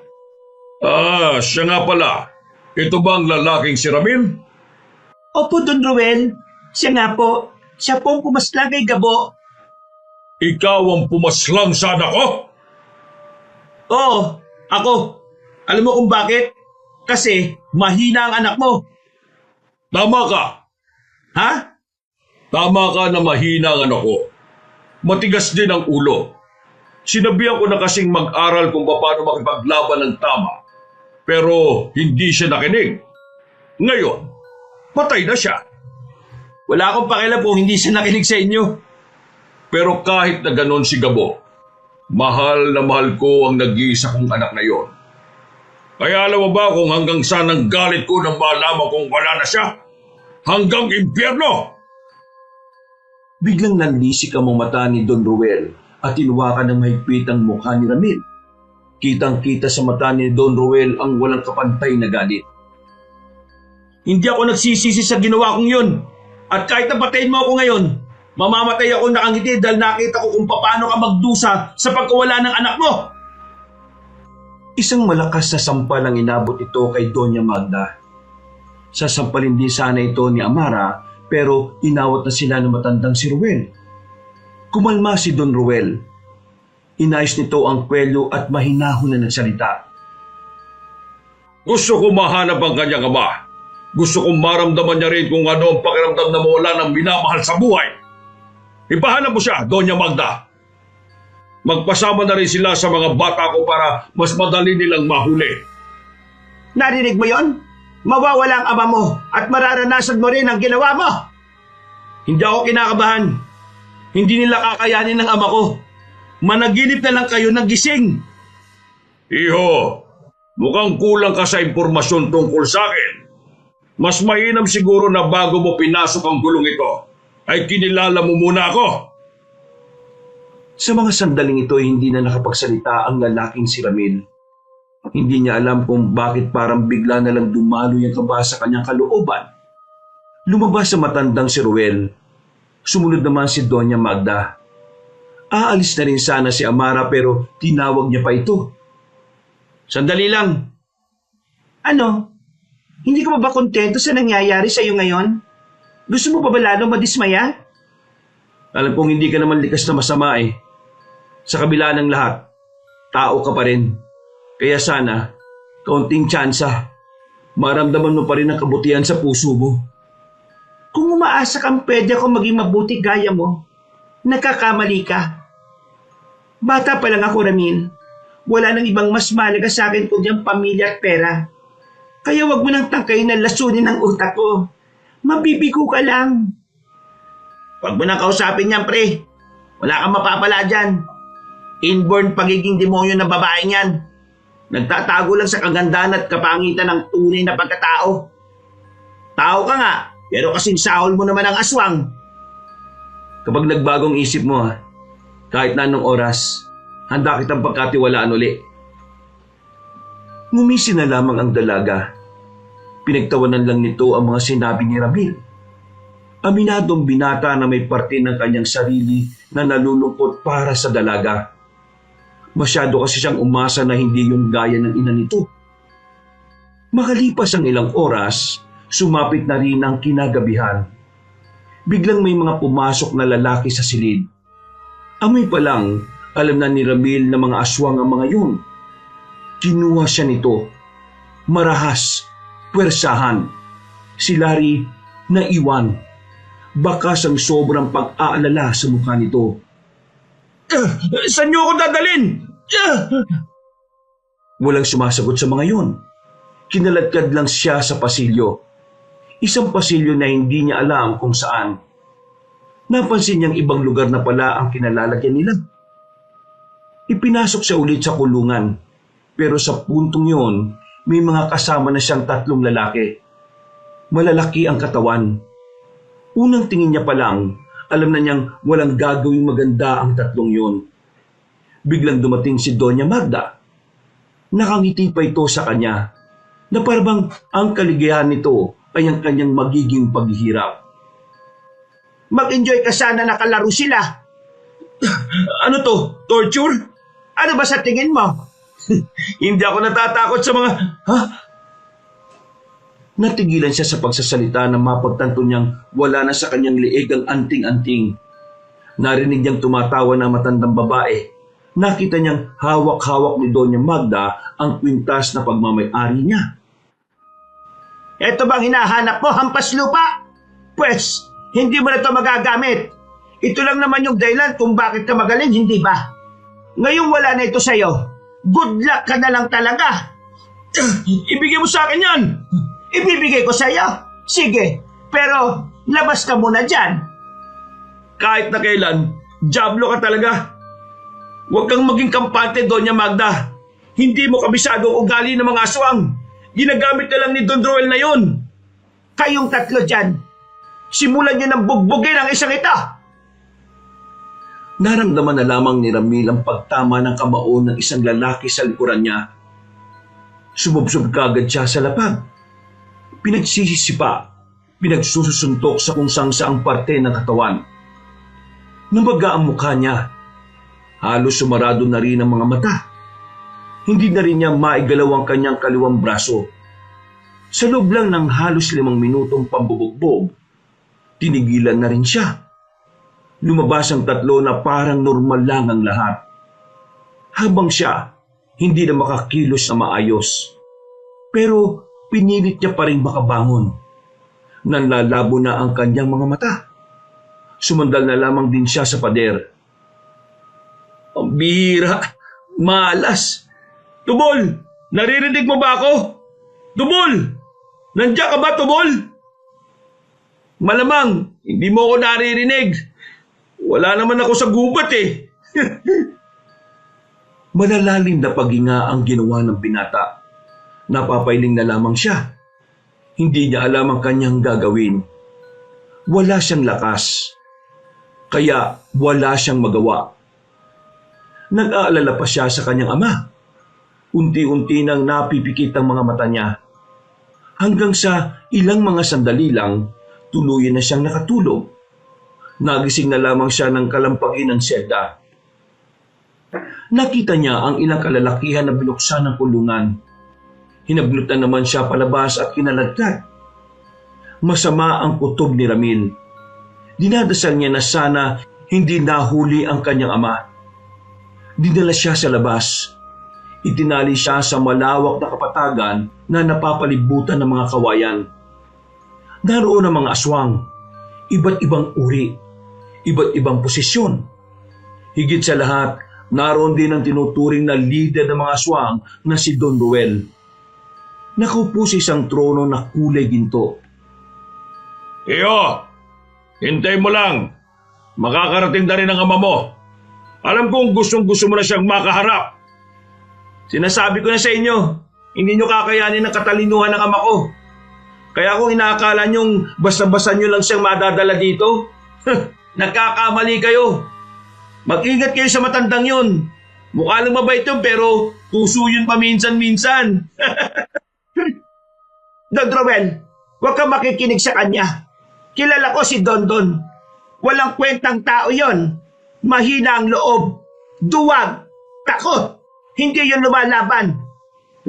Siya nga pala. Ito ba ang lalaking si Ramil? Opo, Don Ruel. Siya nga po. Siya po ang pumaslang kay Gabo. Ikaw ang pumaslang sa anak ko? Oo, ako. Alam mo kung bakit? Kasi mahina ang anak mo. Tama ka. Ha? Tama ka na mahina ang anak ko. Matigas din ang ulo. Sinabihan ko na kasing mag-aral kung paano makipaglaban ng tama. Pero hindi siya nakinig. Ngayon, patay na siya. Wala akong pakialam kung hindi siya nakinig sa inyo. Pero kahit na ganon si Gabo, mahal na mahal ko ang nag-iisa kong anak na yon. Kaya alam mo ba kung hanggang saan ang galit ko nang malaman kung wala na siya? Hanggang impyerno! Biglang nanlisik ang mga mata ni Don Ruel at tinuwakan ng mahigpit ang mukha ni Ramil. Kitang-kita sa mata ni Don Roel ang walang kapantay na galit. Hindi ako nagsisisi sa ginawa kong yun. At kahit napatayin mo ako ngayon, mamamatay ako nakangiti dahil nakita ko kung paano ka magdusa sa pagkawala ng anak mo. Isang malakas na sampal ang inabot ito kay Doña Magda. Sasampalin din sana ito ni Amara pero inawat na sila ng matandang si Ruel. Kumalma si Don Ruel. Inayos nito ang kwelyo at mahinahon na nagsalita. Gusto ko mahanap ang kanyang ama. Gusto kong maramdaman niya rin kung ano ang pakiramdam na mawala ng minamahal sa buhay. Ipahanap mo siya, Doña Magda. Magpasama na rin sila sa mga bata ko para mas madali nilang mahuli. Narinig mo yon? Mawawala ang ama mo at mararanasan mo rin ang ginawa mo. Hindi ako kinakabahan. Hindi nila kakayanin ng ama ko. Managinip na lang kayo ng gising. Iho, mukhang kulang ka sa impormasyon tungkol sa akin. Mas mainam siguro na bago mo pinasok ang gulong ito, ay kinilala mo muna ako. Sa mga sandaling ito ay hindi na nakapagsalita ang lalaking si Ramil. Hindi niya alam kung bakit parang bigla na lang dumaloy ang kaba sa kanyang kalooban. Lumabas sa matandang si Ruel. Sumunod naman si Doña Magda. Aalis na rin sana si Amara pero tinawag niya pa ito. Sandali lang. Ano? Hindi ka ba kontento sa nangyayari sa iyo ngayon? Gusto mo pa ba lalo madismaya? Alam kong hindi ka naman likas na masama eh. Sa kabila ng lahat, tao ka pa rin. Kaya sana, kaunting tsansa, maramdaman mo pa rin ang kabutihan sa puso mo. Kung umaasa kang pwede ako maging mabuti gaya mo, nagkakamali ka. Bata pa lang ako, Ramil. Wala nang ibang mas mahalaga sa akin kundi ang pamilya at pera. Kaya wag mo nang tangkayin na lasunin ang utak ko. Mabibigo ka lang. Huwag mo nang kausapin yan, pre. Wala kang mapapala dyan. Inborn pagiging demonyo ng babaeng yan. Nagtatago lang sa kagandahan at kapangitan ng tunay na pagkatao. Tao ka nga, pero kasing sahol mo naman ang aswang. Kapag nagbagong isip mo kahit na anong oras, handa kitang pagkatiwalaan uli. Ngumisi na lamang ang dalaga. Pinagtawanan lang nito ang mga sinabi ni Ramil. Aminadong binata na may parte ng kanyang sarili na nalulungkot para sa dalaga. Masyado kasi siyang umasa na hindi yun gaya ng ina nito. Makalipas ang ilang oras, sumapit na rin ang kinagabihan. Biglang may mga pumasok na lalaki sa silid. Amoy pa lang, alam na ni Ramil na mga aswang ang mga yun. Kinuha siya nito. Marahas, puwersahan. Si Larry naiwan. Bakas ang sobrang pag-aalala sa mukha nito. Saan niyo ako dadalhin? Walang sumasagot sa mga yun. Kinaladkad lang siya sa pasilyo. Isang pasilyo na hindi niya alam kung saan. Napansin niyang ibang lugar na pala ang kinalalagyan nila. Ipinasok siya ulit sa kulungan. Pero sa puntong yon, may mga kasama na siyang 3 lalaki. Malalaki ang katawan. Unang tingin niya pa lang, alam na niyang walang gagawing maganda ang 3 yon. Biglang dumating si Doña Magda. Nakangiti pa ito sa kanya, na parang ang kaligayahan nito ay ang kanyang magiging paghihirap. Mag-enjoy ka sana nakalaro sila. Ano to? Torture? Ano ba sa tingin mo? Hindi ako natatakot sa mga... Natigilan siya sa pagsasalita na mapagtanto niyang wala na sa kanyang liig ang anting-anting. Narinig niyang tumatawa na matandang babae. Nakita niyang hawak-hawak ni Doña Magda ang kwintas na pagmamay-ari niya. Ito bang hinahanap mo, hampas lupa? Pwes, hindi mo na ito magagamit. Ito lang naman yung dahilan kung bakit ka magaling, hindi ba? Ngayong wala na ito sa'yo, good luck ka na lang talaga. Ibigay mo sa akin yan! Ibibigay ko sa'yo? Sige, pero labas ka muna dyan. Kahit na kailan, diablo ka talaga. Huwag kang maging kampante, Doña Magda. Hindi mo kabisado ang ugali ng mga aswang. Ginagamit na lang ni Don Roel na yun. Kayong 3 dyan, simulan nyo ng bugbugin ang isang ito. Naramdaman na lamang ni Ramil ang pagtama ng kamao ng isang lalaki sa likuran niya. Sumubsob kagad siya sa lapag. Pinagsisisipa, pinagsusuntok sa kung saang parte ng katawan. Namaga ang mukha niya. Halos sumarado na rin ang mga mata. Hindi na rin niya maigalaw ang kanyang kaliwang braso. Sa loob lang ng halos 5 minutong pambubugbog, tinigilan na rin siya. Lumabas ang 3 na parang normal lang ang lahat. Habang siya, hindi na makakilos na maayos. Pero pinilit niya pa rin makabangon. Nanlalabo na ang kanyang mga mata. Sumandal na lamang din siya sa pader. Ang bihira, malas. Tubol, naririnig mo ba ako? Tubol, nandiyan ka ba, Tubol? Malamang, hindi mo ako naririnig. Wala naman ako sa gubat eh. Malalalim na paghinga ang ginawa ng binata. Napapailing na lamang siya. Hindi niya alam ang kanyang gagawin. Wala siyang lakas. Kaya wala siyang magawa. Nag-aalala pa siya sa kanyang ama. Unti-unti nang napipikit ang mga mata niya. Hanggang sa ilang mga sandali lang, tuluyan na siyang nakatulog. Nagising na lamang siya ng kalampagin ng selda. Nakita niya ang ilang kalalakihan na binuksan ng kulungan. Hinablutan naman siya palabas at kinaladkad. Masama ang kutob ni Ramil. Dinadasal niya na sana hindi nahuli ang kanyang ama. Dinala siya sa labas. Itinali siya sa malawak na kapatagan na napapalibutan ng mga kawayan. Naroon ang mga aswang, iba't ibang uri, iba't ibang posisyon. Higit sa lahat, naroon din ang tinuturing na leader ng mga aswang na si Don Ruel. Nakaupo sa isang trono na kulay ginto. Iyo, hintay mo lang. Makakarating na rin ang ama mo. Alam kong gustong-gusto mo na siyang makaharap. Sinasabi ko na sa inyo, hindi nyo kakayanin ang katalinuhan ng ama ko. Kaya kung inaakala nyong basta-basta nyo lang siyang madadala dito, nagkakamali kayo. Mag-ingat kayo sa matandang yun. Mukha lang mabait yun pero puso yun paminsan-minsan. Don Roel, huwag kang makikinig sa kanya. Kilala ko si Don Don. Walang kwentang tao yon. Mahina ang loob. Duwag. Takot. Hindi yun lumalaban.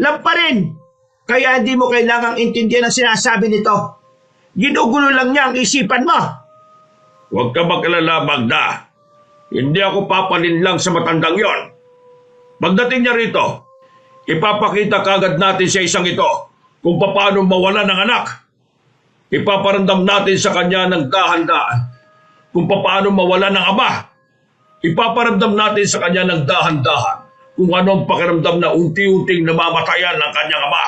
Lampa rin. Kaya hindi mo kailangang intindihan ang sinasabi nito. Ginugulo lang niya ang isipan mo. Huwag ka mag-alala, Magda. Hindi ako papalinlang sa matandang yon. Pagdating niya rito, ipapakita kagad natin sa isang ito kung paano mawala ng anak. Ipaparamdam natin sa kanya ng dahan-dahan kung paano mawala ng ama. Ipaparamdam natin sa kanya ng dahan-dahan kung ano ang pakiramdam na unti-unting namamatayan ng kanyang ama.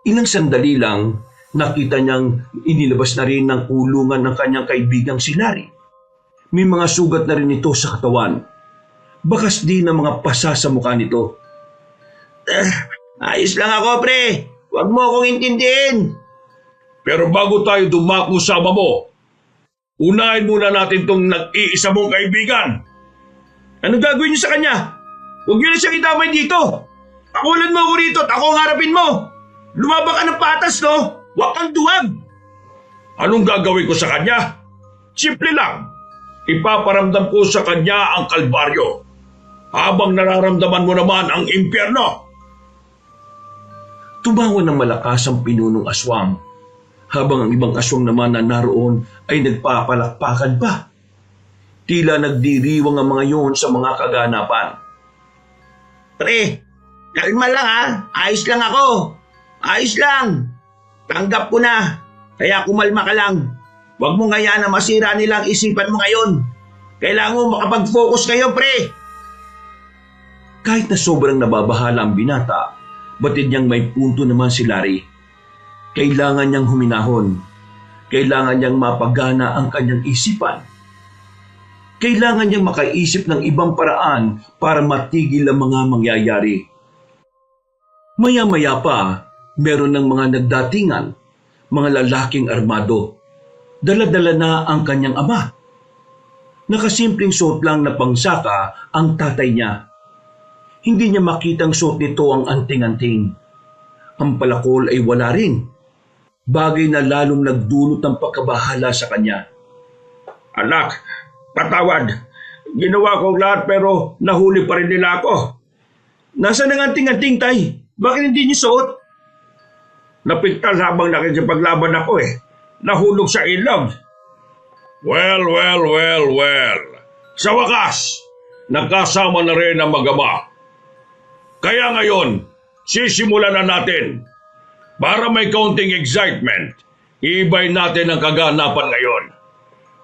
Ilang sandali lang, nakita niyang inilabas na rin ng kulungan ng kanyang kaibigang si Larry. May mga sugat na rin ito sa katawan. Bakas din ang mga pasa sa mukha nito. Ayos lang ako, pre. Huwag mo akong intindihin. Pero bago tayo dumako sa ama mo, unahin muna natin tong nag-iisa mong kaibigan. Anong gagawin niyo sa kanya? Huwag niyo na siyang idamay dito. Pakulan mo ako rito at ako ang harapin mo. Lumabang ka ng patas, no? Huwag kang duwag. Anong gagawin ko sa kanya? Simple lang. Ipaparamdam ko sa kanya ang kalbaryo habang nararamdaman mo naman ang impyerno. Tumawa ng malakas ang pinunong aswang, habang ang ibang aswang naman na naroon ay nagpapalakpakan pa. Tila nagdiriwang ang mga yon sa mga kaganapan. Pre, kalma lang ha. Ayos lang ako. Ayos lang. Tanggap ko na. Kaya kumalma ka lang. Huwag mong hayaan na masira nilang isipan mo ngayon. Kailangan mo makapag-focus kayo, pre. Kahit na sobrang nababahala ang binata, batid niyang may punto naman si Larry. Kailangan niyang huminahon. Kailangan niyang mapagana ang kanyang isipan. Kailangan niyang makaisip ng ibang paraan para matigil ang mga mangyayari. Maya-maya pa, meron ng mga nagdatingan, mga lalaking armado. Dala-dala na ang kanyang ama. Nakasimpleng suot lang na pangsaka ang tatay niya. Hindi niya makitang suot nito ang anting-anting. Ang palakol ay wala rin. Bagay na lalong nagdulot ng pagkabahala sa kanya. Anak, patawad. Ginawa ko lahat pero nahuli pa rin nila ako. Nasaan ang anting-anting, tay? Bakit hindi niyo suot? Napigtal habang nakikipaglaban ako eh. Nahulog sa ilog. Well. Sa wakas, nagkasama na rin ang mag-ama. Kaya ngayon, sisimulan na natin. Para may kaunting excitement, ibay natin ang kaganapan ngayon.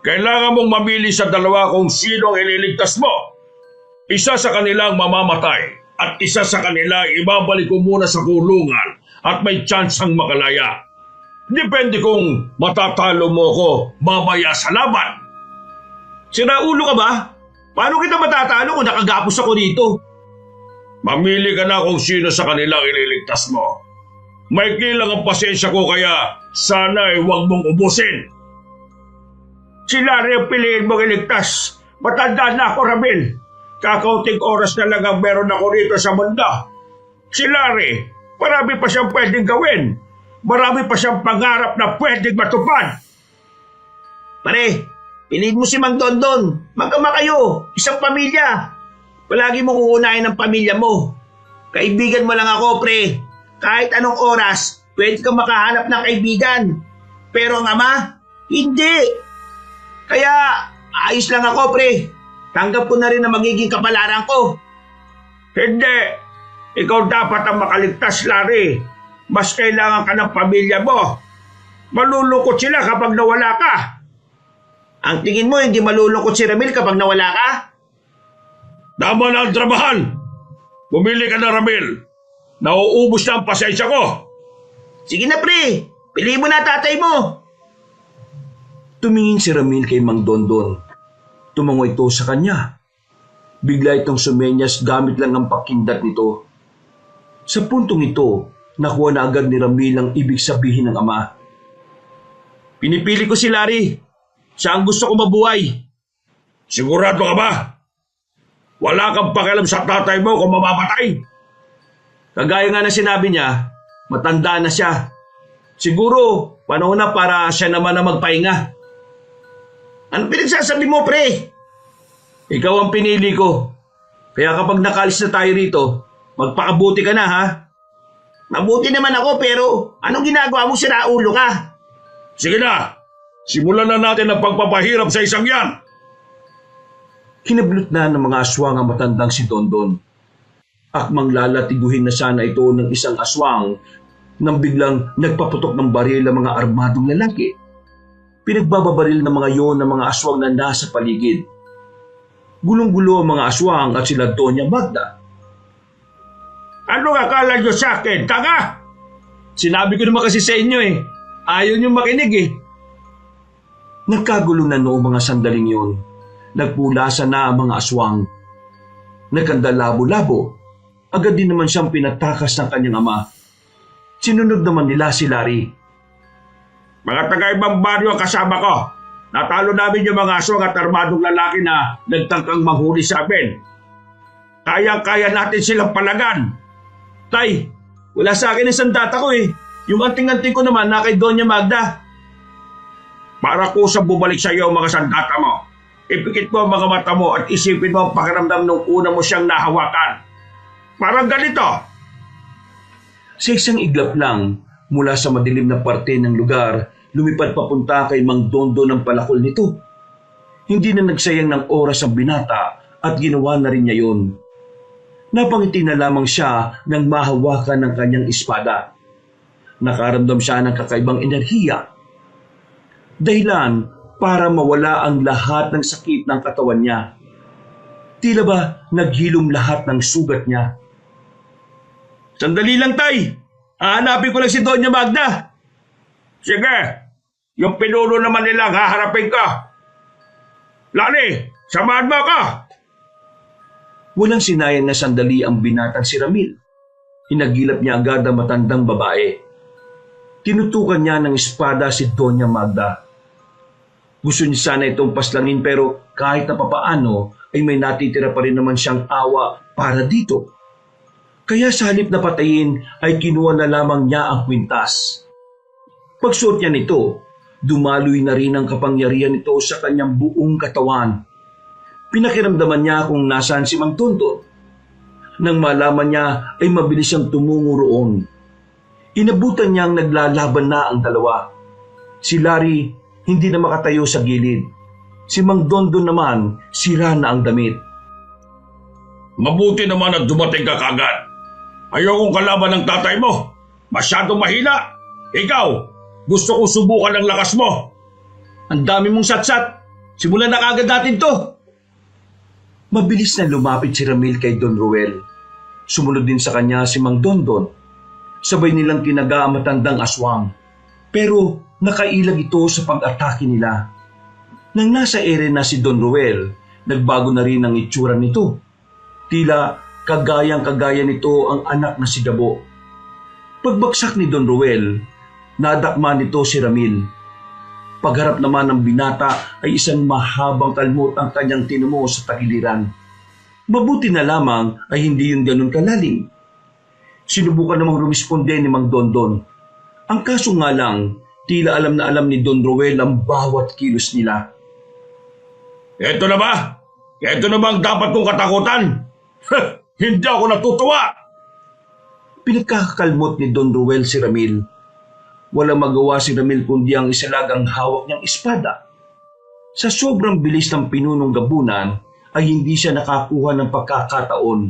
Kailangan mong mamili sa dalawa kung sino ang ililigtas mo. Isa sa kanilang mamamatay at isa sa kanila ibabalik ko muna sa kulungan at may tsansang makalaya. Depende kung matatalo mo ko mamaya sa laban. Sira ulo ka ba? Paano kita matatalo kung nakagapos ako dito? Mamili ka na kung sino sa kanilang ililigtas mo. May kilang ang pasensya ko kaya sana ay huwag mong ubusin. Si Larry ang piliin mong iligtas. Matanda na ako, Ramil. Kakaunting oras na lang ang meron ako rito sa mundo. Si Larry, marami pa siyang pwedeng gawin. Marami pa siyang pangarap na pwedeng matupad. Pare, piliin mo si Mang Dondon. Magkama kayo, isang pamilya. Palagi mo uunahin ang pamilya mo. Kaibigan mo lang ako, pre. Kahit anong oras, pwede kang makahanap ng kaibigan. Pero ang ama, hindi. Kaya, ayos lang ako, pre. Tanggap ko na rin na magiging kapalaran ko. Hindi. Ikaw dapat ang makaligtas, Larry. Mas kailangan ka ng pamilya mo. Malulungkot sila kapag nawala ka. Ang tingin mo, hindi malulungkot si Ramil kapag nawala ka? Tama na ang trabahan. Bumili ka na, Ramil. Nauubos na ang pasensya ko. Sige na, pre. Piliin mo na tatay mo. Tumingin si Ramil kay Mang Dondon. Tumango ito sa kanya. Bigla itong sumenyas gamit lang ang pakindat nito. Sa puntong ito, nakuha na agad ni Ramil ang ibig sabihin ng ama. Pinipili ko si Larry. Siya ang gusto ko mabuhay. Sigurado ka ba? Wala kang pakialam sa tatay mo kung mamamatay. Kagaya nga na sinabi niya, matanda na siya. Siguro, panahon na para siya naman na magpahinga. Ano pinagsasabi mo, pre? Ikaw ang pinili ko. Kaya kapag nakalis na tayo rito, magpakabuti ka na, ha? Mabuti naman ako, pero anong ginagawa mo, siraulo ka? Sige na. Simulan na natin ang pagpapahirap sa isang yan. Kinablot na ng mga aswang ang matandang si Dondon. Akmang lalatiguhin na sana ito ng isang aswang nang biglang nagpaputok ng baril ang mga armadong lalaki. Pinagbababaril ng mga yon ng mga aswang na nasa paligid. Gulong-gulo ang mga aswang at sila Doña Magda. Ano akala nyo sa akin? Tanga! Sinabi ko naman kasi sa inyo eh. Ayaw nyo makinig eh. Nagkagulo na noong mga sandaling yon. Nagpulasan na ang mga aswang. Nagkanda labo-labo. Agad din naman siyang pinatakas ng kanyang ama. Sinunod naman nila si Larry. Mga taga-ibang baryo ang kasama ko. Natalo namin yung mga aswang at armadong lalaki na nagtangkang manghuli sa amin. Kayang-kaya natin silang palagan. Tay, wala sa akin ang sandata ko eh. Yung anting-anting ko naman na kay Doña Magda. Para kusang bumalik sa iyo ang mga sandata mo. Ipikit mo ang mga mata mo at isipin mo ang pakiramdam nung una mo siyang nahawakan. Parang ganito. Sa isang iglap lang, mula sa madilim na parte ng lugar, lumipad papunta kay Mang Dondo ng palakol nito. Hindi na nagsayang ng oras ang binata at ginawa na rin niya yun. Napangiti na lamang siya nang mahawakan ng kanyang espada. Nakaramdam siya ng kakaibang enerhiya. Dahilan para mawala ang lahat ng sakit ng katawan niya. Tila ba naghilom lahat ng sugat niya. Sandali lang, tay. Hahanapin ko lang si Doña Magda. Sige, yung pinuno naman nilang haharapin ka. Lani, samahan mo ka. Walang sinayang na sandali ang binatang si Ramil. Hinagilap niya agad ang matandang babae. Tinutukan niya ng espada si Doña Magda. Gusto niya sana itong paslangin pero kahit na papaano ay may natitira pa rin naman siyang awa para dito. Kaya sa halip na patayin ay kinuha na lamang niya ang kwintas. Pagsuot niya nito, dumaloy na rin ang kapangyarihan nito sa kanyang buong katawan. Pinakiramdaman niya kung nasaan si Mang Tonton. Nang malaman niya ay mabilis siyang tumungo roon. Inabutan niyang naglalaban na ang dalawa. Si Larry hindi na makatayo sa gilid. Si Mang Dondon naman sira na ang damit. Mabuti naman at dumating ka kagad. Ayokong kalaban ng tatay mo. Masyadong mahina. Ikaw, gusto kong subukan ang lakas mo. Ang dami mong satsat. Simulan na kagad natin to. Mabilis na lumapit si Ramil kay Don Ruel. Sumunod din sa kanya si Mang Dondon. Sabay nilang tinaga ang matandang aswang. Pero nakailag ito sa pag-atake nila. Nang nasa ere na si Don Ruel, nagbago na rin ang itsura nito. Tila kagayang-kagaya nito ang anak na si Gabo. Pagbagsak ni Don Ruel, nadakma nito si Ramil. Pagharap naman ng binata ay isang mahabang kalmot ang kanyang tinumo sa tagiliran. Mabuti na lamang ay hindi yun ganun kalalim. Sinubukan namang rumisponde ni Mang Dondon. Ang kaso nga lang, tila alam na alam ni Don Ruel ang bawat kilos nila. Eto na ba? Eto na ba ang dapat kong katakutan? Hindi ako natutuwa! Pinagkakakalmot ni Don Ruel si Ramil. Walang magawa si Ramil kundi ang isalagang hawak niyang espada. Sa sobrang bilis ng pinunong gabunan ay hindi siya nakakuha ng pagkakataon.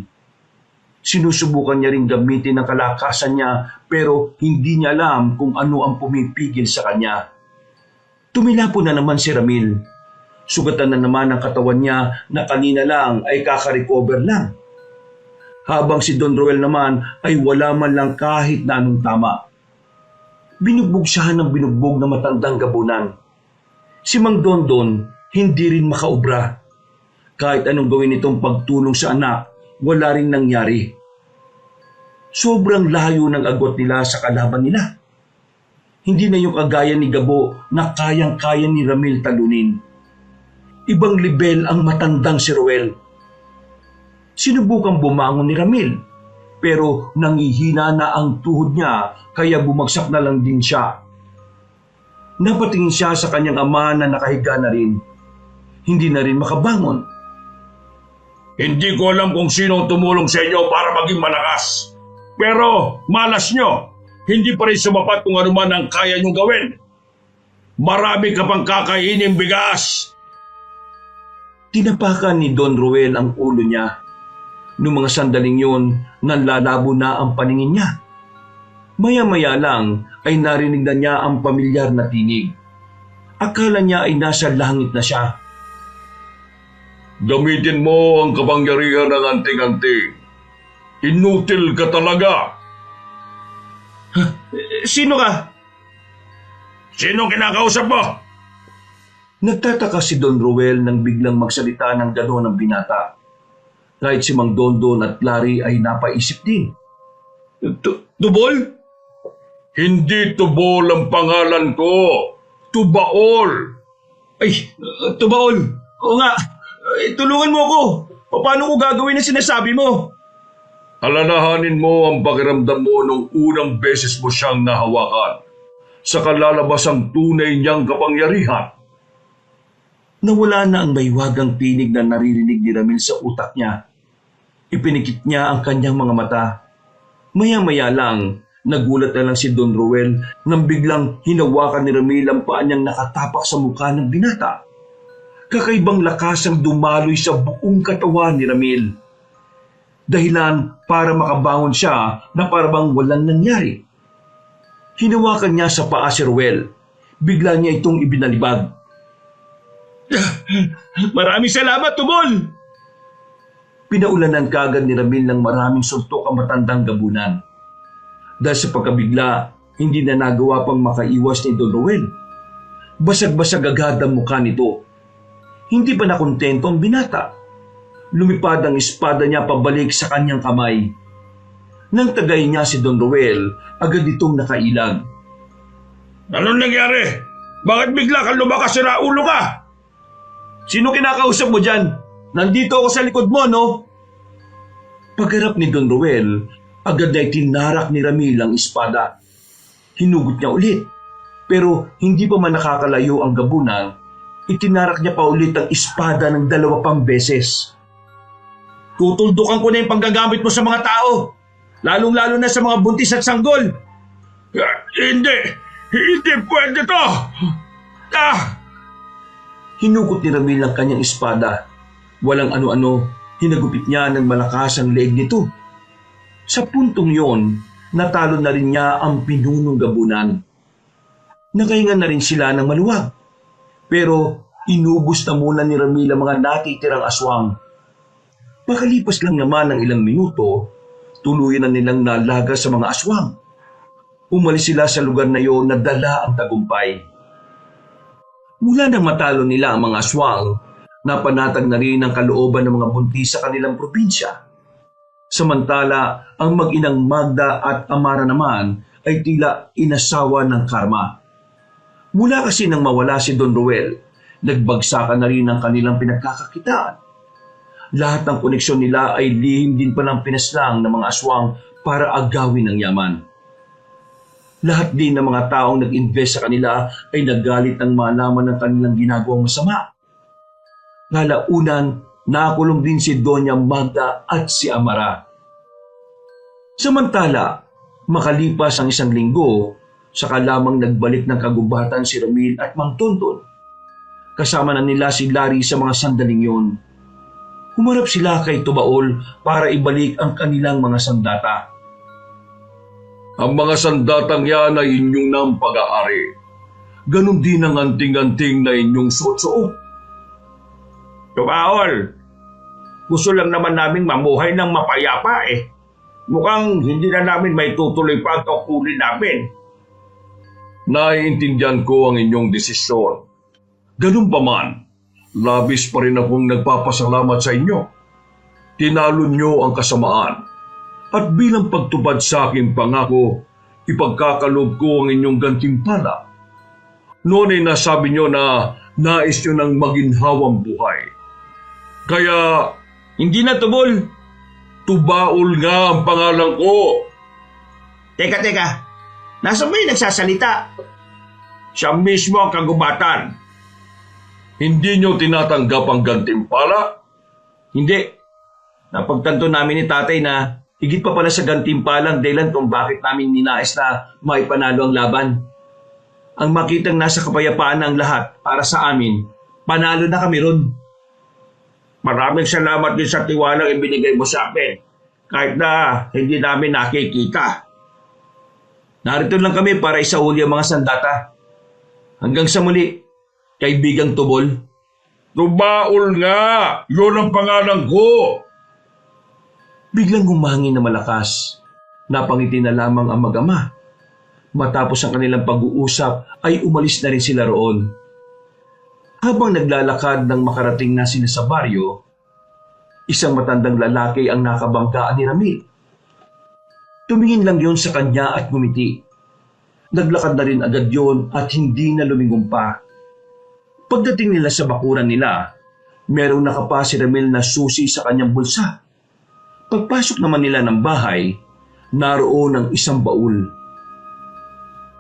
Sinusubukan niya ring gamitin ang kalakasan niya pero hindi niya alam kung ano ang pumipigil sa kanya. Tumilapo na naman si Ramil. Sugatan na naman ang katawan niya na kanina lang ay kakarecover lang. Habang si Don Ruel naman ay wala man lang kahit na anong tama. Binugbog siya ng binugbog na matandang gabunan. Si Mang Dondon hindi rin makaubra. Kahit anong gawin itong pagtulong sa anak, wala rin nangyari. Sobrang layo ng agwat nila sa kalaban nila. Hindi na yung kagaya ni Gabo na kayang-kaya ni Ramil talunin. Ibang lebel ang matandang si Ruel. Sinubukang bumangon ni Ramil, pero nangihina na ang tuhod niya kaya bumagsak na lang din siya. Napatingin siya sa kanyang ama na nakahiga na rin. Hindi na rin makabangon. Hindi ko alam kung sino ang tumulong sa inyo para maging malakas. Pero malas nyo, hindi pa rin sumapat kung ano man ang kaya nyong gawin. Marami ka pang kakainin bigas. Tinapakan ni Don Ruel ang ulo niya. Noong mga sandaling yun, nanlalabo na ang paningin niya. Maya-maya lang ay narinig na niya ang pamilyar na tinig. Akala niya ay nasa langit na siya. Gamitin mo ang kapangyarihan ng anting-anting. Inutil ka talaga. Sino ka? Sino kinakausap mo? Nagtataka si Don Ruel nang biglang magsalita ng gano'n ang binata. Kahit si Mang Dondon at Larry ay napaisip din. Tubol? Hindi Tubol ang pangalan ko. Tubaol. Ay, Tubaol. Oo nga. Tulungan mo ako. Paano ko gagawin ang sinasabi mo? Alalahanin mo ang pakiramdam mo nung unang beses mo siyang nahawakan sa kalalabas ang tunay niyang kapangyarihan. Nawala na ang maywagang tinig na naririnig ni Ramil sa utak niya. Ipinikit niya ang kanyang mga mata. Maya-maya lang, nagulat na lang si Don Ruel nang biglang hinawakan ni Ramil ang paa niyang nakatapak sa mukha ng binata. Kakaibang lakas ang dumaloy sa buong katawan ni Ramil. Dahilan para makabangon siya na parang walang nangyari. Hinawakan niya sa paa si Ruel. Bigla niya itong ibinalibag. Maraming salamat, Tubol! Pinaulanan kagad ni Ramil ng maraming suntok ang matandang gabunan. Dahil sa pagkabigla, hindi na nagawa pang makaiwas ni Don Ruel. Basag-basag agad ang mukha nito. Hindi pa nakontento ang binata. Lumipad ang espada niya pabalik sa kanyang kamay. Nang tagay niya si Don Ruel, agad itong nakailag. Anong nangyari? Bakit bigla kang lumakas, sira ulo ka? Sino kinakausap mo dyan? Nandito ako sa likod mo, no? Pagharap ni Don Ruel, agad na itinarak ni Ramil ang espada. Hinugot niya ulit. Pero hindi pa man nakakalayo ang gabunan, itinarak niya pa ulit ang espada ng 2 pang beses. Tutuldukan ko na yung panggagamit mo sa mga tao. Lalong-lalo na sa mga buntis at sanggol. Hindi pwede to. Hinugot ni Ramil ang kanyang espada. Walang ano-ano, hinagupit niya ng malakas ang leeg nito. Sa puntong yon, natalo na rin niya ang pinunong gabunan. Nakahinga na rin sila ng maluwag. Pero inubos na muna ni Ramil ang mga natitirang aswang. Makalipas lang naman ng ilang minuto, tuluyan na nilang nalaga sa mga aswang. Umalis sila sa lugar na iyon na dala ang tagumpay. Mula nang matalo nila ang mga aswang, napanatag na rin ang kalooban ng mga buntis sa kanilang probinsya. Samantala, ang mag-inang Magda at Amara naman ay tila inasawa ng karma. Mula kasi nang mawala si Don Ruel, nagbagsakan na rin ang kanilang pinagkakakitaan. Lahat ng koneksyon nila ay lihim din palang pinaslang ng mga aswang para agawin ang yaman. Lahat din ng mga taong nag-invest sa kanila ay nagalit ng malaman ng kanilang ginagawang masama. Nalaunan, nakulong din si Doña Magda at si Amara. Samantala, makalipas ang 1 linggo, saka lamang nagbalik ng kagubatan si Ramil at Mang Tonton. Kasama na nila si Larry sa mga sandaling yon. Humarap sila kay Tubaol para ibalik ang kanilang mga sandata. Ang mga sandatang yan ay inyong nang pag-aari. Ganon din ang anting-anting na inyong suot-suot. Tubaol, gusto lang naman naming mamuhay ng mapayapa eh. Mukhang hindi na namin may tutuloy pa ang tungkulin namin. Naiintindihan ko ang inyong desisyon. Ganun pa man, labis pa rin akong nagpapasalamat sa inyo. Tinalo nyo ang kasamaan. At bilang pagtupad sa aking pangako, ipagkakaloob ko ang inyong gantimpala. Noon ay nasabi nyo na nais nyo ng maginhawang buhay. Kaya, Hindi na, Tubol. Tubaol nga ang pangalan ko. Teka. Nasaan ba yung nagsasalita? Siya mismo ang kagubatan. Hindi nyo tinatanggap ang gantimpala? Hindi. Napagtanto namin ni tatay na higit pa pala sa gantimpalang dahilan kung bakit namin ninais na maipanalo ang laban. Ang makitang nasa kapayapaan ang lahat para sa amin, panalo na kami ron. Maraming salamat din sa tiwalang ibinigay mo sa amin. Kahit na hindi namin nakikita. Narito lang kami para isauli ang mga sandata. Hanggang sa muli, kaibigang Tubol. Tubaol nga! Yun ang pangalan ko! Biglang humangin na malakas. Napangiti na lamang ang mag-ama. Matapos ang kanilang pag-uusap ay umalis na rin sila roon. Habang naglalakad nang makarating na sila sa baryo, isang matandang lalaki ang nakabanggaan ni Ramil. Tumingin lang yon sa kanya at ngumiti. Naglakad na rin agad yon at hindi na lumingon pa. Pagdating nila sa bakuran nila, merong nakapa si Ramil na susi sa kanyang bulsa. Pagpasok naman nila ng bahay, naroon ang isang baul.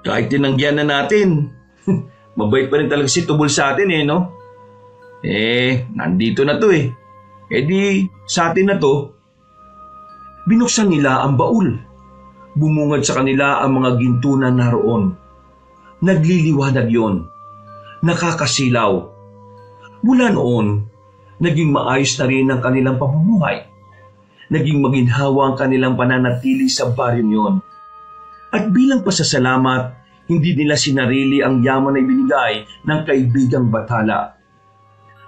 Kahit tinanggihan na natin, mabait pa rin talaga si Tubol sa atin no? Nandito na to di, sa atin na to. Binuksan nila ang baul. Bumungad sa kanila ang mga ginto na naroon. Nagliliwanag yon. Nakakasilaw. Mula noon, naging maayos na rin ang kanilang pamumuhay. Naging maginhawa ang kanilang pananatili sa baryo yon. At bilang pasasalamat, hindi nila sinarili ang yaman na ibinigay ng kaibigang Bathala.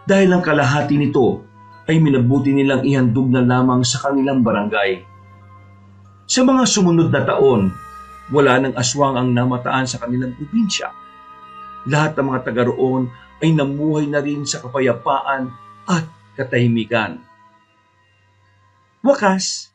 Dahil ang kalahati nito ay minabuti nilang ihandog na lamang sa kanilang barangay. Sa mga sumunod na taon, wala nang aswang ang namataan sa kanilang probinsya. Lahat ng mga taga roon ay namuhay na rin sa kapayapaan at katahimikan. Wakas,